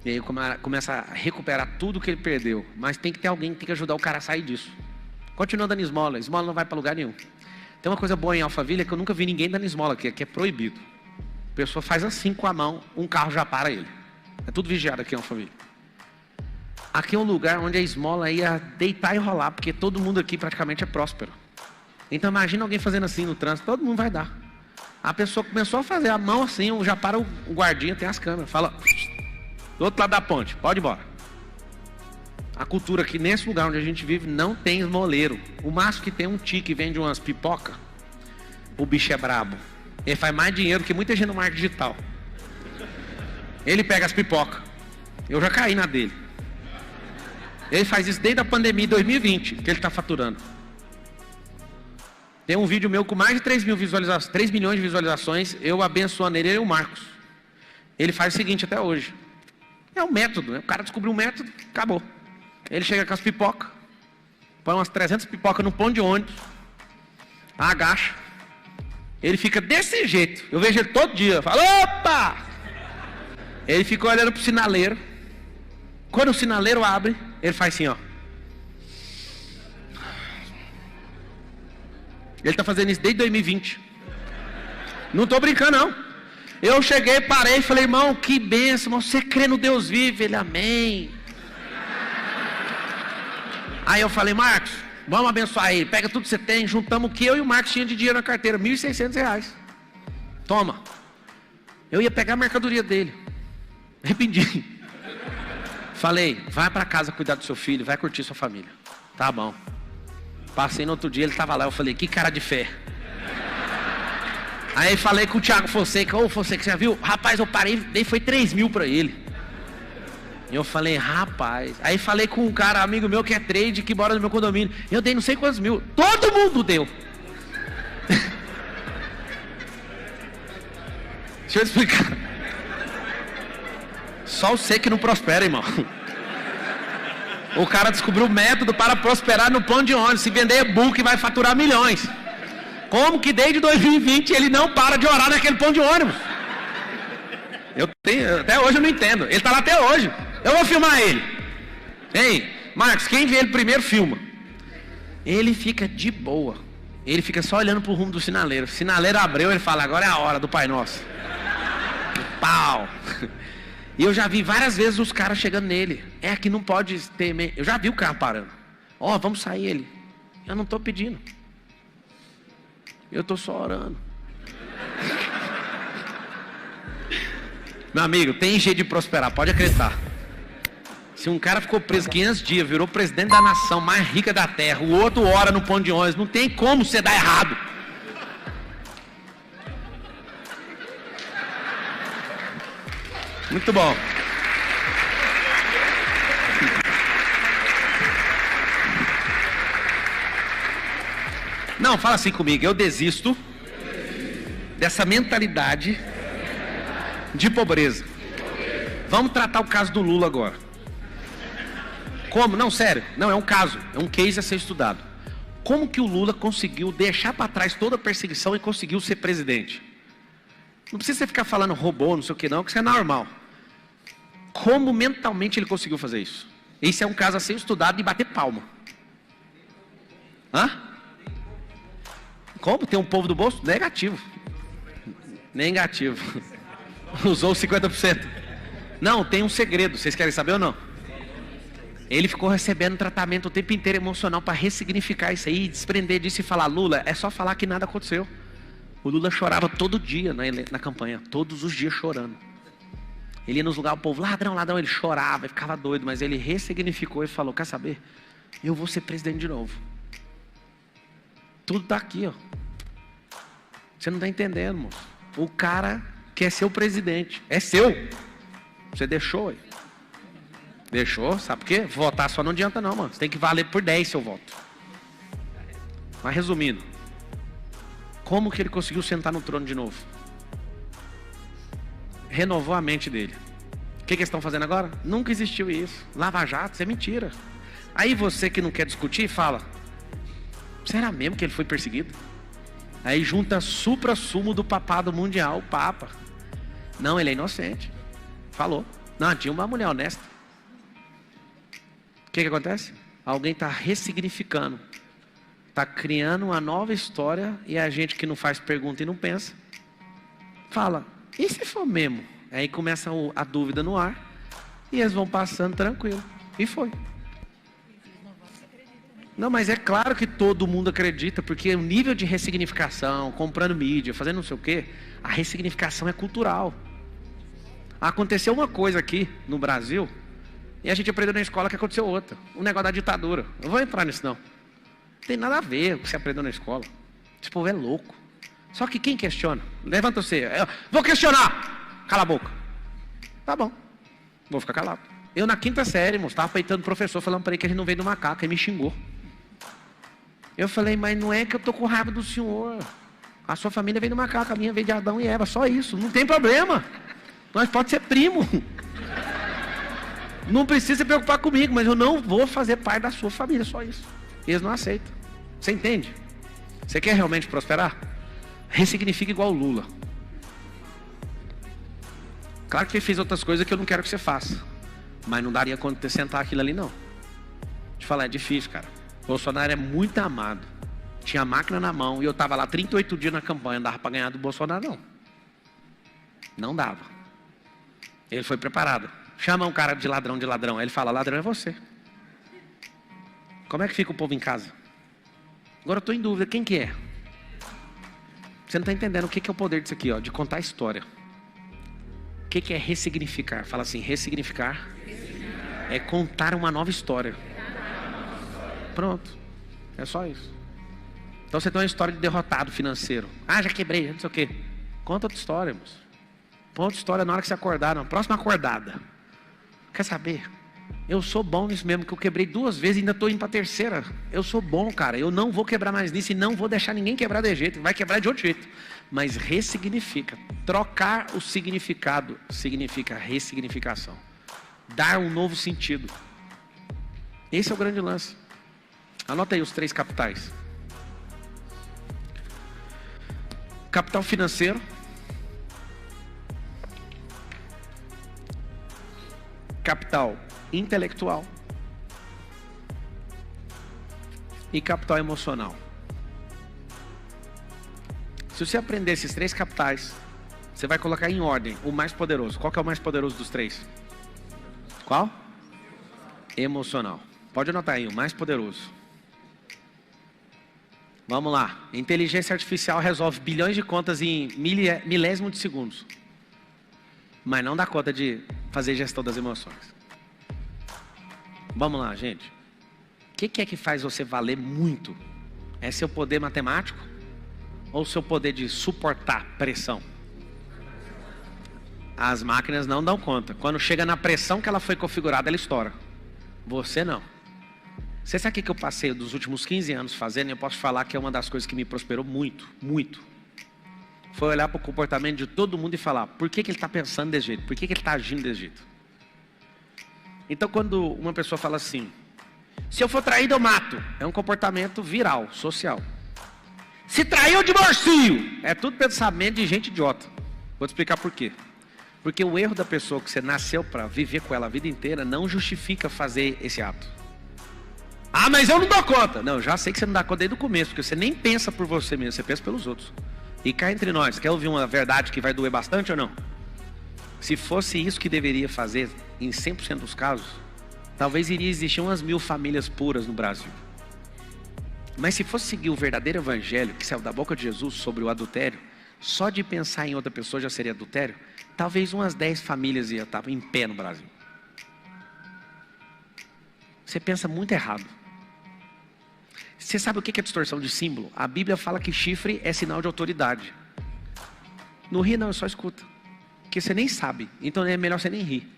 S1: E aí começa a recuperar tudo que ele perdeu. Mas tem que ter alguém que tem que ajudar o cara a sair disso. Continua dando esmola. Esmola não vai para lugar nenhum. Tem uma coisa boa em Alphaville, que eu nunca vi ninguém dando esmola aqui, que é proibido. A pessoa faz assim com a mão, um carro já para ele. É tudo vigiado aqui em Alphaville. Aqui é um lugar onde a esmola ia deitar e rolar, porque todo mundo aqui praticamente é próspero. Então imagina alguém fazendo assim no trânsito, todo mundo vai dar. A pessoa começou a fazer a mão assim, já para o guardinha, tem as câmeras. Fala, do outro lado da ponte, pode ir embora. A cultura aqui, nesse lugar onde a gente vive, não tem esmoleiro. O máximo que tem um tio que vende umas pipoca, o bicho é brabo. Ele faz mais dinheiro que muita gente no marketing digital. Ele pega as pipocas. Eu já caí na dele. Ele faz isso desde a pandemia de 2020, que ele está faturando. Tem um vídeo meu com mais de 3 milhões de visualizações, eu abençoando ele e o Marcos. Ele faz o seguinte até hoje. É um método, né? O cara descobriu um método, acabou. Ele chega com as pipocas, põe umas 300 pipocas no ponto de ônibus, agacha. Ele fica desse jeito. Eu vejo ele todo dia. Eu falo, opa! Ele fica olhando pro sinaleiro. Quando o sinaleiro abre, ele faz assim, ó. Ele tá fazendo isso desde 2020. Não tô brincando, não. Eu cheguei, parei e falei, irmão, que bênção, você crê no Deus vivo? Ele, amém. Aí eu falei, Marcos, vamos abençoar ele. Pega tudo que você tem. Juntamos o que eu e o Marcos tinha de dinheiro na carteira. R$1.600. Toma. Eu ia pegar a mercadoria dele. Arrependi. Falei, vai para casa cuidar do seu filho. Vai curtir sua família. Tá bom. Passei no outro dia, ele estava lá. Eu falei, que cara de fé. Aí falei com o Thiago Fonseca. Ô Fonseca, você já viu? Rapaz, eu parei, dei foi 3 mil para ele. Eu falei, rapaz. Aí falei com um cara, amigo meu que é trade, que mora no meu condomínio. Eu dei não sei quantos mil. Todo mundo deu. Deixa eu explicar. Só você que não prospera, irmão. O cara descobriu o método para prosperar no ponto de ônibus. Se vender e-book vai faturar milhões. Como que desde 2020 ele não para de orar naquele ponto de ônibus? Até hoje eu não entendo. Ele está lá até hoje. Eu vou filmar ele. Ei, Marcos, quem vê ele primeiro filma. Ele fica de boa. Ele fica só olhando pro rumo do sinaleiro. O sinaleiro abriu, ele fala, agora é a hora do Pai Nosso. Pau. E eu já vi várias vezes os caras chegando nele. É que não pode ter... Eu já vi o carro parando. Ó, vamos sair ele. Eu não estou pedindo. Eu estou só orando. Meu amigo, tem jeito de prosperar, pode acreditar. Se um cara ficou preso 500 dias, virou presidente da nação mais rica da terra, o outro ora no ponto de ônibus, não tem como você dar errado. Muito bom. Não, fala assim comigo, eu desisto dessa mentalidade de pobreza. Vamos tratar o caso do Lula agora. Como? Não, sério. Não, é um caso. É um case a ser estudado. Como que o Lula conseguiu deixar para trás toda a perseguição e conseguiu ser presidente? Não precisa você ficar falando robô, não sei o que não, que isso é normal. Como mentalmente ele conseguiu fazer isso? Esse é um caso a ser estudado e bater palma. Hã? Como? Tem um povo do bolso? Negativo. Negativo. Usou 50%. Não, tem um segredo. Vocês querem saber ou não? Ele ficou recebendo tratamento o tempo inteiro emocional para ressignificar isso aí, desprender disso e falar, Lula, é só falar que nada aconteceu. O Lula chorava todo dia na campanha, todos os dias chorando. Ele ia nos lugares, o povo, ladrão, ladrão, ele chorava, ele ficava doido, mas ele ressignificou e falou, quer saber? Eu vou ser presidente de novo. Tudo está aqui, ó. Você não está entendendo, moço. O cara quer ser o presidente, é seu. Você deixou, aí. Deixou, sabe por quê? Votar só não adianta não, mano. Você tem que valer por 10 seu voto. Mas resumindo, como que ele conseguiu sentar no trono de novo? Renovou a mente dele. O que eles estão fazendo agora? Nunca existiu isso. Lava Jato, isso é mentira. Aí você que não quer discutir, fala, será mesmo que ele foi perseguido? Aí junta supra-sumo do papado mundial, o Papa. Não, ele é inocente. Falou. Não, tinha uma mulher honesta. O que acontece? Alguém está ressignificando. Está criando uma nova história e a gente que não faz pergunta e não pensa, fala, e se for mesmo? Aí começa a dúvida no ar e eles vão passando tranquilo. E foi. Não, mas é claro que todo mundo acredita, porque o nível de ressignificação, comprando mídia, fazendo não sei o quê, a ressignificação é cultural. Aconteceu uma coisa aqui no Brasil, e a gente aprendeu na escola que aconteceu outra. O negócio da ditadura. Eu vou entrar nisso não. Não tem nada a ver com o que você aprendeu na escola. Esse povo é louco. Só que quem questiona? Levanta você. Eu vou questionar. Cala a boca. Tá bom. Vou ficar calado. Eu na quinta série, moço, estava peitando o professor, falando para ele que a gente não veio do macaco. Ele me xingou. Eu falei, mas não é que eu tô com raiva do senhor. A sua família veio do macaco, a minha veio de Adão e Eva. Só isso. Não tem problema. Nós pode ser primo. Não precisa se preocupar comigo, mas eu não vou fazer parte da sua família, só isso. Eles não aceitam. Você entende? Você quer realmente prosperar? Ressignifica igual o Lula. Claro que ele fez outras coisas que eu não quero que você faça, mas não daria conta de sentar aquilo ali, não. Te falar, é difícil, cara. Bolsonaro é muito amado. Tinha a máquina na mão e eu estava lá 38 dias na campanha, não dava para ganhar do Bolsonaro, não. Não dava. Ele foi preparado. Chama um cara de ladrão. Aí ele fala, ladrão é você. Como é que fica o povo em casa? Agora eu estou em dúvida, quem que é? Você não está entendendo o que é o poder disso aqui, ó, de contar a história. O que é ressignificar? Fala assim, ressignificar é contar uma nova história. Pronto. É só isso. Então você tem uma história de derrotado financeiro. Ah, já quebrei, não sei o quê. Conta outra história, moço. Conta outra história na hora que você acordar, na próxima acordada. Quer saber? Eu sou bom nisso mesmo, que eu quebrei 2 vezes e ainda estou indo para a terceira. Eu sou bom, cara. Eu não vou quebrar mais nisso e não vou deixar ninguém quebrar de jeito. Vai quebrar de outro jeito. Mas ressignifica. Trocar o significado significa ressignificação. Dar um novo sentido. Esse é o grande lance. Anota aí os 3 capitais. Capital financeiro. Capital intelectual e capital emocional. Se você aprender esses 3 capitais, você vai colocar em ordem o mais poderoso. Qual que é o mais poderoso dos 3? Qual? Emocional. Pode anotar aí, o mais poderoso. Vamos lá. Inteligência artificial resolve bilhões de contas em milésimo de segundos, mas não dá conta de fazer gestão das emoções. Vamos lá, gente. O que é que faz você valer muito? É seu poder matemático? Ou seu poder de suportar pressão? As máquinas não dão conta. Quando chega na pressão que ela foi configurada, ela estoura. Você não. Você sabe o que eu passei dos últimos 15 anos fazendo? E eu posso falar que é uma das coisas que me prosperou muito, muito. Foi olhar para o comportamento de todo mundo e falar, por que ele está pensando desse jeito? Por que ele está agindo desse jeito? Então quando uma pessoa fala assim, se eu for traído eu mato, é um comportamento viral, social. Se trair eu divorcio, é tudo pensamento de gente idiota. Vou te explicar por quê. Porque o erro da pessoa que você nasceu para viver com ela a vida inteira não justifica fazer esse ato. Ah, mas eu não dou conta. Não, eu já sei que você não dá conta desde o começo, porque você nem pensa por você mesmo, você pensa pelos outros. E cá entre nós, quer ouvir uma verdade que vai doer bastante ou não? Se fosse isso que deveria fazer em 100% dos casos, talvez iria existir umas 1000 famílias puras no Brasil. Mas se fosse seguir o verdadeiro evangelho que saiu da boca de Jesus sobre o adultério, só de pensar em outra pessoa já seria adultério, talvez umas 10 famílias iam estar em pé no Brasil. Você pensa muito errado. Você sabe o que é distorção de símbolo? A Bíblia fala que chifre é sinal de autoridade. Não ri não, só escuta. Porque você nem sabe, então é melhor você nem rir.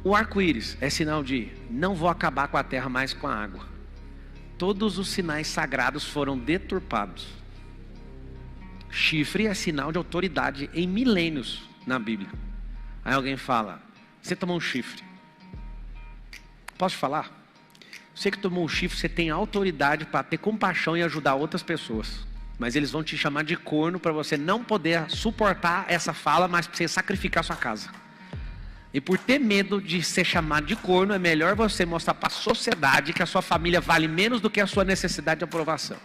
S1: O arco-íris é sinal de não vou acabar com a terra mais com a água. Todos os sinais sagrados foram deturpados. Chifre é sinal de autoridade em milênios na Bíblia. Aí alguém fala, você tomou um chifre. Posso falar? Você que tomou um chifre, você tem autoridade para ter compaixão e ajudar outras pessoas. Mas eles vão te chamar de corno para você não poder suportar essa fala, mas para você sacrificar sua casa. E por ter medo de ser chamado de corno, é melhor você mostrar para a sociedade que a sua família vale menos do que a sua necessidade de aprovação.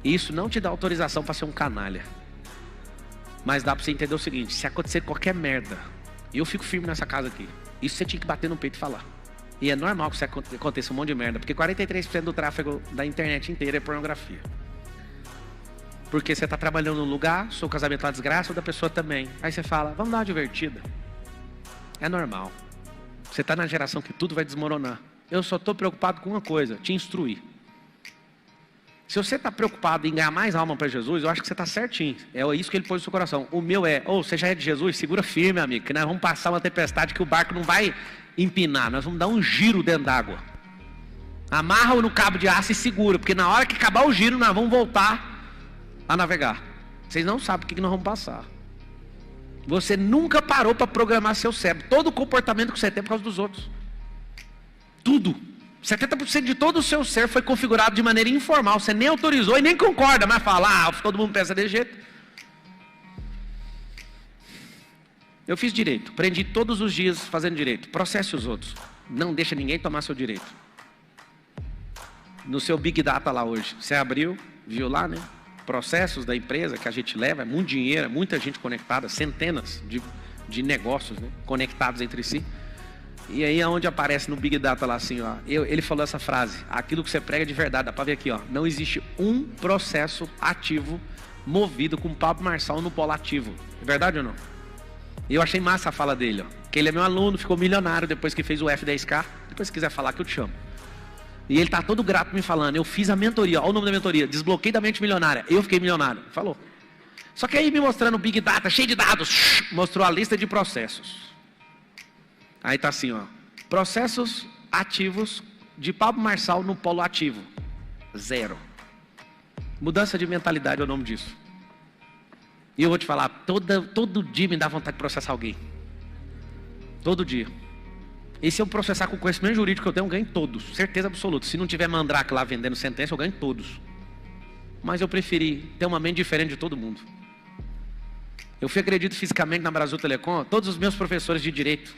S1: Isso não te dá autorização para ser um canalha. Mas dá para você entender o seguinte, se acontecer qualquer merda, eu fico firme nessa casa aqui. Isso você tinha que bater no peito e falar. E é normal que isso aconteça um monte de merda, porque 43% do tráfego da internet inteira é pornografia. Porque você está trabalhando num lugar, seu casamento é uma desgraça, o da pessoa também. Aí você fala, vamos dar uma divertida. É normal. Você está na geração que tudo vai desmoronar. Eu só estou preocupado com uma coisa, te instruir. Se você está preocupado em ganhar mais alma para Jesus, eu acho que você está certinho. É isso que ele pôs no seu coração. O meu é, você já é de Jesus, segura firme, amigo, que nós vamos passar uma tempestade que o barco não vai empinar, nós vamos dar um giro dentro d'água. Amarra-o no cabo de aço e segura, porque na hora que acabar o giro, nós vamos voltar a navegar. Vocês não sabem o que nós vamos passar. Você nunca parou para programar seu cérebro. Todo o comportamento que você tem é por causa dos outros. Tudo. 70% de todo o seu ser foi configurado de maneira informal. Você nem autorizou e nem concorda, mas fala, todo mundo pensa desse jeito. Eu fiz direito, aprendi todos os dias fazendo direito. Processe os outros. Não deixa ninguém tomar seu direito. No seu Big Data lá hoje, você abriu, viu lá, né? Processos da empresa que a gente leva, é muito dinheiro, é muita gente conectada, centenas de negócios, né? Conectados entre si. E aí é onde aparece no Big Data lá assim, ó, ele falou essa frase, aquilo que você prega de verdade, dá pra ver aqui, ó, não existe um processo ativo movido com Pablo Marçal no polo ativo. É verdade ou não? E eu achei massa a fala dele, ó, que ele é meu aluno, ficou milionário depois que fez o F10K, depois se quiser falar que eu te chamo. E ele tá todo grato me falando, eu fiz a mentoria, olha o nome da mentoria, desbloqueei da mente milionária, eu fiquei milionário, falou. Só que aí me mostrando o Big Data, cheio de dados, mostrou a lista de processos. Aí tá assim, ó, processos ativos de Pablo Marçal no polo ativo, 0. Mudança de mentalidade é o nome disso. E eu vou te falar, todo dia me dá vontade de processar alguém. Todo dia. E se eu processar com o conhecimento jurídico que eu tenho, eu ganho todos, certeza absoluta. Se não tiver mandrake lá vendendo sentença, eu ganho todos. Mas eu preferi ter uma mente diferente de todo mundo. Eu fui agredido fisicamente na Brasil Telecom, todos os meus professores de direito,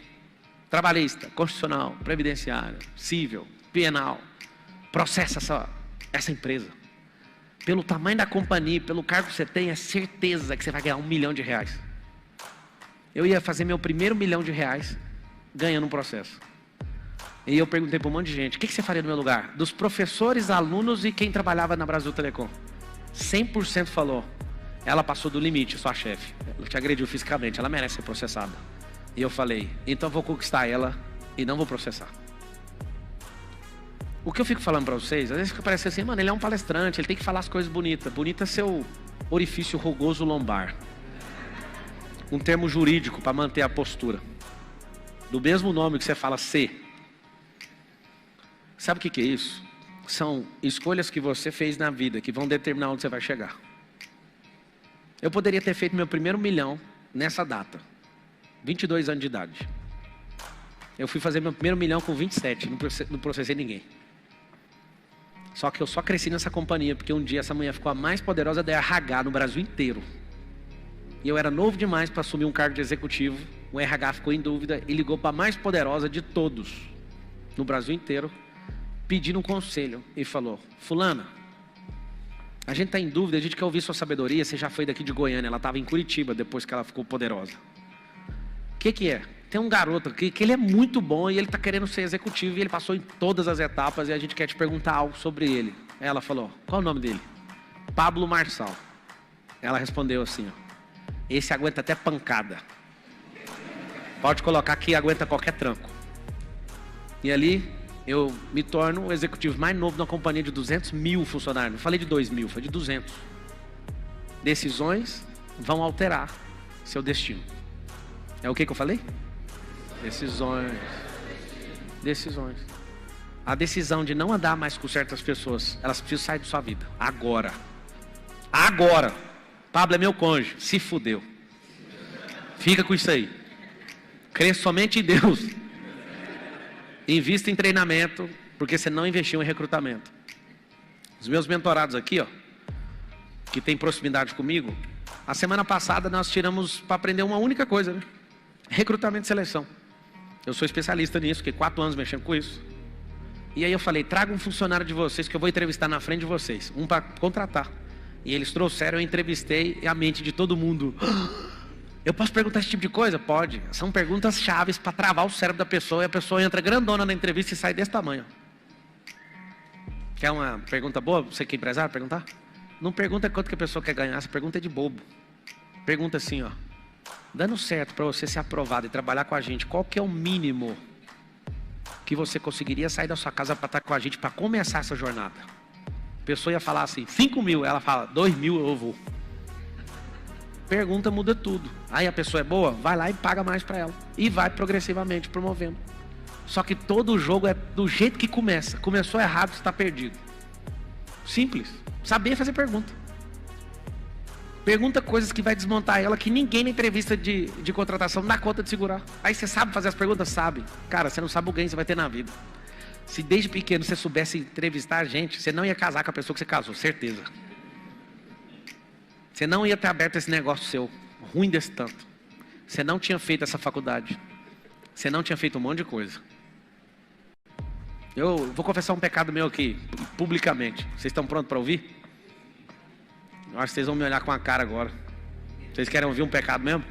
S1: trabalhista, constitucional, previdenciário, civil, penal, processa essa empresa. Pelo tamanho da companhia, pelo cargo que você tem, é certeza que você vai ganhar R$1 milhão. Eu ia fazer meu primeiro R$1 milhão ganhando um processo. E eu perguntei para um monte de gente, o que você faria no meu lugar? Dos professores, alunos e quem trabalhava na Brasil Telecom. 100% falou, ela passou do limite, sua chefe. Ela te agrediu fisicamente, ela merece ser processada. E eu falei, então eu vou conquistar ela e não vou processar. O que eu fico falando para vocês, às vezes fica parecendo assim, mano, ele é um palestrante, ele tem que falar as coisas bonitas. Bonito é seu orifício rugoso lombar. Um termo jurídico para manter a postura. Do mesmo nome que você fala C. Sabe o que é isso? São escolhas que você fez na vida que vão determinar onde você vai chegar. Eu poderia ter feito meu primeiro R$1 milhão nessa data. 22 anos de idade. Eu fui fazer meu primeiro R$1 milhão com 27, não processei ninguém. Só que eu só cresci nessa companhia porque um dia essa mulher ficou a mais poderosa da RH no Brasil inteiro. E eu era novo demais para assumir um cargo de executivo. O RH ficou em dúvida e ligou para a mais poderosa de todos no Brasil inteiro, pedindo um conselho e falou, fulana, a gente está em dúvida, a gente quer ouvir sua sabedoria, você já foi daqui de Goiânia, ela estava em Curitiba depois que ela ficou poderosa. O que é? Tem um garoto aqui que ele é muito bom e ele está querendo ser executivo e ele passou em todas as etapas e a gente quer te perguntar algo sobre ele. Ela falou, qual é o nome dele? Pablo Marçal. Ela respondeu assim, ó, esse aguenta até pancada. Pode colocar que aguenta qualquer tranco. E ali eu me torno o executivo mais novo de uma companhia de 200 mil funcionários. Não falei de 2 mil, foi de 200. Decisões vão alterar seu destino. É o que eu falei? Decisões. Decisões. A decisão de não andar mais com certas pessoas, elas precisam sair da sua vida. Agora. Agora. Pablo é meu cônjuge. Se fudeu. Fica com isso aí. Crê somente em Deus. Invista em treinamento, porque você não investiu em recrutamento. Os meus mentorados aqui, ó, que tem proximidade comigo, a semana passada nós tiramos para aprender uma única coisa, né? Recrutamento e seleção. Eu sou especialista nisso, fiquei 4 anos mexendo com isso. E aí eu falei, traga um funcionário de vocês que eu vou entrevistar na frente de vocês. Um para contratar. E eles trouxeram, eu entrevistei e a mente de todo mundo Eu posso perguntar esse tipo de coisa? Pode. São perguntas chaves para travar o cérebro da pessoa e a pessoa entra grandona na entrevista e sai desse tamanho. Quer uma pergunta boa? Você que é empresário, perguntar? Não pergunta quanto que a pessoa quer ganhar, essa pergunta é de bobo. Pergunta assim, ó. Dando certo para você ser aprovado e trabalhar com a gente, qual que é o mínimo que você conseguiria sair da sua casa para estar com a gente para começar essa jornada? A pessoa ia falar assim, 5 mil, ela fala, 2 mil eu vou. Pergunta muda tudo. Aí a pessoa é boa, vai lá e paga mais para ela. E vai progressivamente promovendo. Só que todo jogo é do jeito que começa. Começou errado, você está perdido. Simples. Saber fazer pergunta. Pergunta coisas que vai desmontar ela, que ninguém na entrevista de contratação dá conta de segurar. Aí você sabe fazer as perguntas? Sabe. Cara, você não sabe o ganho que você vai ter na vida. Se desde pequeno você soubesse entrevistar a gente, você não ia casar com a pessoa que você casou, certeza. Você não ia ter aberto esse negócio seu, ruim desse tanto. Você não tinha feito essa faculdade. Você não tinha feito um monte de coisa. Eu vou confessar um pecado meu aqui, publicamente. Vocês estão prontos para ouvir? Eu acho que vocês vão me olhar com a cara agora. Vocês querem ouvir um pecado mesmo?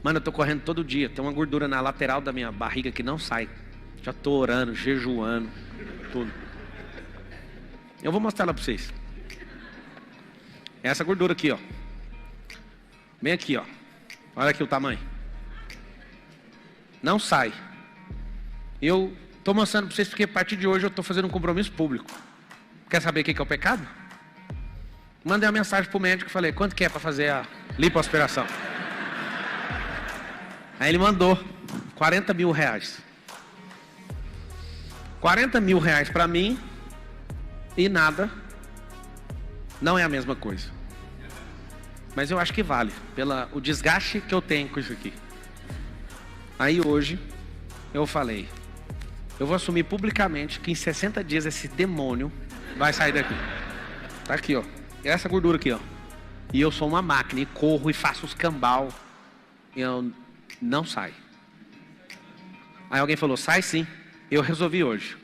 S1: Mano, eu tô correndo todo dia. Tem uma gordura na lateral da minha barriga que não sai. Já tô orando, jejuando, tudo. Eu vou mostrar ela para vocês. É essa gordura aqui, ó. Bem aqui, ó. Olha aqui o tamanho. Não sai. Eu estou mostrando para vocês porque a partir de hoje eu estou fazendo um compromisso público. Quer saber o que é o pecado? Mandei uma mensagem para o médico e falei, quanto que é para fazer a lipoaspiração? Aí ele mandou 40 mil reais. 40 mil reais para mim e nada não é a mesma coisa. Mas eu acho que vale, pelo desgaste que eu tenho com isso aqui. Aí hoje, eu falei, eu vou assumir publicamente que em 60 dias esse demônio vai sair daqui. Tá aqui, ó. Essa gordura aqui, ó. E eu sou uma máquina, e corro e faço os cambal. E eu não saio. Aí alguém falou, sai sim. Eu resolvi hoje.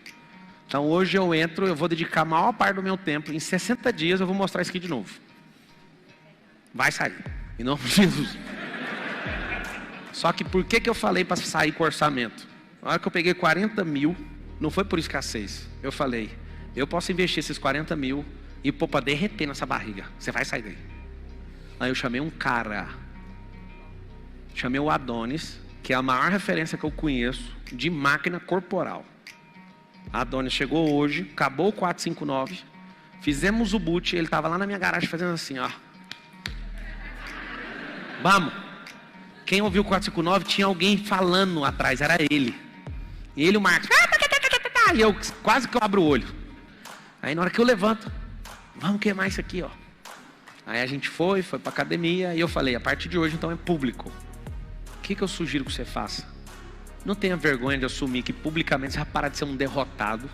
S1: Então hoje eu entro, eu vou dedicar a maior parte do meu tempo. Em 60 dias eu vou mostrar isso aqui de novo. Vai sair. Em nome de Jesus. Só que por que eu falei para sair com o orçamento? Na hora que eu peguei 40 mil, não foi por escassez. Eu falei, eu posso investir esses 40 mil e pôr para derreter nessa barriga. Você vai sair daí. Aí eu chamei um cara. Chamei o Adonis, que é a maior referência que eu conheço de máquina corporal. A Adonis chegou hoje, acabou o 459, fizemos o boot, ele estava lá na minha garagem fazendo assim, ó. Vamos. Quem ouviu o 459 tinha alguém falando atrás, era ele. E ele, o Marcos. E eu quase que eu abro o olho. Aí na hora que eu levanto, vamos queimar isso aqui, ó. Aí a gente foi pra academia e eu falei, a partir de hoje então é público. O que eu sugiro que você faça? Não tenha vergonha de assumir que publicamente você vai parar de ser um derrotado.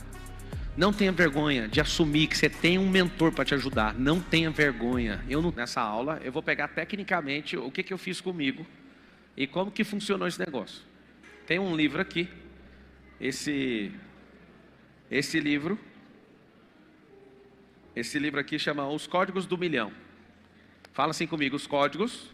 S1: Não tenha vergonha de assumir que você tem um mentor para te ajudar. Não tenha vergonha. Nessa aula, eu vou pegar tecnicamente o que eu fiz comigo e como que funcionou esse negócio. Tem um livro aqui. Esse livro aqui chama Os Códigos do Milhão. Fala assim comigo, os códigos